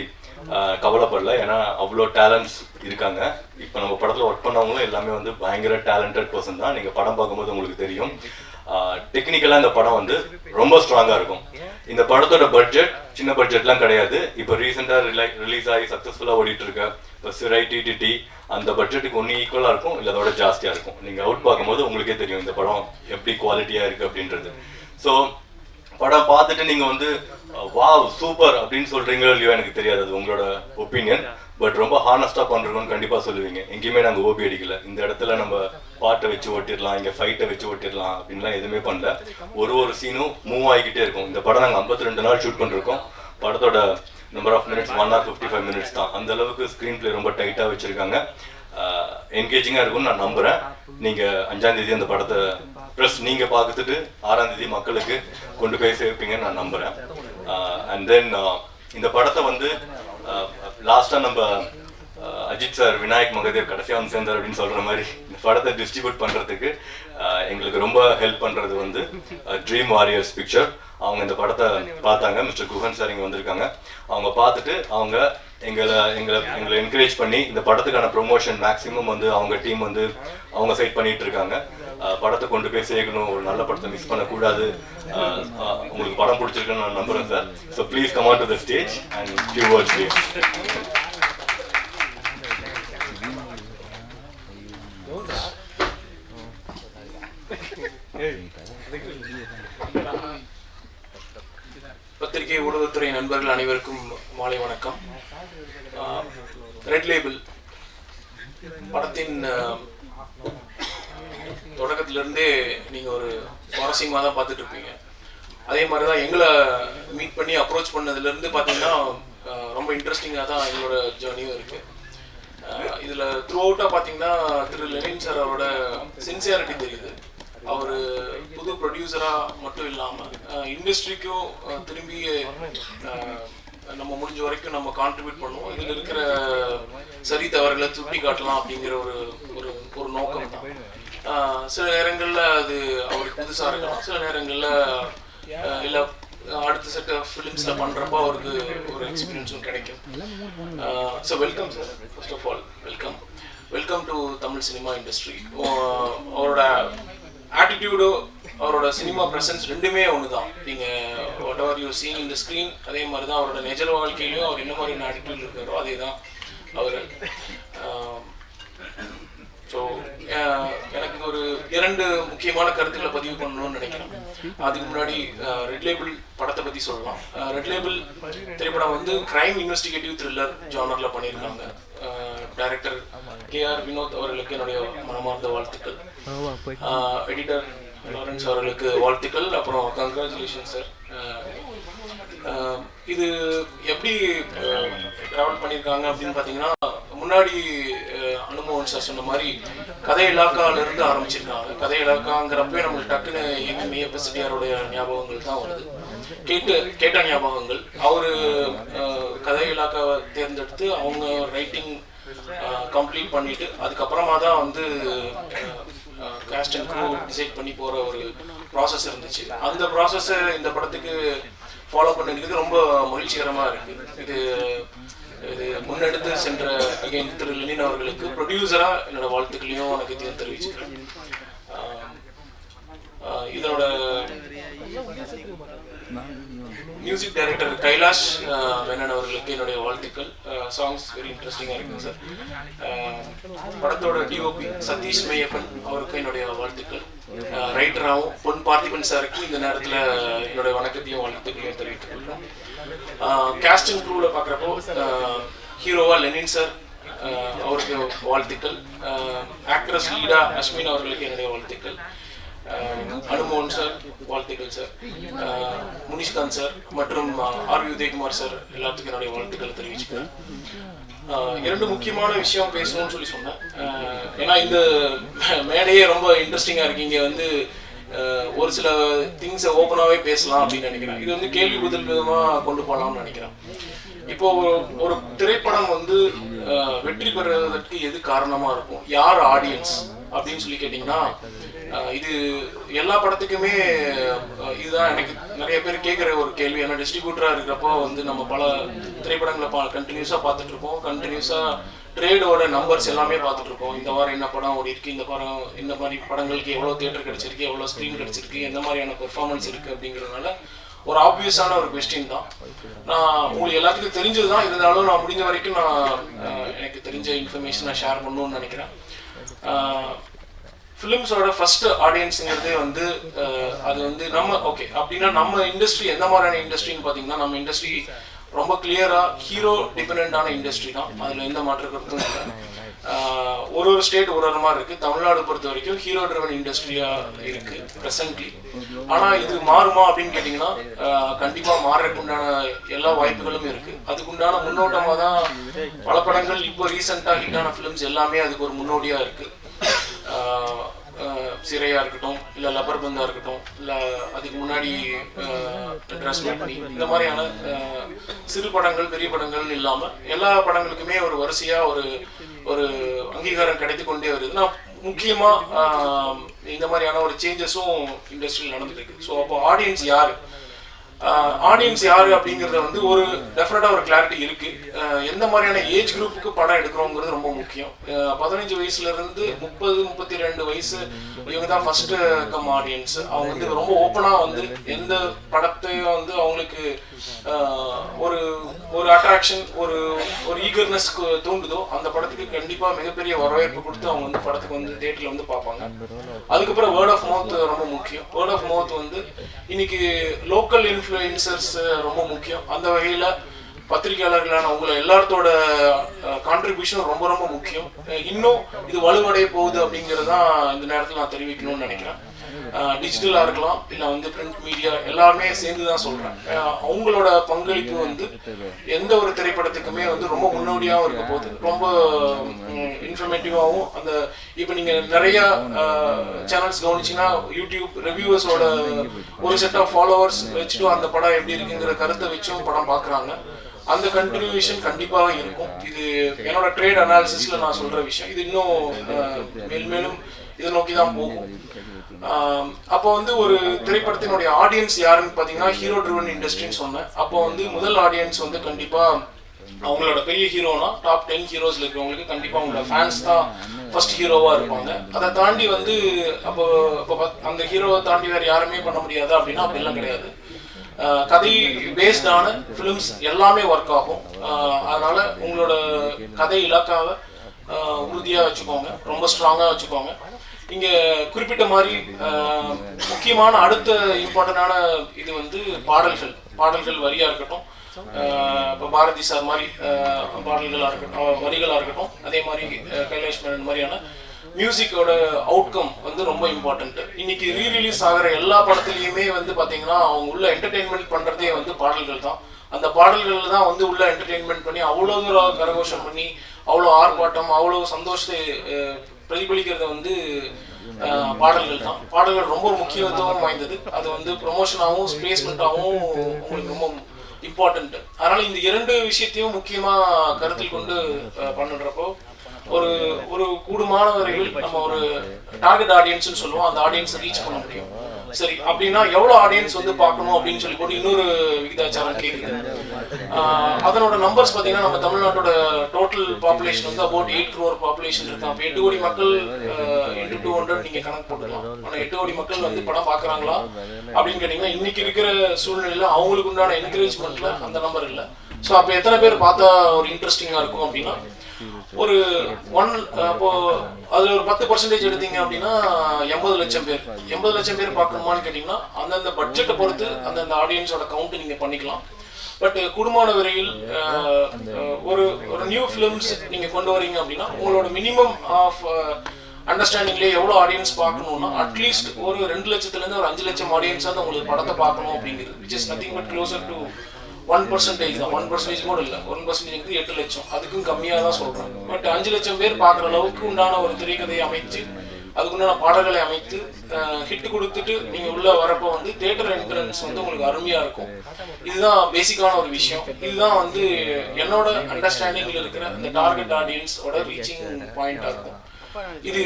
கவலைப்படல. ஏன்னா அவ்வளோ டேலண்ட்ஸ் இருக்காங்க. இப்போ நம்ம படத்தில் ஒர்க் பண்ணவங்களும் எல்லாமே வந்து பயங்கர டேலண்டட் பர்சன் தான். நீங்கள் படம் பார்க்கும்போது உங்களுக்கு தெரியும். டெக்னிக்கலாக இந்த படம் வந்து ரொம்ப ஸ்ட்ராங்காக இருக்கும். இந்த படத்தோட பட்ஜெட் சின்ன பட்ஜெட்லாம் கிடையாது. இப்போ ரீசெண்டாக ரிலீஸ் ஆகி சக்ஸஸ்ஃபுல்லாக ஓடிட்டு இருக்க இப்போ சிறை டிடிடி அந்த பட்ஜெட்டுக்கு ஒன்று ஈக்குவலாக இருக்கும், இல்லை அதோட ஜாஸ்தியாக இருக்கும். நீங்கள் அவுட் பார்க்கும்போது உங்களுக்கே தெரியும் இந்த படம் எப்படி குவாலிட்டியாக இருக்குது அப்படின்றது. ஸோ படம் பார்த்துட்டு நீங்கள் வந்து வாவ் சூப்பர் அப்படின்னு சொல்கிறீங்களோ இல்லையோ எனக்கு தெரியாது, அது உங்களோட ஒப்பீனியன். பட் ரொம்ப ஹானஸ்டாக பண்ணுறோன்னு கண்டிப்பாக சொல்லுவீங்க. எங்கேயுமே நாங்கள் ஓபி அடிக்கல. இந்த இடத்துல நம்ம பாட்டை வச்சு ஓட்டிடலாம், இங்கே ஃபைட்டை வச்சு ஓட்டிடலாம் அப்படின்லாம் எதுவுமே பண்ணல. ஒரு சீனும் மூவ் ஆகிக்கிட்டே இருக்கும். இந்த படம் நாங்கள் 52 நாள் ஷூட் பண்ணிருக்கோம். படத்தோட number of minutes 1 hour 55 minutes தான். அந்த அளவுக்கு ஸ்க்ரீன் பிளே ரொம்ப டைட்டாக வச்சுருக்காங்க. என்கேஜிங்காக இருக்கும்னு நான் நம்புகிறேன். நீங்கள் 5ஆம் தேதி அந்த படத்தை ப்ளஸ் நீங்கள் பார்த்துட்டு 6ஆம் தேதி மக்களுக்கு கொண்டு போய் சேர்ப்பீங்கன்னு நான் நம்புகிறேன். அண்ட் தென் இந்த படத்தை வந்து லாஸ்ட்டாக நம்ம அஜித் சார் விநாயக் மகதேவ் கடைசியாக வந்து சேர்ந்தார் அப்படின்னு சொல்கிற மாதிரி இந்த படத்தை டிஸ்ட்ரிபியூட் பண்ணுறதுக்கு எங்களுக்கு ரொம்ப ஹெல்ப் பண்ணுறது வந்து ட்ரீம் வாரியர்ஸ் பிக்சர். அவங்க இந்த படத்தை பார்த்தாங்க. மிஸ்டர் குஹன் சார் இங்கே வந்திருக்காங்க. அவங்க பார்த்துட்டு அவங்க எங்களை என்கரேஜ் பண்ணி இந்த படத்துக்கான ப்ரொமோஷன் மேக்ஸிமம் வந்து அவங்க டீம் வந்து அவங்க சைட் பண்ணிட்டு இருக்காங்க. படத்தை கொண்டு போய் சேர்க்கணும், ஒரு நல்ல படத்தை மிஸ் பண்ணக்கூடாது. உங்களுக்கு படம் பிடிச்சிருக்குன்னு நான் நம்புறேன் sir. So please come on to the stage and few words please. பத்திரிகை ஊடகத்துறை நண்பர்கள் அனைவருக்கும் மாலை வணக்கம். ரெட் லேபிள் படத்தின் தொடக்கத்திலிருந்தே நீங்கள் ஒரு சுவாரஸ்யமாக தான் பார்த்துட்டு இருப்பீங்க. அதே மாதிரி தான் எங்களை மீட் பண்ணி அப்ரோச் பண்ணதுலேருந்து பார்த்தீங்கன்னா ரொம்ப இன்ட்ரெஸ்டிங்காக தான் எங்களோட ஜேர்னியும் இருக்குது. இதில் த்ரூ அவுட்டாக பார்த்தீங்கன்னா திரு லெனின் சார் அவரோட சின்சியாரிட்டி தெரியுது. அவர் புது ப்ரொடியூசராக மட்டும் இல்லாமல் இண்டஸ்ட்ரிக்கும் திரும்பி நம்ம முடிஞ்ச வரைக்கும் நம்ம கான்ட்ரிபியூட் பண்ணுவோம், இதில் இருக்கிற சரி தவறுகளை சுட்டி காட்டலாம் அப்படிங்கிற ஒரு நோக்கம் தான். சில நேரங்களில் அது அவருக்கு புதுசாக இருக்கலாம், சில நேரங்களில் இல்லை அடுத்த செட் ஆஃப் ஃபிலிம்ஸில் பண்ணுறப்போ அவருக்கு ஒரு எக்ஸ்பீரியன்ஸும் கிடைக்கும். So welcome sir, first of all welcome to Tamil cinema industry. அவரோட ஆட்டிடியூடோ அவரோட சினிமா ப்ரெசன்ஸ் ரெண்டுமே ஒன்று தான். நீங்கள் whatever you seeing in the screen அதே மாதிரி தான் அவரோட நிஜ வாழ்க்கையிலையும் அவர் என்ன மாதிரியான ஆட்டிடியூட் இருக்காரோ அதே தான் அவர். ஸோ எனக்கு ஒரு 2 முக்கியமான கருத்துக்களை பதிவு பண்ணணும்னு நினைக்கிறேன். அதுக்கு முன்னாடி ரெட் லேபிள் படத்தை பற்றி சொல்லலாம். ரெட் லேபிள் திரைப்படம் வந்து கிரைம் இன்வெஸ்டிகேட்டிவ் த்ரில்லர் ஜானரில் பண்ணியிருக்காங்க. டைரக்டர் KR வினோத் அவர்களுக்கு என்னுடைய மனமார்ந்த வாழ்த்துக்கள். எடிட்டர் லாரன்ஸ் அவர்களுக்கு வாழ்த்துக்கள். அப்புறம் கங்க்ராச்சுலேஷன் சார். இது எப்படி ட்ராவல் பண்ணியிருக்காங்க அப்படின்னு பார்த்தீங்கன்னா, முன்னாடி அனுபவம் சார் சொன்ன மாதிரி கதை இலாக்காவிலிருந்து ஆரம்பிச்சிருக்காங்க. கதை இலாக்காங்கிறப்பே நம்மளுக்கு டக்குன்னு எங்க செட்டியாருடைய ஞாபகங்கள் தான் வருது, கேட்ட ஞாபகங்கள். அவர் கதை இலாக்காவை தேர்ந்தெடுத்து அவங்க ரைட்டிங் கம்ப்ளீட் பண்ணிட்டு அதுக்கப்புறமா தான் வந்து காஸ்ட் அண்ட் க்ரூ டிசைட் பண்ணி போகிற ஒரு ப்ராசஸ் இருந்துச்சு. அந்த ப்ராசஸை இந்த படத்துக்கு ஃபாலோ பண்ணிக்கிறது ரொம்ப மகிழ்ச்சிகரமாக இருக்குது. இது முன்னெடுத்து சென்ற அகைன் திரு லெனின் அவர்களுக்கு ப்ரொடியூசராக என்னோட வாழ்த்துக்களையும் வணக்கத்தையும் தெரிவிச்சுக்கிறேன். இதனோட மியூசிக் டைரக்டர் கைலாஷ் மேனன் அவர்களுக்கு என்னுடைய வாழ்த்துக்கள். சாங்ஸ் வெரி இன்ட்ரெஸ்டிங்காக இருக்குங்க சார். படத்தோட டிஓபி சதீஷ் மையப்பன் அவருக்கு என்னுடைய வாழ்த்துக்கள். ரைட்டராகவும் பொன் பார்த்திபன் சாருக்கு இந்த நேரத்தில் என்னுடைய வணக்கத்தையும் வாழ்த்துக்களையும் தெரிவித்துக் கொள்கிறோம். காஸ்ட் அண்ட் க்ரூவில் பார்க்குறப்போ ஹீரோவா லெனின் சார் அவருக்கு வாழ்த்துக்கள். ஆக்ட்ரஸ் லீடா அஸ்மின் அவர்களுக்கு என்னுடைய வாழ்த்துக்கள். அனுமோகன் சார் வாழ்த்துக்கள் சார், முனிஷ்காந்த் சார் மற்றும் ஆர் வி உதயகுமார் சார் எல்லாத்துக்கும் என்னுடைய வாழ்த்துக்களை தெரிவிச்சுக்கிறேன். இரண்டு முக்கியமான விஷயம் பேசணும்னு சொல்லி சொன்னேன். ஏன்னா இந்த மேடையே ரொம்ப இன்ட்ரெஸ்டிங்காக இருக்கு. இங்கே வந்து ஒரு சில திங்ஸை ஓப்பனாகவே பேசலாம் அப்படின்னு நினைக்கிறேன். இது வந்து கேள்வி பதில் விதமாக கொண்டு போகலாம்னு நினைக்கிறேன். இப்போ ஒரு திரைப்படம் வந்து வெற்றி பெறுவதற்கு எது காரணமாக இருக்கும், யார் ஆடியன்ஸ் அப்படின்னு சொல்லி கேட்டிங்கன்னா, இது எல்லா படத்துக்குமே இதுதான் எனக்கு நிறைய பேர் கேட்குற ஒரு கேள்வி. ஏன்னா டிஸ்ட்ரிபியூட்டராக இருக்கிறப்போ வந்து நம்ம பல திரைப்படங்களை கண்டினியூஸாக பார்த்துட்டு இருப்போம். கண்டினியூஸாக ட்ரேடோட நம்பர்ஸ் எல்லாமே பார்த்துட்டு இருக்கோம். இந்த வாரம் என்ன படம் ஓடி இருக்கு, இந்த வாரம் இந்த மாதிரி படங்களுக்கு எவ்வளோ தியேட்டர் கிடைச்சிருக்கு, எவ்வளோ ஸ்க்ரீன் கிடைச்சிருக்கு, எந்த மாதிரியான பெர்ஃபார்மன்ஸ் இருக்குது அப்படிங்கிறதுனால ஒரு ஆப்வியஸான ஒரு கொஸ்டின் தான். நான் உங்களுக்கு எல்லாத்துக்கும் தெரிஞ்சது தான், இருந்தாலும் நான் முடிஞ்ச வரைக்கும் எனக்கு தெரிஞ்ச இன்ஃபர்மேஷனை ஷேர் பண்ணணும்னு நினைக்கிறேன். ஃபிலிம்ஸோட ஃபர்ஸ்ட் ஆடியன்ஸுங்கிறதே வந்து அது வந்து நம்ம ஓகே அப்படின்னா நம்ம இண்டஸ்ட்ரி எந்த மாதிரியான இண்டஸ்ட்ரின்னு பார்த்தீங்கன்னா, நம்ம இண்டஸ்ட்ரி ரொம்ப கிளியராக ஹீரோ டிபெண்டான இண்டஸ்ட்ரி தான். அதில் எந்த மாற்று கருத்தும் இல்லை. ஒரு ஸ்டேட் ஒரு மாதிரி இருக்குது. தமிழ்நாடு பொறுத்த வரைக்கும் ஹீரோ ட்ரிவன் இண்டஸ்ட்ரியாக இருக்குது ப்ரெசன்ட்லி. ஆனால் இது மாறுமா அப்படின்னு கேட்டிங்கன்னா, கண்டிப்பாக மாறுறதுக்கு உண்டான எல்லா வாய்ப்புகளும் இருக்குது. அதுக்குண்டான முன்னோட்டமாக தான் பல படங்கள் இப்போ ரீசெண்டாக ஹிட்டான ஃபிலிம்ஸ் எல்லாமே அதுக்கு ஒரு முன்னோடியாக இருக்குது. சிறையா இருக்கட்டும், இல்லை லப்பர் பந்தா இருக்கட்டும், இல்லை அதுக்கு முன்னாடி ட்ரெஸ் பண்ணி, இந்த மாதிரியான சிறு படங்கள் பெரிய படங்கள் இல்லாமல் எல்லா படங்களுக்குமே ஒரு வரிசையாக ஒரு அங்கீகாரம் கிடைத்து கொண்டே வருது. நான் முக்கியமாக இந்த மாதிரியான ஒரு சேஞ்சஸும் இண்டஸ்ட்ரியில் நடந்துட்டு இருக்கு. ஸோ அப்போ ஆடியன்ஸ் யார் அப்படிங்கிறத வந்து ஒரு டெஃபினட்டாக ஒரு கிளாரிட்டி இருக்குது. எந்த மாதிரியான ஏஜ் குரூப்புக்கு படம் எடுக்கிறோங்கிறது ரொம்ப முக்கியம். 15 வயசுலேருந்து 30-32 வயசு இவங்க தான் ஃபஸ்ட்டு கம் ஆடியன்ஸ். அவங்க வந்து ரொம்ப ஓப்பனாக வந்து எந்த படத்தையும் வந்து அவங்களுக்கு ஒரு அட்ராக்ஷன் ஒரு ஈகர்னஸ் தூண்டுதோ அந்த படத்துக்கு கண்டிப்பாக மிகப்பெரிய வரவேற்பு கொடுத்து அவங்க வந்து படத்துக்கு வந்து தேட்டரில் வந்து பார்ப்பாங்க. அதுக்கப்புறம் வேர்ட் ஆஃப் மவுத் ரொம்ப முக்கியம். வேர்ட் ஆஃப் மவுத் வந்து இன்னைக்கு லோக்கல் இன்ஃப்ளூயன்சர்ஸ் ரொம்ப முக்கியம். அந்த வகையில் பத்திரிகையாளர்களான உங்களை எல்லாத்தோட கான்ட்ரிபியூஷன் ரொம்ப ரொம்ப முக்கியம். இன்னும் இது வலுவடைய போகுது அப்படிங்கிறது தான் இந்த நேரத்தில் நான் தெரிவிக்கணும்னு நினைக்கிறேன். டிஜிட்டலாக இருக்கலாம், இல்லை வந்து பிரிண்ட் மீடியா, எல்லாருமே சேர்ந்து தான் சொல்கிறேன். அவங்களோட பங்களிப்பு வந்து எந்த ஒரு திரைப்படத்துக்குமே வந்து ரொம்ப முன்னோடியாகவும் இருக்க போகுது, ரொம்ப இன்ஃபர்மேட்டிவாகவும். அந்த இப்போ நீங்கள் நிறையா சேனல்ஸ் கவனிச்சிங்கன்னா யூடியூப் ரிவ்யூவர்ஸோட ஒரு செட் ஆஃப் ஃபாலோவர்ஸ் வச்சுட்டு அந்த படம் எப்படி இருக்குங்கிற கருத்தை வச்சும் படம் பார்க்குறாங்க. அந்த கண்டினியூஷன் கண்டிப்பாக இருக்கும். இது என்னோட ட்ரேட் அனாலிசிஸ்ல நான் சொல்ற விஷயம். இது இன்னும் மேலும் இதை நோக்கி தான் போகும். அப்போ வந்து ஒரு திரைப்படத்தினுடைய ஆடியன்ஸ் யாருன்னு பார்த்தீங்கன்னா ஹீரோ ட்ரிவன் இண்டஸ்ட்ரின்னு சொன்னேன். அப்போ வந்து முதல் ஆடியன்ஸ் வந்து கண்டிப்பாக அவங்களோட பெரிய ஹீரோனா டாப் 10 ஹீரோஸ்ல இருக்கிறவங்களுக்கு கண்டிப்பாக அவங்களோட ஃபேன்ஸ் தான் ஃபர்ஸ்ட் ஹீரோவாக இருப்பாங்க. அதை தாண்டி வந்து அப்போ அந்த ஹீரோவை தாண்டி வேறு யாருமே பண்ண முடியாதா அப்படின்னா அப்படிலாம் கிடையாது. கதை பேஸ்டான ஃபிலிம்ஸ் எல்லாமே ஒர்க் ஆகும். அதனால உங்களோட கதை இலக்காவை உறுதியாக வச்சுக்கோங்க, ரொம்ப ஸ்ட்ராங்காக வச்சுக்கோங்க. இங்கே குறிப்பிட்ட மாதிரி முக்கியமான அடுத்த இம்பார்ட்டண்டான இது வந்து பாடல்கள் வரியாக இருக்கட்டும். இப்போ பாரதி சார் மாதிரி பாடல்களாக இருக்கட்டும், வரிகளாக இருக்கட்டும். அதே மாதிரி கைலாஷ் மேனன் மாதிரியான மியூசிக்கோட அவுட்கம் வந்து ரொம்ப இம்பார்ட்டன்ட். இன்னைக்கு ரீரிலீஸ் ஆகிற எல்லா படத்துலையுமே வந்து பார்த்தீங்கன்னா அவங்க உள்ள என்டர்டெயின்மெண்ட் பண்ணுறதே வந்து பாடல்கள் தான். அந்த பாடல்கள் தான் வந்து உள்ள என்டர்டெயின்மெண்ட் பண்ணி அவ்வளோ தூரம் கரகோஷம் பண்ணி அவ்வளோ ஆர்ப்பாட்டம் அவ்வளோ சந்தோஷத்தை பிரதிபலிக்கிறது வந்து பாடல்கள் தான். பாடல்கள் ரொம்ப முக்கியத்துவம் வாய்ந்தது. அது வந்து ப்ரொமோஷனாகவும் ஸ்பேஸ்மெண்ட்டாகவும் உங்களுக்கு ரொம்ப இம்பார்ட்டன்ட். அதனால இந்த இரண்டு விஷயத்தையும் முக்கியமாக கருத்தில் கொண்டு பண்ணுறப்போ ஒரு கூடுமான வரையில் நம்ம ஒரு டார்கெட் ஆடியன்ஸ்னு சொல்லுவோம், அந்த ஆடியன்ஸை ரீச் பண்ண முடியும். சரி அப்படின்னா எவ்வளோ ஆடியன்ஸ் வந்து பார்க்கணும் அப்படின்னு சொல்லி போட்டு இன்னொரு விகிதாச்சாரம் கேட்குது. அதனோட நம்பர்ஸ் பார்த்தீங்கன்னா நம்ம தமிழ்நாட்டோட டோட்டல் பாப்புலேஷன் வந்து அபவுட் 8 crore பாப்புலேஷன் இருக்கு. அப்போ 8 கோடி மக்கள் into 200 நீங்கள் கணக்கு போட்டுக்கலாம். ஆனால் 8 கோடி மக்கள் வந்து படம் பார்க்குறாங்களா அப்படின்னு கேட்டிங்கன்னா இன்னைக்கு இருக்கிற சூழ்நிலையில் அவங்களுக்கு உண்டான என்கரேஜ்மெண்ட்ல அந்த நம்பர் இல்லை. ஸோ அப்போ எத்தனை பேர் பார்த்தா ஒரு இன்ட்ரெஸ்டிங்காக இருக்கும் அப்படின்னா ஒரு அப்போ அதுல ஒரு 10% எடுத்தீங்க அப்படின்னா 80 லட்சம் பேர். 80 லட்சம் பேர் பார்க்கணுமான்னு கேட்டீங்கன்னா அந்தந்த பட்ஜெட்டை பொறுத்து அந்தந்த ஆடியன்ஸோட கவுண்ட் நீங்க பண்ணிக்கலாம். பட் குடும்பமான வரையில் ஒரு நியூ ஃபிலிம்ஸ் நீங்க கொண்டு வரீங்க அப்படின்னா உங்களோட மினிமம் ஆஃப் அண்டர்ஸ்டாண்டிங்லேயே எவ்வளோ ஆடியன்ஸ் பார்க்கணும்னா அட்லீஸ்ட் ஒரு 2 லட்சத்துலேருந்து ஒரு 5 லட்சம் ஆடியன்ஸாக உங்களுக்கு படத்தை பார்க்கணும் அப்படிங்கிறது, which is nothing but closer to 1% தான். 1% கூட இல்லை, 1% 8 லட்சம், அதுக்கும் கம்மியாக தான் சொல்கிறேன். பட் 5 லட்சம் பேர் பார்க்குற அளவுக்கு உண்டான ஒரு திரைக்கதையை அமைச்சு அதுக்குண்டான பாடல்களை அமைத்து ஹிட் கொடுத்துட்டு நீங்கள் உள்ளே வரப்போ வந்து தியேட்டர் என்ட்ரன்ஸ் வந்து உங்களுக்கு அருமையாக இருக்கும். இதுதான் பேசிக்கான ஒரு விஷயம். இதுதான் வந்து என்னோட அண்டர்ஸ்டாண்டிங்கில் இருக்கிற இந்த டார்கெட் ஆடியன்ஸோட ரீச்சிங் பாயிண்டாக இருக்கும். இது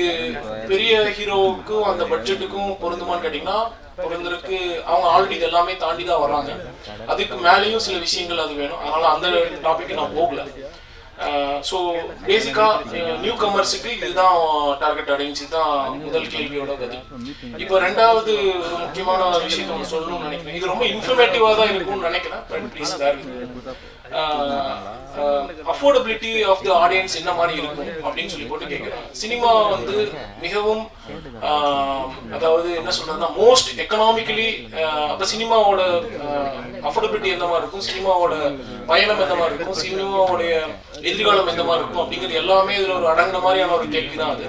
பெரிய ஹீரோவுக்கும் அந்த பட்ஜெட்டுக்கும் பொருந்துமான்னு கேட்டிங்கன்னா பொருந்திருக்கு. அவங்க ஆல்ரெடி இது எல்லாமே தாண்டி தான் வர்றாங்க. அதுக்கு மேலேயும் சில விஷயங்கள் அது வேணும். அதனால் அந்த டாபிக் நான் போகல. ஸோ பேசிக்காக நியூ கமர்ஸுக்கு இதுதான் டார்கெட் ஆடியன்ஸ். இதுதான் முதல் கேள்வியோட பதில். இப்போ ரெண்டாவது ஒரு முக்கியமான விஷயத்தை ஒன்று சொல்லணும்னு நினைக்கிறேன். இது ரொம்ப இன்ஃபர்மேட்டிவாக தான் இருக்கும்னு நினைக்கிறேன். But please affordability of the audience என்ன மாதிரி இருக்கும் அப்படின்னு சொல்லி போட்டு கேட்குறேன். சினிமா வந்து மிகவும் அதாவது என்ன சொல்றதுன்னா மோஸ்ட் எக்கனாமிக்கலி, அப்போ சினிமாவோட அஃபோர்டபிலிட்டி எந்த மாதிரி இருக்கும், சினிமாவோட பயணம் எந்த மாதிரி இருக்கும், சினிமாவோடைய எதிர்காலம் எந்த மாதிரி இருக்கும் அப்படிங்கிறது எல்லாமே இதில் ஒரு அடங்கின மாதிரியான ஒரு கேள்வி தான் அது.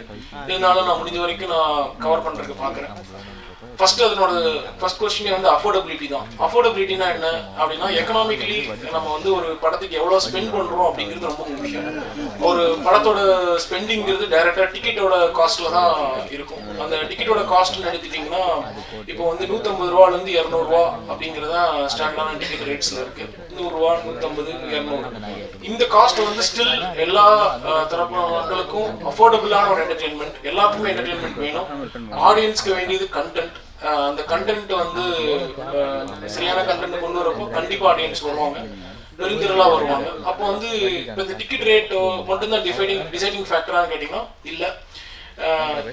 இருந்தாலும் நான் முடிஞ்ச வரைக்கும் நான் கவர் பண்ணுறதுக்கு பார்க்குறேன். ஃபர்ஸ்ட் அதனோட ஃபர்ஸ்ட் கொஸ்டினே வந்து அஃபோர்டபிலிட்டி தான். அஃபோர்டபிலிட்டினா என்ன அப்படின்னா எக்கனாமிக்கலி நம்ம வந்து ஒரு படத்துக்கு எவ்வளோ ஸ்பெண்ட் பண்ணுறோம் அப்படிங்கிறது ரொம்ப முக்கியம். ஒரு படத்தோட ஸ்பெண்டிங்கிறது டைரெக்டாக டிக்கெட்டோட காஸ்ட்டில் தான் இருக்கும். அந்த டிக்கெட்டோட காஸ்ட்னு எடுத்துட்டிங்கன்னா இப்போ வந்து 150 ரூபாலேருந்து 200 ரூபா அப்படிங்கிறது தான் ஸ்டாண்டர்டான டிக்கெட் ரேட்ஸில் இருக்குது. 100 ரூபா, 150, 200. இந்த காஸ்ட் வந்து ஸ்டில் எல்லா தரப்பு மக்களுக்கும் அஃபோர்டபுளான ஒரு என்டர்டெயின்மெண்ட். எல்லாத்துக்குமே என்டர்டெயின்மெண்ட் வேணும். ஆடியன்ஸ்க்கு வேண்டியது கண்டென்ட். அந்த கண்டென்ட் வந்து சரியான கண்டென்ட் கொண்டு வரப்போ கண்டிப்பாக ஆடியன்ஸ் வருவாங்க, பெருந்திரளாக வருவாங்க. அப்போ வந்து இப்போ இந்த டிக்கெட் ரேட் மட்டும்தான் டிசைடிங் ஃபேக்டரானு கேட்டிங்கன்னா இல்லை.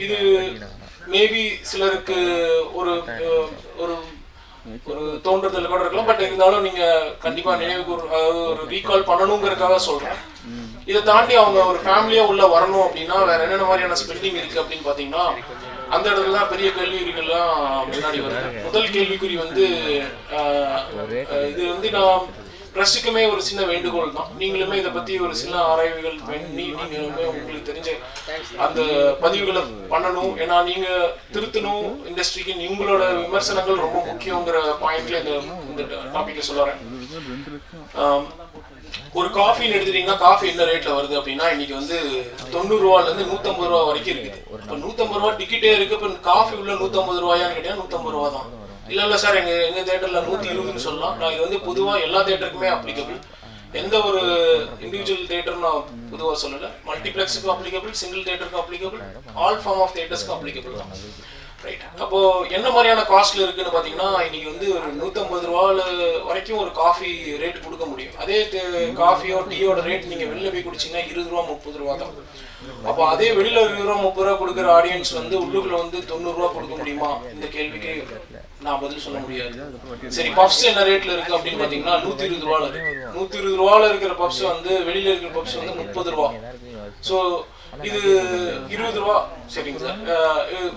இது மேபி சிலருக்கு ஒரு ஒரு ஒரு தோன்றதில் கூட இருக்கலாம். பட் இருந்தாலும் நீங்கள் கண்டிப்பாக நினைவுக்கு ஒரு ரீகால் பண்ணணுங்கிறதுக்காக சொல்கிறேன். இதை தாண்டி அவங்க ஒரு ஃபேமிலியாக உள்ள வரணும் அப்படின்னா வேற என்னென்ன மாதிரியான ஸ்பெண்டிங் இருக்குது அப்படின்னு பார்த்தீங்கன்னா அந்த இடத்துல தான் பெரிய கேள்விக்குறிகள்லாம் முன்னாடி வருது. முதல் கேள்விக்குறி வந்து இது வந்து நான் ப்ரெஸ்ஸுக்குமே ஒரு சின்ன வேண்டுகோள் தான். நீங்களுமே இதை பற்றி ஒரு சின்ன ஆராய்வுகள் பண்ணி நீங்களுமே உங்களுக்கு தெரிஞ்ச அந்த பதிவுகளை பண்ணணும். ஏன்னா நீங்கள் திருத்தணும் இண்டஸ்ட்ரிக்கு. உங்களோட விமர்சனங்கள் ரொம்ப முக்கியங்கிற பாயிண்ட்ல இந்த டாபிக்கை சொல்லுறேன். ஒரு காஃபின்னு எடுத்துட்டீங்கன்னா காஃபி என்ன ரேட்ல வருது அப்படின்னா இன்னைக்கு வந்து 90 ரூபாலேருந்து 150 ரூபா வரைக்கும் இருக்குது. இப்போ 150 ரூபா டிக்கெட்டே இருக்கு. இப்போ காஃபி உள்ள 150 ரூபாயான்னு கேட்டீங்கன்னா 150 ரூபா தான். இல்லை சார் எங்க தேட்டர்ல 120ன்னு சொல்லலாம். நான் இது வந்து பொதுவாக எல்லா தேட்டருக்குமே அப்ளிகபிள். எந்த ஒரு இண்டிவிஜுவல் தேட்டர் நான் பொதுவாக சொல்லலை. மல்டிப்ளெக்ஸுக்கும் அப்ளிகபிள், சிங்கிள் தேட்டருக்கும் அப்ளிகபிள், ஆல் ஃபார்ம் ஆஃப் தேட்டர்ஸ்க்கும் அப்ளிகபிள் தான். ரைட். அப்போ என்ன மாதிரியான காஸ்ட்ல இருக்குன்னு பார்த்தீங்கன்னா இன்னைக்கு வந்து ஒரு 150 ரூபால வரைக்கும் ஒரு காஃபி ரேட் கொடுக்க முடியும். அதே காஃபியோ டீயோட ரேட் நீங்கள் வெளில போய் குடிச்சிங்கன்னா 20 ரூபா 30 ரூபா தான். அப்போ அதே வெளியில் 20 ரூபா 30 ரூபா கொடுக்குற ஆடியன்ஸ் வந்து உள்ளுக்குள்ள வந்து 90 ரூபா கொடுக்க முடியுமா? இந்த கேள்விக்கு நான் பதில் சொல்ல முடியாது. சரி, பப்ஸ் என்ன ரேட்ல இருக்கு அப்படின்னு பார்த்தீங்கன்னா 120 ரூபால இருக்கு. 120 ரூபால இருக்கிற பப்ஸ் வந்து வெளியில இருக்கிற பப்ஸ் வந்து 30 ரூபா. ஸோ இது 20 ரூபா. சரிங்க சார்.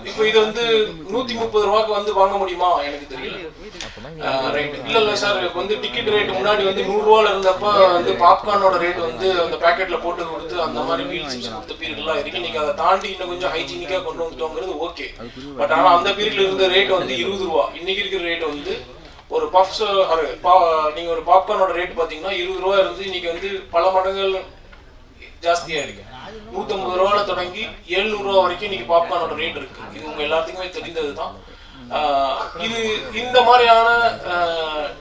இப்போ இது வந்து 130 ரூபாய்க்கு வந்து வாங்க முடியுமா எனக்கு தெரியல. ரைட். இல்லை சார், இப்போ வந்து டிக்கெட் ரேட் முன்னாடி வந்து 100 ரூபால இருந்தப்ப வந்து பாப்கார்னோட ரேட் வந்து அந்த பேக்கெட்ல போட்டு கொடுத்து அந்த மாதிரி மீல் சிப்ஸ் கொடுத்த பீரியட்லாம் இருக்கு. நீங்க அதை தாண்டி இன்னும் கொஞ்சம் ஹைஜீனிக்கா கொண்டு வந்துட்டோங்கிறது ஓகே. பட் ஆனால் அந்த பீரியட்ல இருந்த ரேட் வந்து 20 ரூபா. இன்னைக்கு இருக்கிற ரேட் வந்து ஒரு பப்ஸ் நீங்க ஒரு பாப்கார்னோட ரேட் பார்த்தீங்கன்னா 20 ரூபா இருந்து இன்னைக்கு வந்து பல மடங்குகள் ஜாஸ்தியா இருக்கு. 150 ரூபால தொடங்கி 700 ரூபா வரைக்கும் இன்னைக்கு பாப்கார்னோட ரேட் இருக்கு. இது உங்க எல்லாத்துக்குமே தெரிந்தது தான். இது இந்த மாதிரியான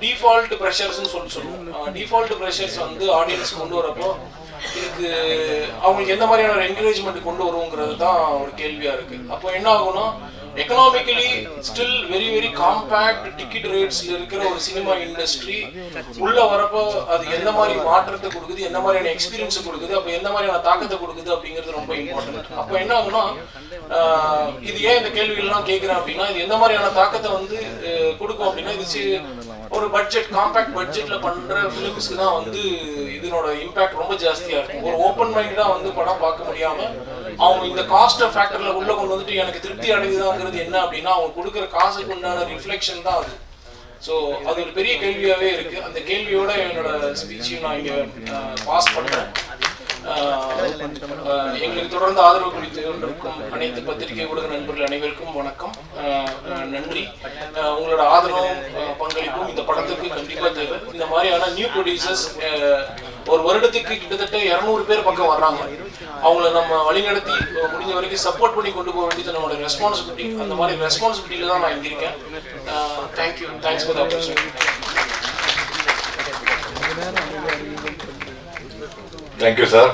டிஃபால்ட் ப்ரெஷர்ஸ்ன்னு சொல்லுவோம். டிஃபால்ட் ப்ரெஷர்ஸ் வந்து ஆடியன்ஸ் கொண்டு வரப்போ இதுக்கு அவங்களுக்கு எந்த மாதிரியான ஒரு என்கரேஜ்மெண்ட் கொண்டு வருங்கிறது தான் ஒரு கேள்வியா இருக்கு. அப்போ என்ன ஆகும்னா economically still very very compact ticket ரேட்ஸ்ல இருக்கிற ஒரு சினிமா இண்டஸ்ட்ரி உள்ள வரப்போ அது எந்த மாதிரி மாற்றத்தை கொடுக்குது, எந்த மாதிரியான எக்ஸ்பீரியன்ஸ் கொடுக்குது, அப்போ எந்த மாதிரியான தாக்கத்தை கொடுக்குது அப்படிங்கிறது ரொம்ப இம்பார்ட்டன்ட். அப்போ என்ன ஆகும்னா இது ஏன் இந்த கேள்விகள்லாம் கேட்குறேன் அப்படின்னா இது எந்த மாதிரியான தாக்கத்தை வந்து கொடுக்கும் அப்படின்னா இது ஒரு பட்ஜெட் காம்பேக்ட் பட்ஜெட்ல பண்ற ஃபிலிம்ஸ்க்கு தான் வந்து இதனோட இம்பாக்ட் ரொம்ப ஜாஸ்தியா இருக்கும். ஒரு ஓப்பன் மைண்டா வந்து படம் பார்க்க முடியாம அவங்க இந்த காஸ்ட் ஃபேக்டர்ல உள்ள கொண்டு வந்துட்டு எனக்கு திருப்தி அடையுதாங்கிறது என்ன அப்படின்னா அவங்க கொடுக்குற காசுக்கு உண்டான ரிஃப்ளெக்ஷன் தான் அது. ஸோ அது ஒரு பெரிய கேள்வியாவே இருக்கு. அந்த கேள்வியோட என்னோட ஸ்பீச்சையும் நான் இங்க பாஸ் பண்றேன். எங்களுக்கு தொடர்ந்து ஆதரவு கொடுத்து கொண்டிருக்கும் அனைத்து பத்திரிகை ஊடக நண்பர்கள் அனைவருக்கும் வணக்கம், நன்றி. உங்களோட ஆதரவும் பங்களிப்பும் இந்த படத்துக்கு கண்டிப்பாக தேவை. இந்த மாதிரியான நியூ ப்ரொடியூசர்ஸ் ஒரு வருடத்துக்கு கிட்டத்தட்ட 200 பேர் பக்கம் வர்றாங்க. அவங்கள நம்ம வழிநடத்தி முடிஞ்ச வரைக்கும் சப்போர்ட் பண்ணி கொண்டு போக வேண்டியது நம்மளோட ரெஸ்பான்சிபிலிட்டி. அந்த மாதிரி ரெஸ்பான்சிபிலிட்டியில தான் நான் இங்கே இருக்கேன். Thank you, thanks for the opportunity. Thank you sir.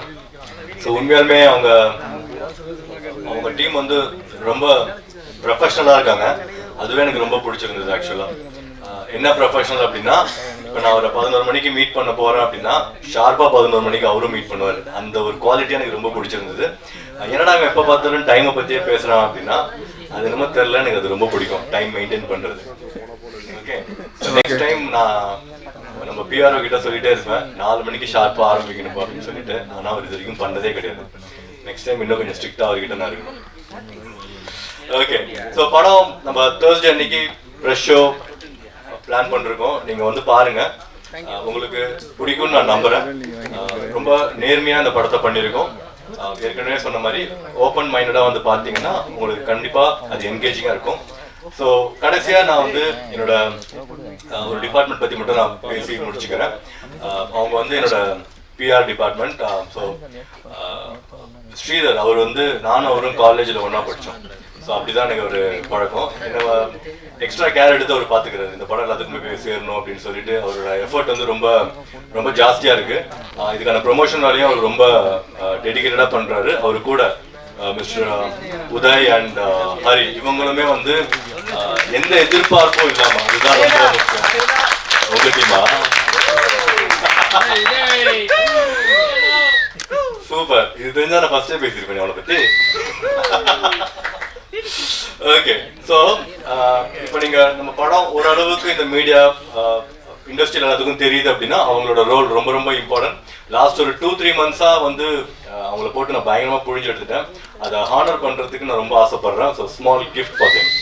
So உண்மையாலுமே அவங்க டீம் வந்து ரொம்ப ப்ரொஃபஷ்னலாக இருக்காங்க. அதுவே எனக்கு ரொம்ப பிடிச்சிருந்தது. ஆக்சுவலாக என்ன ப்ரொஃபஷனல் அப்படின்னா, இப்போ நான் ஒரு 11 மணிக்கு மீட் பண்ண போகிறேன் அப்படின்னா ஷார்ப்பாக 11 மணிக்கு அவரும் மீட் பண்ணுவார். அந்த ஒரு குவாலிட்டி எனக்கு ரொம்ப பிடிச்சிருந்தது. என்னடா அவன் எப்போ பார்த்தாலும் டைமை பற்றியே பேசுகிறான் அப்படின்னா அது என்னமோ தெரில, எனக்கு அது ரொம்ப பிடிக்கும் டைம் மெயின்டைன் பண்ணுறது. ஓகே, நெக்ஸ்ட் டைம் நான் நம்ம பிஆர்ஓ கிட்ட சொல்லிட்டே இருப்பேன் 4 மணிக்கு ஷார்ப்பாக ஆரம்பிக்கணும் அப்படின்னு சொல்லிட்டு. ஆனால் அவர் இது வரைக்கும் பண்ணதே கிடையாது. நெக்ஸ்ட் டைம் இன்னும் கொஞ்சம் ஸ்ட்ரிக்டாக அவர்கிட்ட நான் இருக்கணும். ஓகே, ஸோ படம் நம்ம தேர்ஸ்டே அன்னைக்கு ப்ரெஷ் ஷோ பிளான் பண்ணிருக்கோம். நீங்கள் வந்து பாருங்க, உங்களுக்கு பிடிக்கும்னு நான் நம்புகிறேன். ரொம்ப நேர்மையாக இந்த படத்தை பண்ணியிருக்கோம். ஏற்கனவே சொன்ன மாதிரி ஓப்பன் மைண்டடாக வந்து பார்த்தீங்கன்னா உங்களுக்கு கண்டிப்பாக அது என்கேஜிங்காக இருக்கும். ஸோ கடைசியாக நான் வந்து என்னோட ஒரு டிபார்ட்மெண்ட் பற்றி மட்டும் நான் பேசி முடிச்சுக்கிறேன். அவங்க வந்து என்னோட பிஆர் டிபார்ட்மெண்ட். ஸோ ஸ்ரீதர் அவர் வந்து நானும் அவரும் காலேஜில் ஒன்றா படித்தோம். ஸோ அப்படிதான் எனக்கு ஒரு பழக்கம். என்ன எக்ஸ்ட்ரா கேர் எடுத்து அவர் பார்த்துக்கிறாரு. இந்த படம் எல்லாத்துக்குமே போய் சேரணும் அப்படின்னு சொல்லிட்டு அவரோட எஃபர்ட் வந்து ரொம்ப ரொம்ப ஜாஸ்தியாக இருக்கு. இதுக்கான ப்ரொமோஷன் வேலையும் அவர் ரொம்ப டெடிகேட்டடாக பண்ணுறாரு. அவர் கூட மிஸ்டர் உதய் அண்ட் ஹரி இவங்களுமே வந்து எந்த எதிர்பார்ப்பும் இல்லாம, இதுதான் ரொம்ப முக்கியம். உங்க டீமா சூப்பர். இது தெரிஞ்சா நான் ஃபர்ஸ்டே பேசியிருப்பேன் அவளை பத்தி. ஓகே, ஸோ இப்போ நீங்க நம்ம படம் ஓரளவுக்கு இந்த மீடியா இண்டஸ்ட்ரியில் எல்லாத்துக்கும் தெரியுது அப்படின்னா அவங்களோட ரோல் ரொம்ப ரொம்ப இம்பார்ட்டன்ட். லாஸ்ட் ஒரு 2-3 மந்த்ஸாக வந்து அவங்கள போட்டு நான் பயங்கரமாக புழிஞ்சு எடுத்துட்டேன். அதை ஹானர் பண்ணுறதுக்கு நான் ரொம்ப ஆசைப்படுறேன். So small gift for them.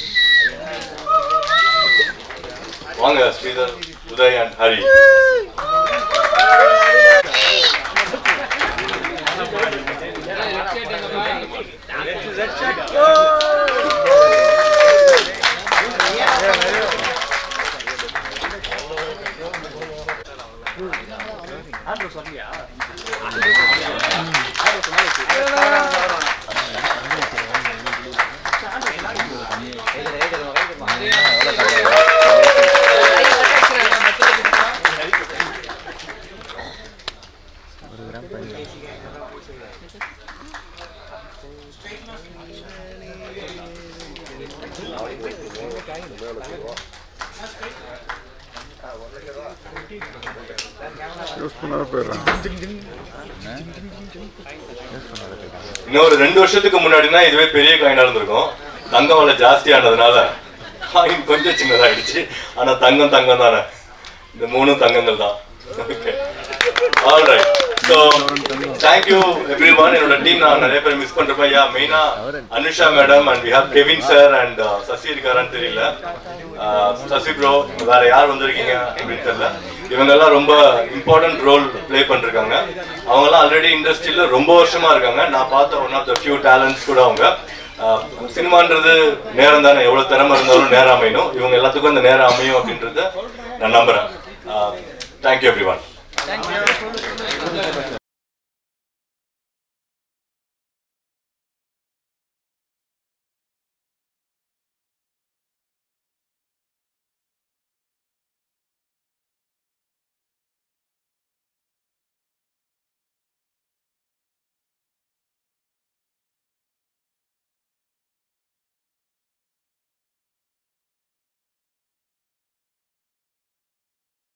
வாங்க ஸ்ரீதர், உதய் அண்ட் ஹரி. இன்னொரு 2 வருஷத்துக்கு முன்னாடினா இதுவே பெரிய காயினா இருந்திருக்கும். தங்கம் விலை ஜாஸ்தியானதுனால காயின் கொஞ்சம் சின்னதாயிடுச்சு. ஆனா தங்கம் தானே, இந்த 3 தங்கங்கள் தான். Okay, all right. So thank you everyone. என்னோட டீம் நான் நிறைய பேர் மிஸ் பண்றப்ப, மெயினா Anusha madam and we have Kevin sir and Sasi இருக்காரான்னு தெரியல. சசி ப்ரோ, வேற யார் வந்திருக்கீங்க அப்படின்னு தெரியல. இவங்கெல்லாம் ரொம்ப இம்பார்ட்டன்ட் ரோல் பிளே பண்ணிருக்காங்க. அவங்கெல்லாம் ஆல்ரெடி இண்டஸ்ட்ரியில ரொம்ப வருஷமா இருக்காங்க. நான் பார்த்த one of the few talents கூட அவங்க. சினிமான்றது நேரம் தானே, எவ்வளவு திறமை இருந்தாலும் நேரம் அமையணும். இவங்க எல்லாத்துக்கும் அந்த நேரம் அமையும் அப்படின்றத நான் நம்புறேன். Thank you every one.